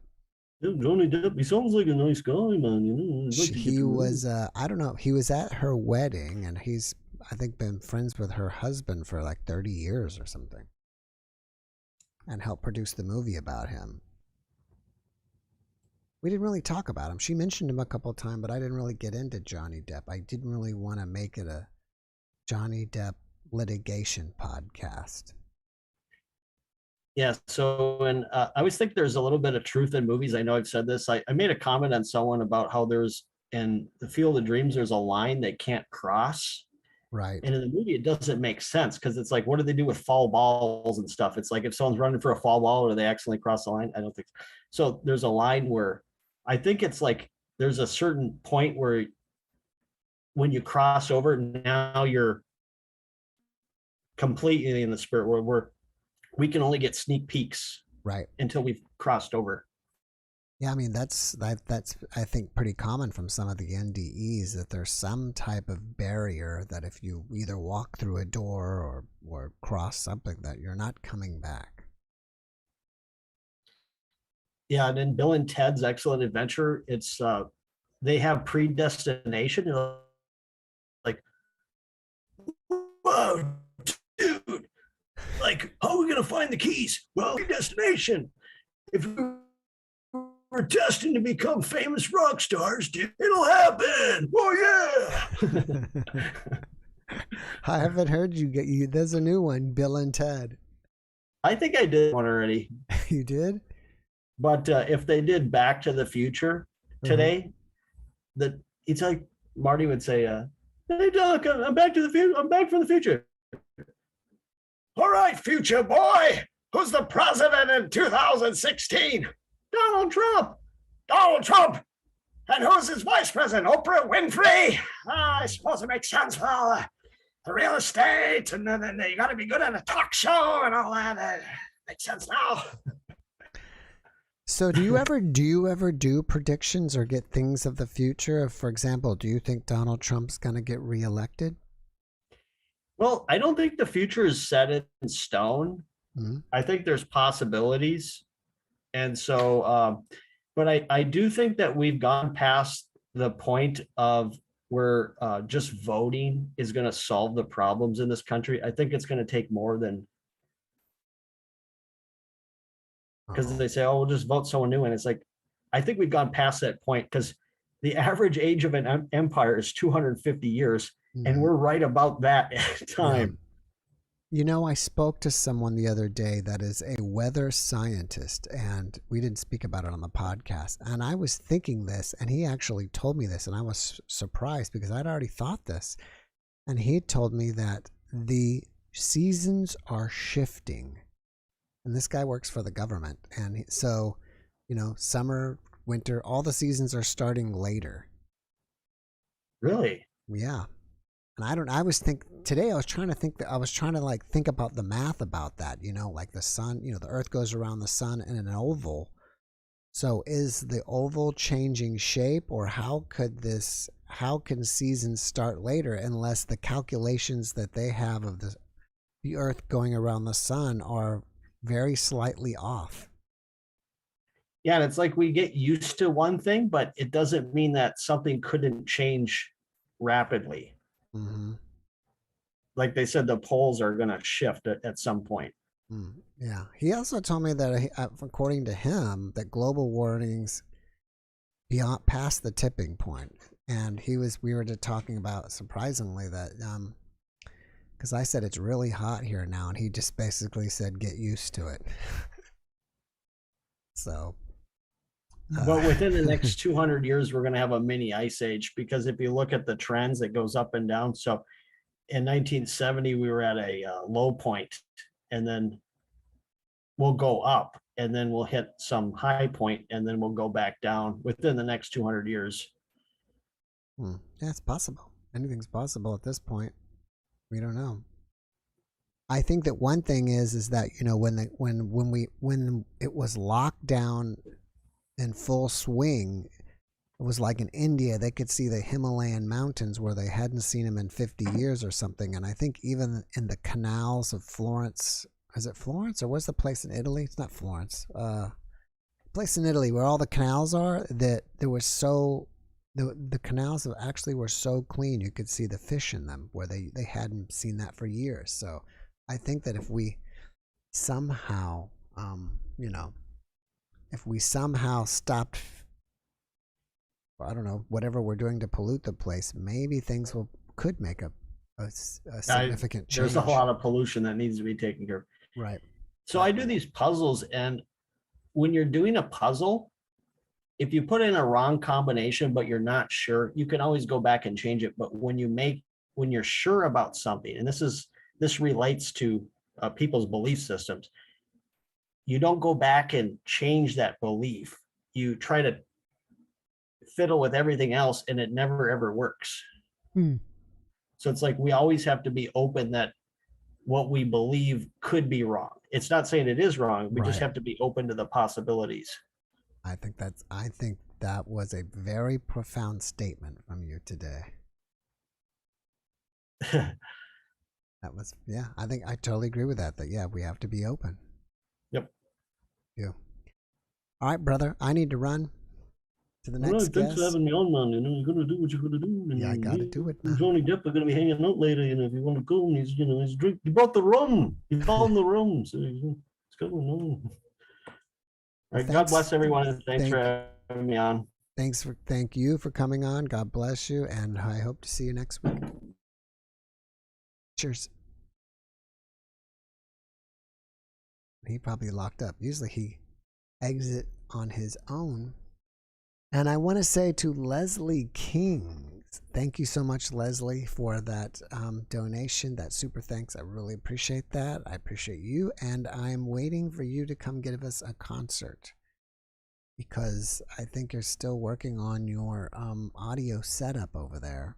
Johnny Depp, he sounds like a nice guy, man. You know, I'd like to get He to know was, him." I don't know, he was at her wedding, and he's, I think, been friends with her husband for like 30 years or something, and helped produce the movie about him. We didn't really talk about him. She mentioned him a couple of times, but I didn't really get into Johnny Depp. I didn't really want to make it a Johnny Depp litigation podcast. Yeah. So, and I always think there's a little bit of truth in movies. I know I've said this. I made a comment on someone about how there's in the Field of Dreams, there's a line they can't cross. Right. And in the movie, it doesn't make sense because it's like, what do they do with foul balls and stuff? It's like if someone's running for a foul ball or they accidentally cross the line. I don't think so. So there's a line where I think it's like there's a certain point where when you cross over, now you're completely in the spirit world where we can only get sneak peeks Right. until we've crossed over. Yeah, I mean, that's I think pretty common from some of the NDEs, that there's some type of barrier that if you either walk through a door or cross something, that you're not coming back. Yeah, and in Bill and Ted's Excellent Adventure, it's they have predestination. You know, like, whoa, dude, like, how are we gonna find the keys? Well, predestination. If we're destined to become famous rock stars, dude, it'll happen. Oh yeah. I haven't heard you get you. There's a new one, Bill and Ted. I think I did one already. You did? But if they did Back to the Future today, that it's like Marty would say, "Hey Doc, I'm back to the future. I'm back from the future." All right, future boy, who's the president in 2016? Donald Trump. Donald Trump. And who's his vice president? Oprah Winfrey. I suppose it makes sense for all the real estate, and then you got to be good at a talk show and all that. Makes sense now. So do you ever do predictions or get things of the future? For example, do you think Donald Trump's going to get reelected? Well, I don't think the future is set in stone. Mm-hmm. I think there's possibilities. And so, but I do think that we've gone past the point of where just voting is going to solve the problems in this country. I think it's going to take more than, because they say, oh, we'll just vote someone new. And it's like, I think we've gone past that point because the average age of an empire is 250 years. Mm-hmm. And we're right about that time. Yeah. You know, I spoke to someone the other day that is a weather scientist, and we didn't speak about it on the podcast. And I was thinking this, and he actually told me this, and I was surprised because I'd already thought this. And he told me that the seasons are shifting. And this guy works for the government. And so, you know, summer, winter, all the seasons are starting later. Really? Yeah. And I was trying to think about the math about that, you know, like the sun, you know, the earth goes around the sun in an oval. So is the oval changing shape, or how can seasons start later unless the calculations that they have of the earth going around the sun are very slightly off? Yeah, and it's like we get used to one thing, but it doesn't mean that something couldn't change rapidly. Mm-hmm. Like they said, the poles are going to shift at some point. Yeah. He also told me that according to him, that global warming's beyond past the tipping point. And we were just talking about, surprisingly, that because I said it's really hot here now, and he just basically said get used to it. So but within the next 200 years, we're going to have a mini ice age, because if you look at the trends, it goes up and down. So in 1970, we were at a low point, and then we'll go up, and then we'll hit some high point, and then we'll go back down within the next 200 years. Yeah, it's possible. Anything's possible at this point. We don't know. I think that one thing is that, you know, when it was locked down in full swing, it was like in India, they could see the Himalayan mountains where they hadn't seen them in 50 years or something. And I think even in the canals of Florence, is it Florence, or what's the place in Italy? It's not Florence. place in Italy where all the canals are, that there was so the canals actually were so clean you could see the fish in them, where they hadn't seen that for years. So I think that if we somehow if we somehow stopped, I don't know, whatever we're doing to pollute the place, maybe things could make a significant change. There's a whole lot of pollution that needs to be taken care of. Right. So I do these puzzles, and when you're doing a puzzle, if you put in a wrong combination, but you're not sure, you can always go back and change it. But when you're sure about something, and this relates to people's belief systems, you don't go back and change that belief. You try to fiddle with everything else, and it never ever works. So it's like we always have to be open that what we believe could be wrong. It's not saying it is wrong. We just have to be open to the possibilities. I think that was a very profound statement from you today. That was, yeah, I think I totally agree with that. That, yeah, we have to be open. Yep. Yeah. All right, brother, I need to run to the next guest. Thanks for having me on, man. You know, you're gonna do what you're gonna do. And yeah, I gotta do it now. Johnny Depp are gonna be hanging out later. You know, if you want to go, and he's drink. He brought the rum. He called him the rum. So it's going on. All right, God bless everyone, and thanks for having me on. Thank you for coming on. God bless you, and I hope to see you next week. Cheers. He probably locked up. Usually he exit on his own. And I want to say to Leslie King, thank you so much, Leslie, for that donation, that super thanks. I really appreciate that. I appreciate you. And I'm waiting for you to come give us a concert, because I think you're still working on your audio setup over there.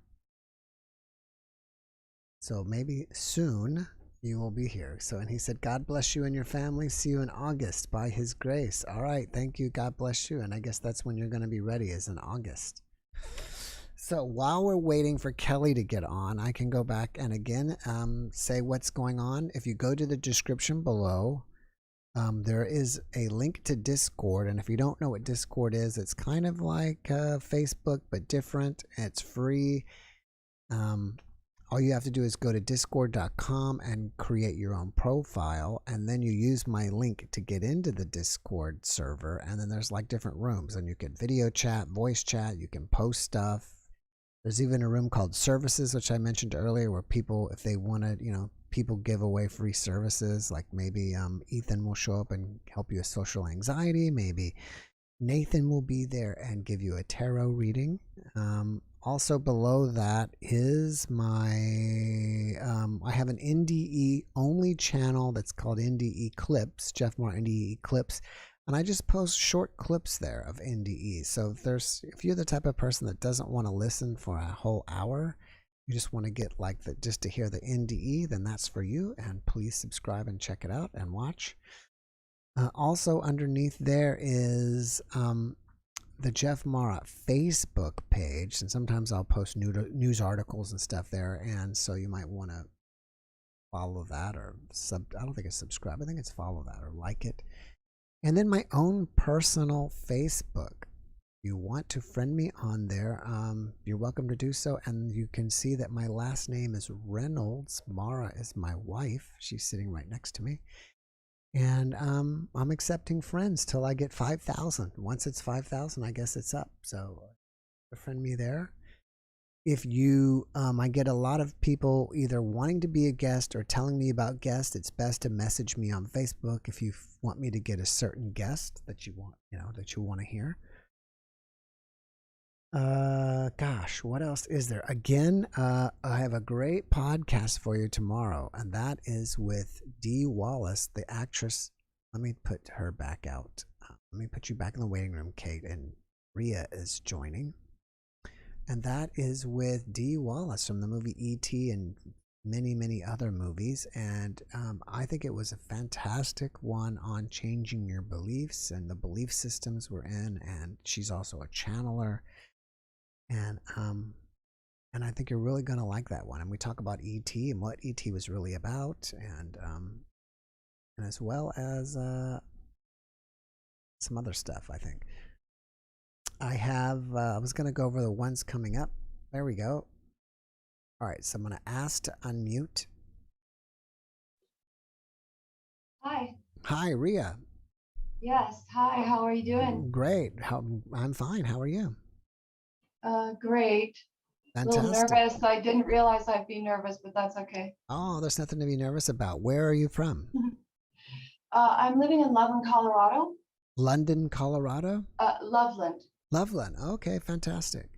So maybe soon you will be here. So, and he said, God bless you and your family. See you in August by his grace. All right. Thank you. God bless you. And I guess that's when you're going to be ready, is in August. So while we're waiting for Kelly to get on, I can go back and again say what's going on. If you go to the description below, there is a link to Discord. And if you don't know what Discord is, it's kind of like Facebook, but different. It's free. All you have to do is go to discord.com and create your own profile, and then you use my link to get into the Discord server, and then there's like different rooms, and you can video chat, voice chat, you can post stuff. There's even a room called services, which I mentioned earlier, where people, if they want to, people give away free services, like maybe Ethan will show up and help you with social anxiety, maybe Nathan will be there and give you a tarot reading. Also below that is my, I have an NDE only channel that's called NDE Clips, JeffMara NDE Clips, and I just post short clips there of NDE. So if you're the type of person that doesn't want to listen for a whole hour, you just want to get just to hear the NDE, then that's for you, and please subscribe and check it out and watch. Also underneath there is the JeffMara Facebook page, and sometimes I'll post news articles and stuff there, and so you might want to follow that, or I don't think it's subscribe, I think it's follow that or like it. And then my own personal Facebook. You want to friend me on there, you're welcome to do so, and you can see that my last name is Reynolds. Mara is my wife. She's sitting right next to me. And I'm accepting friends till I get 5,000. Once it's 5,000, I guess it's up. So friend me there. If you, I get a lot of people either wanting to be a guest or telling me about guests. It's best to message me on Facebook if you want me to get a certain guest that you want, that you want to hear. Gosh, what else is there? Again, I have a great podcast for you tomorrow, and that is with D Wallace, the actress. Let me put her back out. Let me put you back in the waiting room, Kate, and Rhea is joining. And that is with D Wallace from the movie E.T. and many, many other movies. And I think it was a fantastic one on changing your beliefs and the belief systems we're in. And she's also a channeler. And I think you're really going to like that one. And we talk about E.T. and what E.T. was really about, and as well as some other stuff, I think. I have, I was going to go over the ones coming up. There we go. All right, so I'm going to ask to unmute. Hi. Hi, Rhea. Yes. Hi. How are you doing? Great. I'm fine. How are you? Great. Fantastic. A little nervous. I didn't realize I'd be nervous, but that's okay. Oh, there's nothing to be nervous about. Where are you from? I'm living in Loveland, Colorado. London, Colorado? Loveland. Loveland. Okay, fantastic.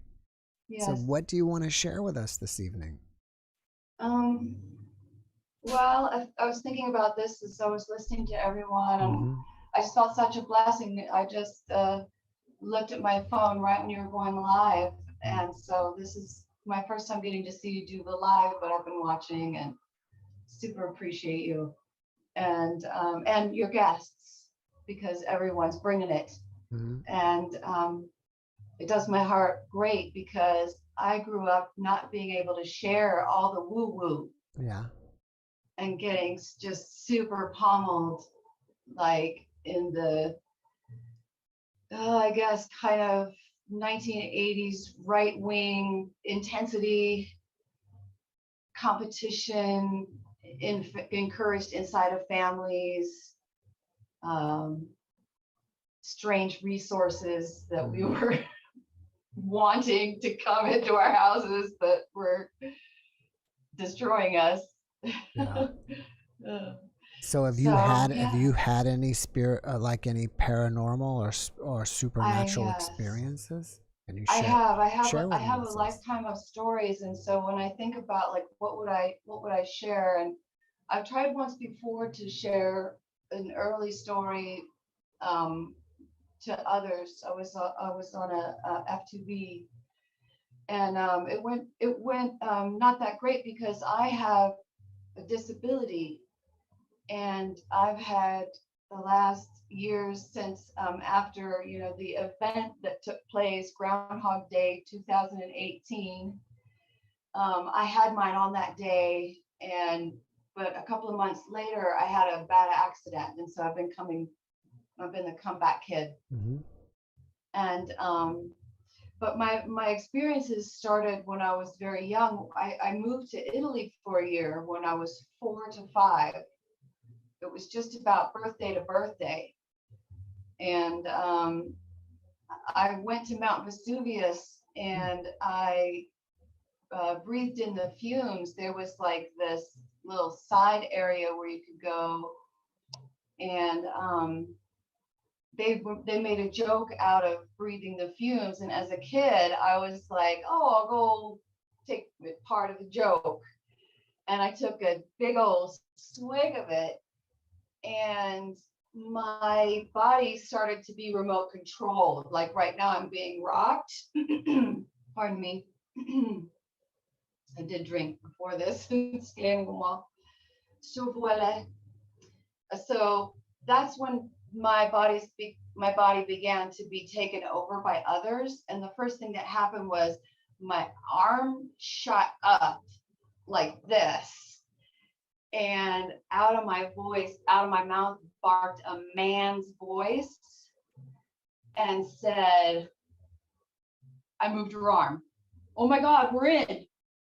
Yes. So what do you want to share with us this evening? Well, I was thinking about this as I was listening to everyone, and I just felt such a blessing. I just looked at my phone right when you were going live, and so this is my first time getting to see you do the live, but I've been watching and super appreciate you and your guests, because everyone's bringing it. And it does my heart great, because I grew up not being able to share all the woo-woo. Yeah. And getting just super pummeled, like in the, I guess, kind of 1980s right-wing intensity, competition encouraged inside of families, strange resources that we were wanting to come into our houses that were destroying us. Yeah. So have you had any spirit, like any paranormal or supernatural experiences? Can you share? I have a lifetime of stories, and so when I think about like what would I share, and I've tried once before to share an early story to others. I was on a F2B, and it went not that great, because I have a disability, and I've had the last years since after the event that took place, Groundhog Day 2018. I had mine on that day, but a couple of months later I had a bad accident, and so I've been the comeback kid. And but my experiences started when I was very young. I moved to Italy for a year when I was 4 to 5. It was just about birthday to birthday. And I went to Mount Vesuvius, and I breathed in the fumes. There was like this little side area where you could go, and they made a joke out of breathing the fumes, and as a kid I was like, oh, I'll go take part of the joke, and I took a big old swig of it, and my body started to be remote controlled. Like right now I'm being rocked. Pardon me. I did drink before this. So that's when my body began to be taken over by others, and the first thing that happened was my arm shot up like this, and out of my mouth barked a man's voice and said, I moved your arm. Oh my God, we're in.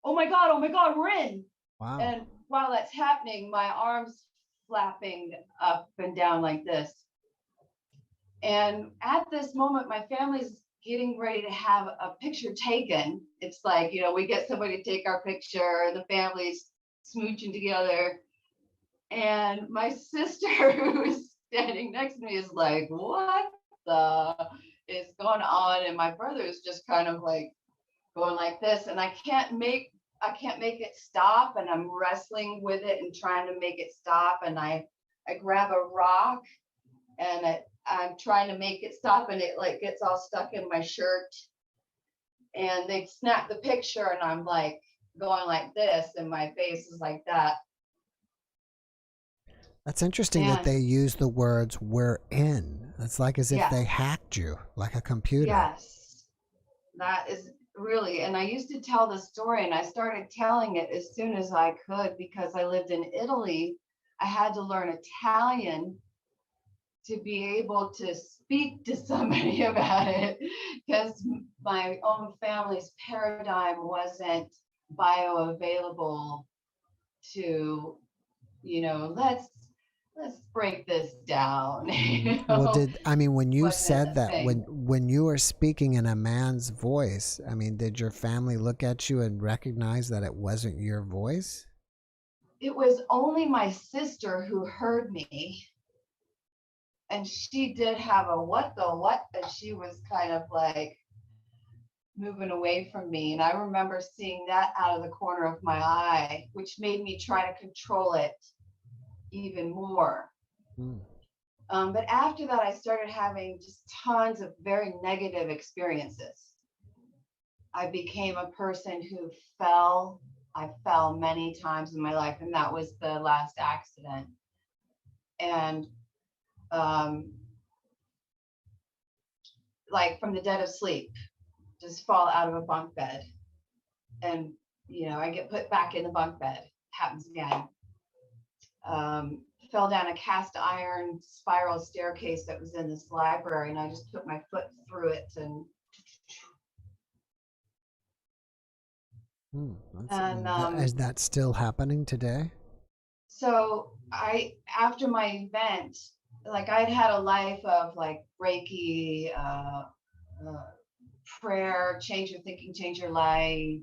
Oh my God, we're in. Wow. And while that's happening, my arm's flapping up and down like this. And at this moment, my family's getting ready to have a picture taken. It's like, we get somebody to take our picture, and the family's smooching together. And my sister, who's standing next to me, is like, what the is going on? And my brother is just kind of like going like this, and I can't make it stop, and I'm wrestling with it and trying to make it stop, and I grab a rock, and I'm trying to make it stop, and it like gets all stuck in my shirt, and they snap the picture, and I'm like going like this, and my face is like that. That's interesting that they use the words "we're in." It's like as if they hacked you, like a computer. Yes, that is really. And I used to tell the story, and I started telling it as soon as I could, because I lived in Italy. I had to learn Italian to be able to speak to somebody about it, because my own family's paradigm wasn't bioavailable to, you know, let's break this down. You Well, know? when you Wasn't said a that, thing. when you were speaking in a man's voice, I mean, did your family look at you and recognize that it wasn't your voice? It was only my sister who heard me. And she did have a what the what, and she was kind of like moving away from me. And I remember seeing that out of the corner of my eye, which made me try to control it even more. But after that, I started having just tons of very negative experiences. I became a person who fell. I fell many times in my life, and that was the last accident. And like from the dead of sleep, just fall out of a bunk bed. And, you know, I get put back in the bunk bed. Happens again. Fell down a cast iron spiral staircase that was in this library, and I just put my foot through it and Is that still happening today? so after my event, like I'd had a life of like Reiki, prayer, change your thinking, change your life,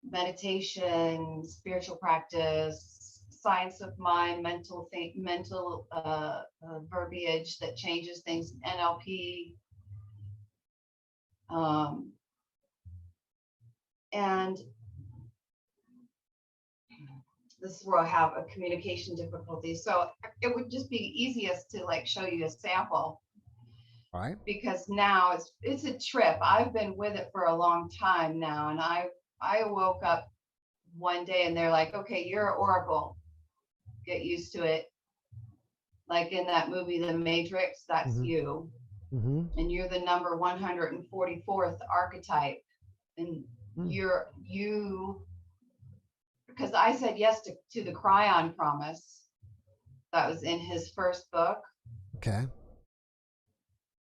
meditation, spiritual practice, science of mind, mental verbiage that changes things, NLP. And this is where I have a communication difficulty. So it would just be easiest to like show you a sample. Right. Because now it's a trip. I've been with it for a long time now. And I woke up one day and they're like, okay, you're an oracle. Get used to it. Like in that movie, The Matrix, that's you. And you're the number 144th archetype. And you, because I said yes to the Cryon promise. That was in his first book. Okay.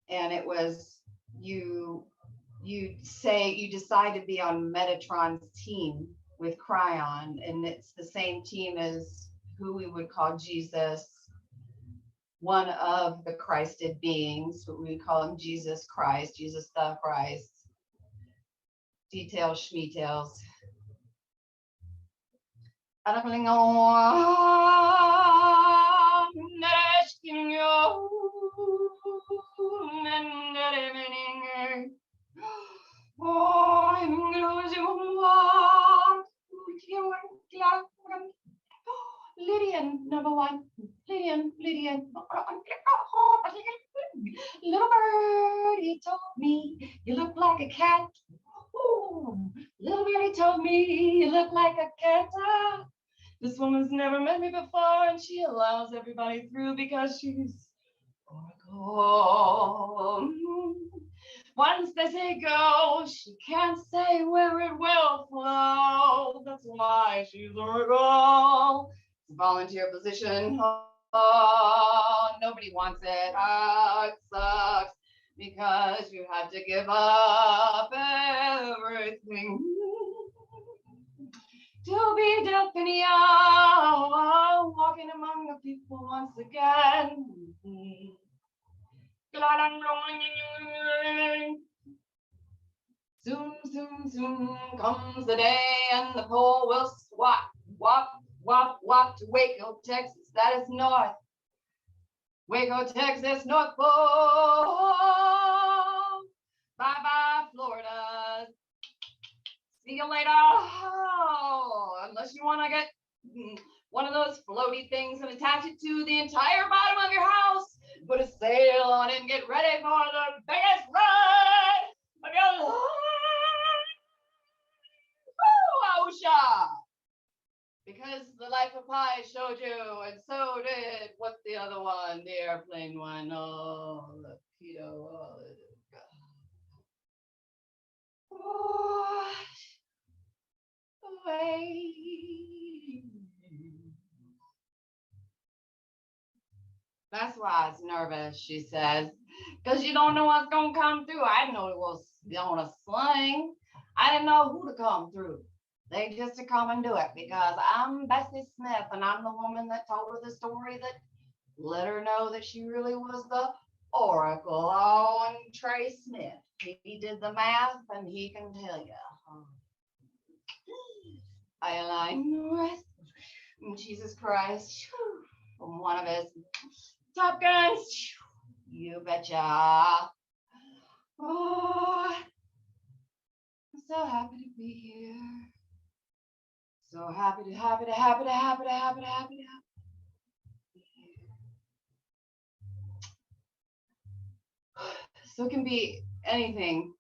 And it was you decide to be on Metatron's team with Cryon, and it's the same team as who we would call Jesus, one of the Christed beings, but we call him Jesus Christ, Jesus the Christ. Details, schmetails. Lydian, number one. Lydian. Little birdie told me you look like a cat. Ooh, little birdie told me you look like a cat. This woman's never met me before, and she allows everybody through because she's oracle. Once they say go, she can't say where it will flow. That's why she's oracle. It's a volunteer position. Oh, nobody wants it. Oh, it sucks because you have to give up everything to be Delphinium, walking among the people once again. Soon comes the day and the pole will wop to Waco, Texas. That is north. Waco, Texas, North Pole. Bye-bye, Florida. See you later. Oh, unless you want to get one of those floaty things and attach it to the entire bottom of your house, put a sail on it and get ready for the biggest ride of your life. Woo, Osha. Because the Life of Pi showed you, and so did what's the other one? The airplane one. Oh, the keto. Oh, away. That's why I was nervous, she says, because you don't know what's going to come through. I didn't know it was on a sling. I didn't know who to come through. They just to come and do it because I'm Bessie Smith and I'm the woman that told her the story that let her know that she really was the Oracle. Oh, and Trey Smith, he did the math and he can tell you. I like Jesus Christ from one of his Top Guns. You betcha. Oh, I'm so happy to be here. So happy to be here. So it can be anything.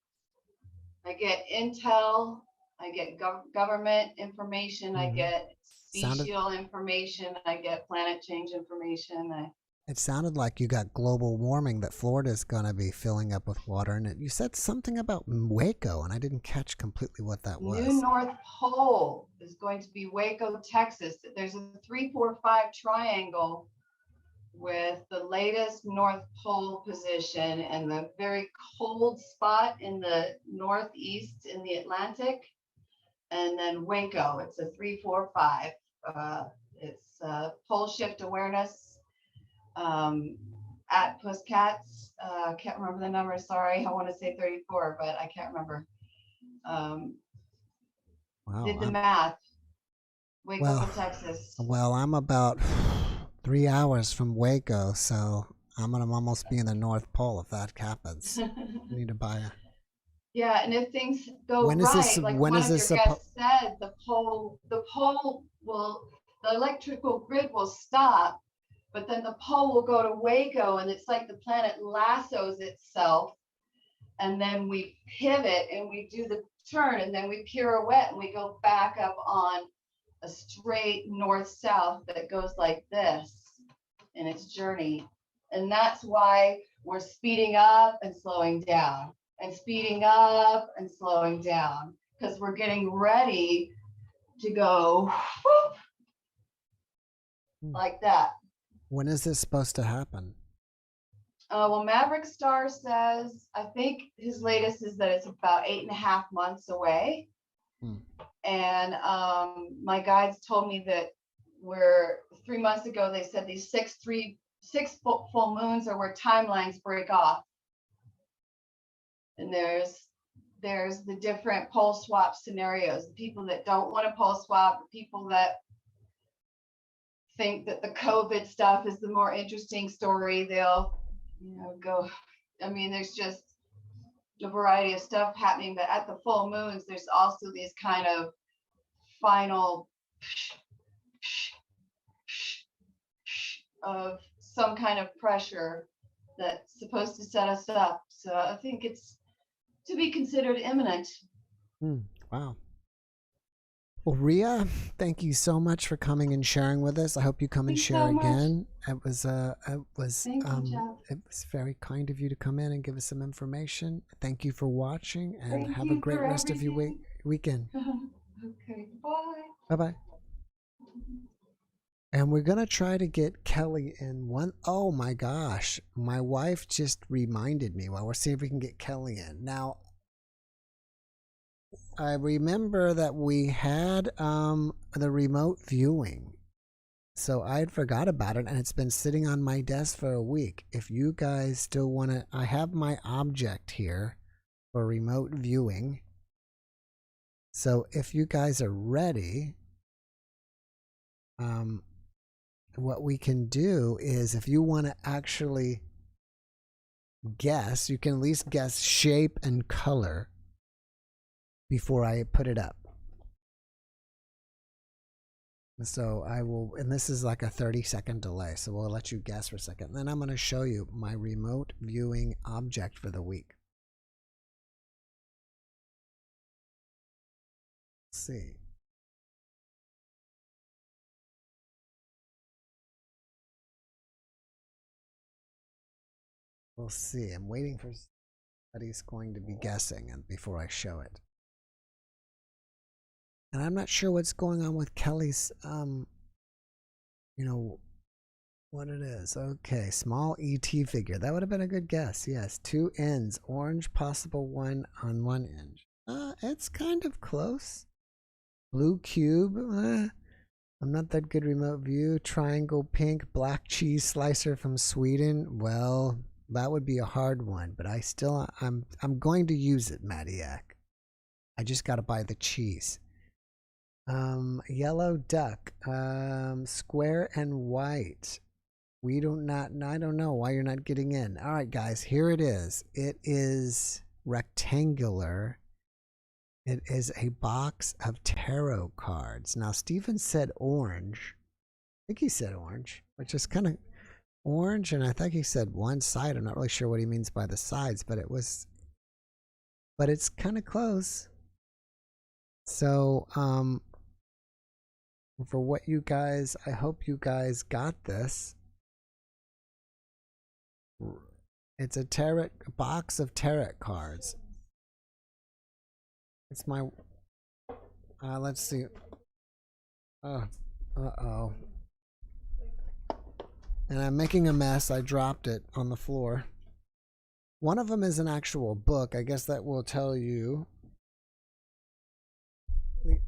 I get intel, I get government information, I get special information, I get planet change information. It sounded like you got global warming, that Florida's going to be filling up with water. And you said something about Waco, and I didn't catch completely what that was. New North Pole is going to be Waco, Texas. There's a 3-4-5 triangle with the latest North Pole position and the very cold spot in the northeast in the Atlantic. And then Waco, it's a 3-4-5. It's pole shift awareness. At Puscats, can't remember the number, sorry, I want to say 34, but I can't remember. Wow, did the math. Waco, Texas. Well, I'm about 3 hours from Waco, so I'm gonna almost be in the North Pole if that happens. I need to buy a. Yeah, and if things go When right, is this? like When one is of this? your guests said, the electrical grid will stop, but then the pole will go to Waco, and it's like the planet lassos itself, and then we pivot and we do the turn, and then we pirouette and we go back up on a straight north-south that goes like this in its journey. And that's why we're speeding up and slowing down and speeding up and slowing down, because we're getting ready to go whoop, like that. When is this supposed to happen? Well, Maverick Star says, I think his latest is that it's about 8.5 months away. And my guides told me that 3 months ago, they said these six full moons are where timelines break off. And there's the different pole swap scenarios, the people that don't want to pole swap, the people that think that the COVID stuff is the more interesting story. They'll, go. I mean, there's just a variety of stuff happening, but at the full moons, there's also these kind of final of some kind of pressure that's supposed to set us up. So I think it's to be considered imminent. Wow. Well, Rhea, thank you so much for coming and sharing with us. I hope you come and share again. It was very kind of you to come in and give us some information. Thank you for watching, and have a great rest of your weekend. Okay, bye. Bye-bye. And we're going to try to get Kelly in one. Oh my gosh. My wife just reminded me. Well, we'll see if we can get Kelly in. Now, I remember that we had the remote viewing. So I'd forgot about it, and it's been sitting on my desk for a week. If you guys still want to, I have my object here for remote viewing. So if you guys are ready, what we can do is, if you want to actually guess, you can at least guess shape and color before I put it up. So I will, and this is like a 30-second delay, so we'll let you guess for a second. Then I'm going to show you my remote viewing object for the week. Let's see. We'll see. I'm waiting for somebody's going to be guessing and before I show it. And I'm not sure what's going on with Kelly's, what it is. Okay, small ET figure. That would have been a good guess. Yes, 2 ends. Orange, possible one on one end. It's kind of close. Blue cube. I'm not that good remote view. Triangle pink, black cheese slicer from Sweden. Well, that would be a hard one, but I'm going to use it, Madiak. I just got to buy the cheese. Yellow duck. Square and white. I don't know why you're not getting in. All right, guys, here it is. It is rectangular. It is a box of tarot cards. Now, Stephen said orange. I think he said orange, which is kind of orange. And I think he said one side. I'm not really sure what he means by the sides, but it's kind of close. So, for what you guys, I hope you guys got this. It's a box of tarot cards. It's my, let's see. Uh-oh. And I'm making a mess. I dropped it on the floor. One of them is an actual book. I guess that will tell you.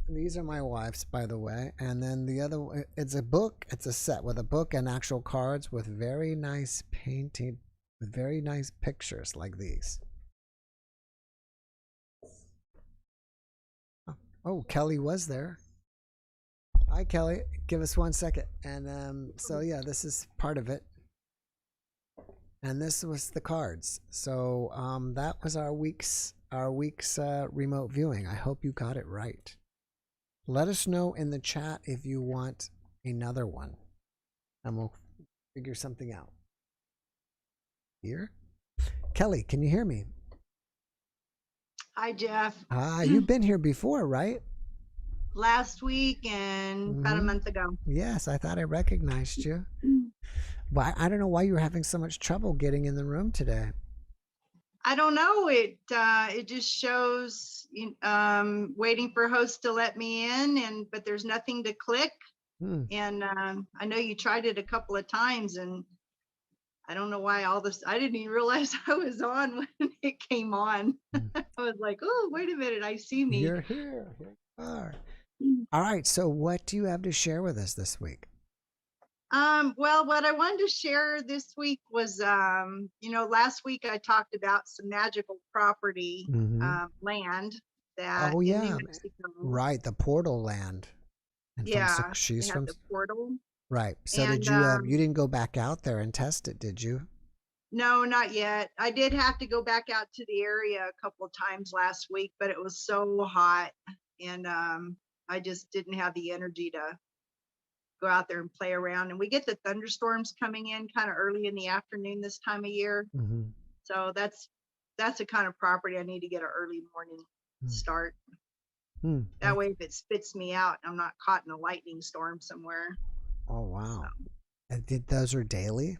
These are my wife's, by the way. And then the other one, it's a book. It's a set with a book and actual cards with very nice painting, with very nice pictures like these. Oh, Kelly was there. Hi, Kelly. Give us 1 second. And so, yeah, this is part of it. And this was the cards. So that was our week's remote viewing. I hope you got it right. Let us know in the chat if you want another one, and we'll figure something out. Here? Kelly, can you hear me? Hi, Jeff. Hi, you've been here before, right? Last week and about a month ago. Yes, I thought I recognized you. But I don't know why you were having so much trouble getting in the room today. I don't know. It just shows waiting for host to let me in, but there's nothing to click. And I know you tried it a couple of times, and I don't know why all this. I didn't even realize I was on when it came on. I was like, oh, wait a minute, I see me. You're here. Here you are. All right. So, what do you have to share with us this week? Well, what I wanted to share this week was, last week I talked about some magical property, land that in New Mexico. Right, the portal land. And Yeah, she's from the portal. Right. So and, did you? You didn't go back out there and test it, did you? No, not yet. I did have to go back out to the area a couple of times last week, but it was so hot, and I just didn't have the energy to go out there and play around. And we get the thunderstorms coming in kind of early in the afternoon this time of year. So that's the kind of property I need to get an early morning start. That way, if it spits me out, I'm not caught in a lightning storm somewhere. Oh, wow. And those are daily?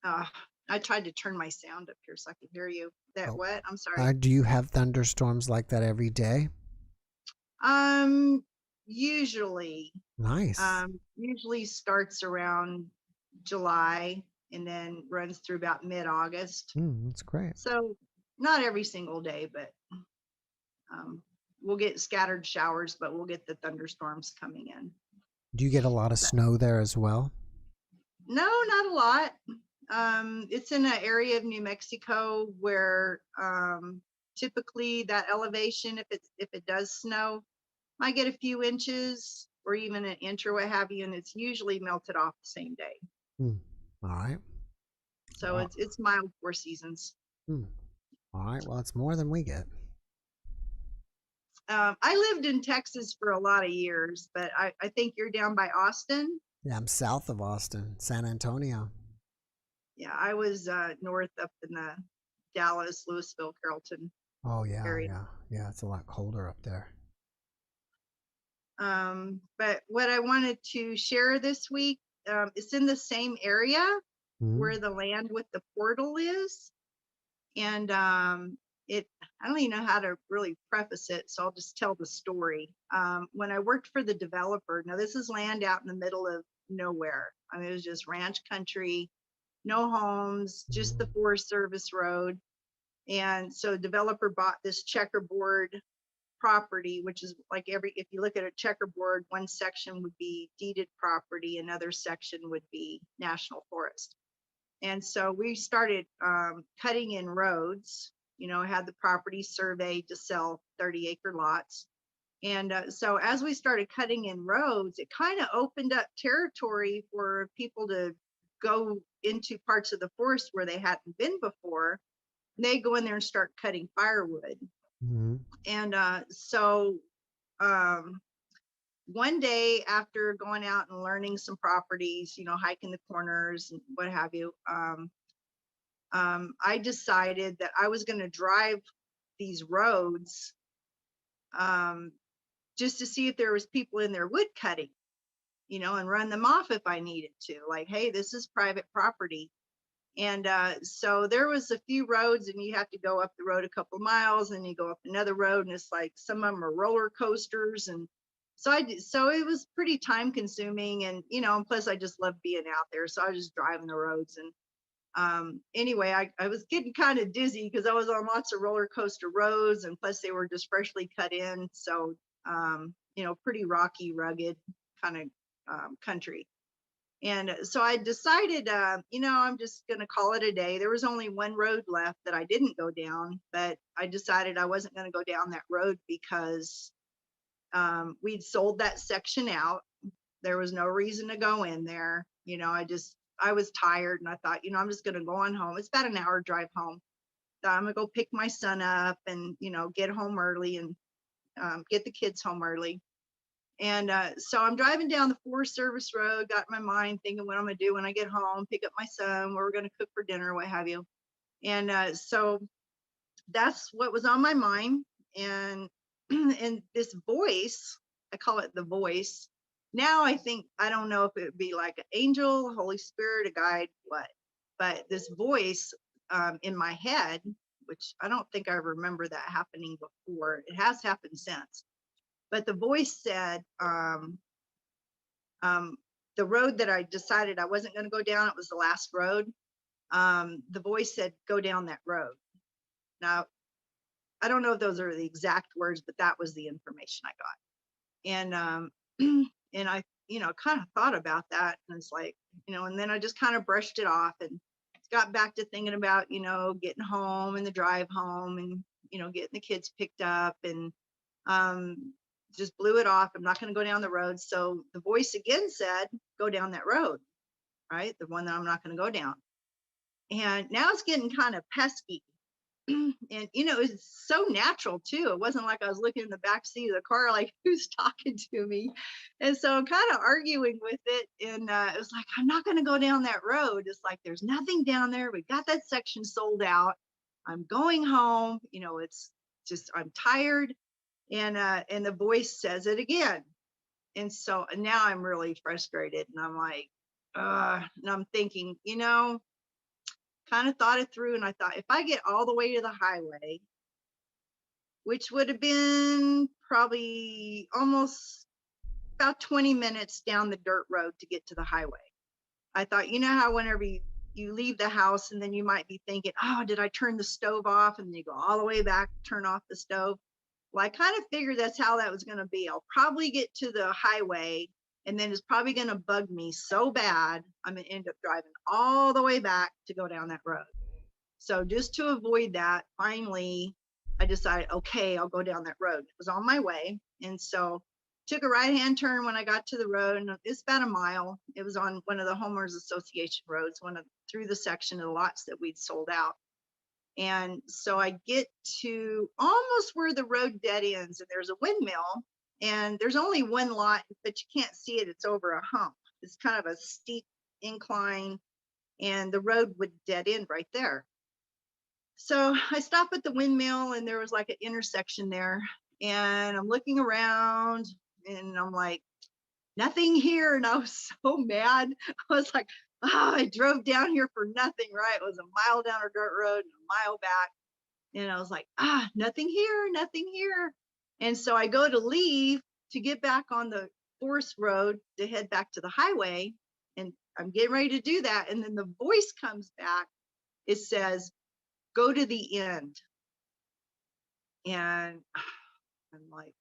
I tried to turn my sound up here so I could hear you. What? I'm sorry. Do you have thunderstorms like that every day? Usually. Nice. Usually starts around July and then runs through about mid-August. That's great. So not every single day, but we'll get scattered showers, but we'll get the thunderstorms coming in. Do you get a lot of snow there as well? No, not a lot. It's in an area of New Mexico where typically that elevation, if it does snow, might get a few inches or even an inch or what have you, and it's usually melted off the same day. All right. So it's mild 4 seasons. All right. Well, it's more than we get. I lived in Texas for a lot of years, but I think you're down by Austin. Yeah, I'm south of Austin, San Antonio. Yeah, I was north up in the Dallas, Louisville, Carrollton. Oh, yeah, area. yeah. It's a lot colder up there. But what I wanted to share this week, it's in the same area where the land with the portal is. And I don't even know how to really preface it, so I'll just tell the story. When I worked for the developer, now this is land out in the middle of nowhere. I mean, it was just ranch country, no homes, just the Forest Service road. And so developer bought this checkerboard property, which is like if you look at a checkerboard, one section would be deeded property, another section would be national forest. And so we started cutting in roads, had the property surveyed to sell 30-acre lots. And so as we started cutting in roads, it kind of opened up territory for people to go into parts of the forest where they hadn't been before. And they go in there and start cutting firewood. And so one day after going out and learning some properties, hiking the corners and what have you, I decided that I was going to drive these roads just to see if there was people in there wood cutting, and run them off if I needed to. Like, hey, this is private property. And so there was a few roads, and you have to go up the road a couple of miles, and you go up another road, and it's like some of them are roller coasters. And so it was pretty time consuming, and and plus I just love being out there, so I was just driving the roads. And anyway, I was getting kind of dizzy because I was on lots of roller coaster roads, and plus they were just freshly cut in, so pretty rocky, rugged kind of country. And so I decided, I'm just going to call it a day. There was only one road left that I didn't go down, but I decided I wasn't going to go down that road because we'd sold that section out. There was no reason to go in there. I was tired, and I thought, I'm just going to go on home. It's about an hour drive home. So I'm going to go pick my son up and, get home early and get the kids home early. And so I'm driving down the Forest Service road, got in my mind thinking what I'm going to do when I get home, pick up my son, what we're going to cook for dinner, what have you. And so that's what was on my mind. And and this voice, I call it the voice. Now I don't know if it would be like an angel, Holy Spirit, a guide, what. But this voice in my head, which I don't think I remember that happening before. It has happened since. But the voice said, the road that I decided I wasn't going to go down, it was the last road. The voice said, go down that road. Now, I don't know if those are the exact words, but that was the information I got. And and I, kind of thought about that, and it's like, and then I just kind of brushed it off and got back to thinking about, getting home and the drive home and, getting the kids picked up, and just blew it off. I'm not going to go down the road. So the voice again said, go down that road, right? The one that I'm not going to go down. And now it's getting kind of pesky. And, it's so natural too. It wasn't like I was looking in the back seat of the car, like who's talking to me. And so I'm kind of arguing with it. And it was like, I'm not going to go down that road. It's like, there's nothing down there. We got that section sold out. I'm going home. It's just, I'm tired. And the voice says it again. And so now I'm really frustrated, and I'm like, and I'm thinking, kind of thought it through. And I thought, if I get all the way to the highway, which would have been probably almost about 20 minutes down the dirt road to get to the highway. I thought, how whenever you leave the house and then you might be thinking, oh, did I turn the stove off? And then you go all the way back, turn off the stove. Well, I kind of figured that's how that was going to be. I'll probably get to the highway, and then it's probably going to bug me so bad, I'm going to end up driving all the way back to go down that road. So just to avoid that, finally, I decided, okay, I'll go down that road. It was on my way. And so took a right-hand turn when I got to the road, and it's about a mile. It was on one of the homeowners association roads, through the section of the lots that we'd sold out. And so I get to almost where the road dead ends, and there's a windmill, and there's only one lot, but you can't see it. It's over a hump. It's kind of a steep incline, and the road would dead end right there. So I stop at the windmill, and there was like an intersection there, and I'm looking around, and I'm like, nothing here. And I was so mad. I was like, I drove down here for nothing, right? It was a mile down a dirt road and a mile back. And I was like, nothing here, nothing here. And so I go to leave to get back on the forest road to head back to the highway. And I'm getting ready to do that. And then the voice comes back. It says, go to the end. And I'm like,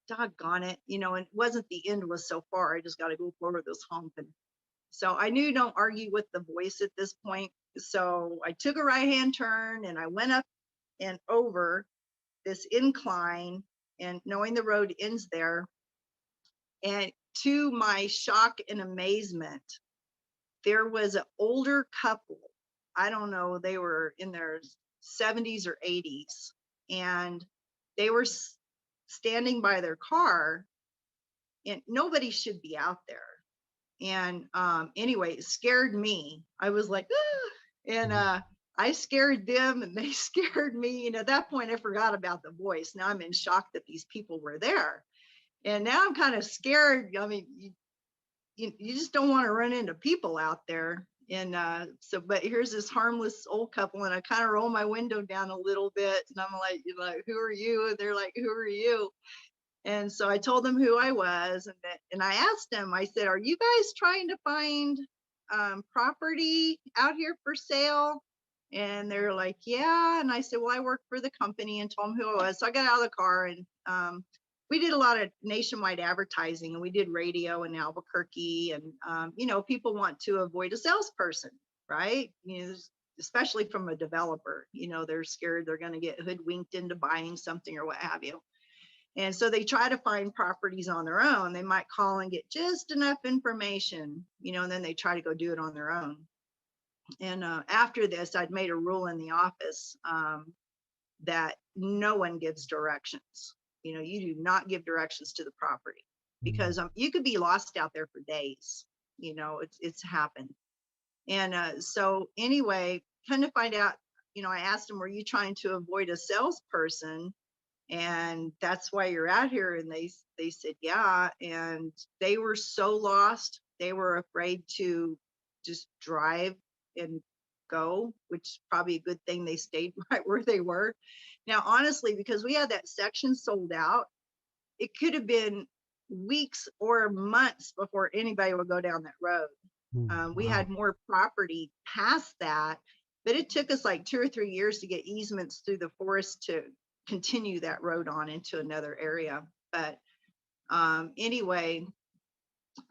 doggone it. You know, and it wasn't the end was so far. I just got to go over this hump. And so I knew don't argue with the voice at this point. So I took a right-hand turn and I went up and over this incline, and knowing the road ends there. And to my shock and amazement, there was an older couple. I don't know, they were in their 70s or 80s, and they were standing by their car, and nobody should be out there. And anyway, it scared me. I was like, ah! And I scared them and they scared me. And at that point, I forgot about the voice. Now I'm in shock that these people were there. And now I'm kind of scared. I mean, you just don't want to run into people out there. And but here's this harmless old couple, and I kind of roll my window down a little bit. And I'm like, who are you? And they're like, who are you? And so I told them who I was, and I asked them, I said, are you guys trying to find property out here for sale? And they're like, yeah. And I said, well, I work for the company, and told them who I was. So I got out of the car, and we did a lot of nationwide advertising, and we did radio in Albuquerque. And, people want to avoid a salesperson, right? Especially from a developer, they're scared they're going to get hoodwinked into buying something or what have you. And so they try to find properties on their own. They might call and get just enough information, and then they try to go do it on their own. And after this, I'd made a rule in the office that no one gives directions. You do not give directions to the property, because you could be lost out there for days. It's happened. And so anyway, kind of find out, I asked them, were you trying to avoid a salesperson? And that's why you're out here. And they said, yeah. And they were so lost. They were afraid to just drive and go, which is probably a good thing they stayed right where they were. Now, honestly, because we had that section sold out, it could have been weeks or months before anybody would go down that road. We had more property past that, but it took us like 2 or 3 years to get easements through the forest to continue that road on into another area. But anyway,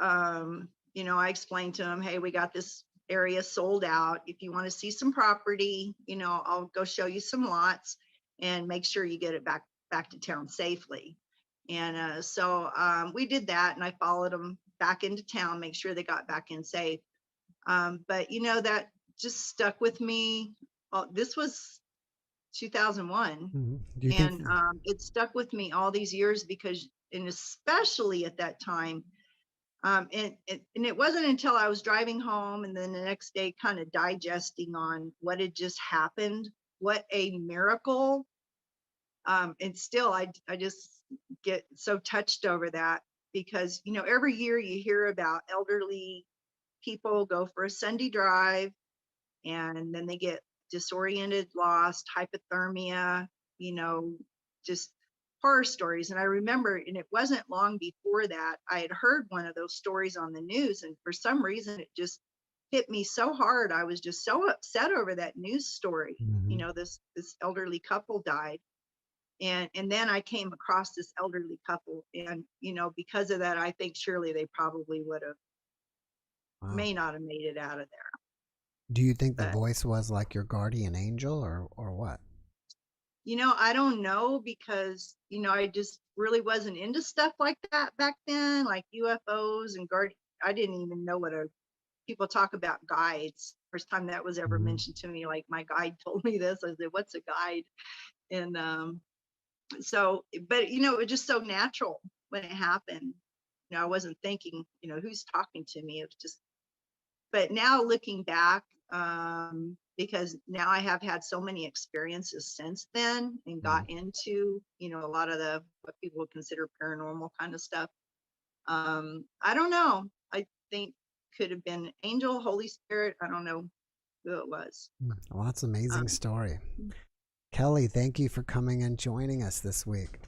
I explained to them, hey, we got this area sold out. If you want to see some property, I'll go show you some lots and make sure you get it back to town safely. And so we did that, and I followed them back into town, make sure they got back in safe. But that just stuck with me. This was 2001. And it stuck with me all these years because, and especially at that time, and it wasn't until I was driving home and then the next day kind of digesting on what had just happened, what a miracle. And still, I just get so touched over that because, every year you hear about elderly people go for a Sunday drive and then they get disoriented, lost, hypothermia, just horror stories. And I remember, and it wasn't long before that, I had heard one of those stories on the news, and for some reason it just hit me so hard. I was just so upset over that news story. This elderly couple died. And then I came across this elderly couple, and because of that, I think surely they probably would have may not have made it out of there. Do you think the voice was like your guardian angel or what? I don't know, because, I just really wasn't into stuff like that back then, like UFOs and I didn't even know people talk about guides. First time that was ever mentioned to me, like my guide told me this. I said, what's a guide? And so, but, it was just so natural when it happened. I wasn't thinking, who's talking to me? It was just, but now looking back, because now I have had so many experiences since then and got into, a lot of what people would consider paranormal kind of stuff. I don't know. I think could have been angel, Holy Spirit. I don't know who it was. Well, that's an amazing story. Kelly, thank you for coming and joining us this week.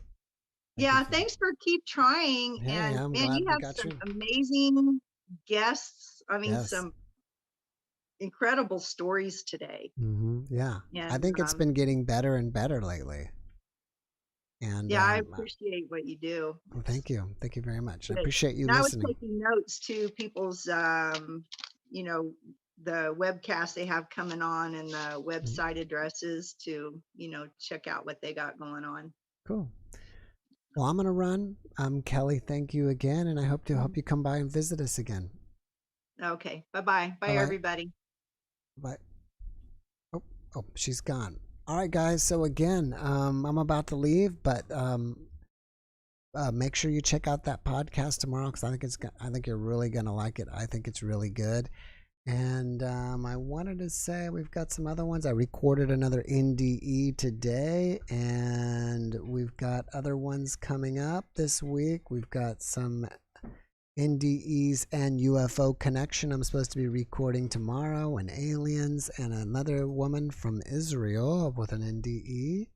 Thanks for keep trying. Hey, and I'm man, glad you we have got some you. amazing guests. I mean, Yes. some incredible stories today. Yeah. I And think it's been getting better and better lately. And yeah, I appreciate what you do. well, thank you. Thank you very much. I Good. appreciate you And I was listening. taking notes to people's, you know, the webcast they have coming on and the website addresses to, you know, check out what they got going on. Cool. Well, I'm going to run. Kelly, thank you again. And I hope you come by and visit us again. Okay. Bye-bye. Bye, Bye-bye. everybody. Bye. Oh, she's gone. All right, guys. So again, I'm about to leave, but make sure you check out that podcast tomorrow because I think you're really gonna like it. I think it's really good. And I wanted to say we've got some other ones. I recorded another NDE today, and we've got other ones coming up this week. We've got some NDEs and UFO connection I'm supposed to be recording tomorrow, and aliens, and another woman from Israel with an NDE,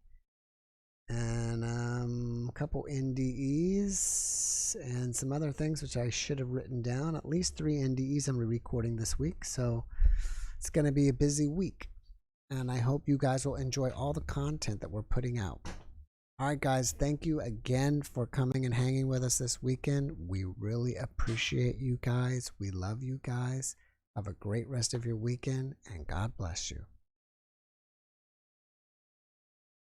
and a couple NDEs and some other things which I should have written down. At least 3 NDEs I'm recording this week, so it's going to be a busy week, and I hope you guys will enjoy all the content that we're putting out. All right, guys, thank you again for coming and hanging with us this weekend. We really appreciate you guys. We love you guys. Have a great rest of your weekend, and God bless you.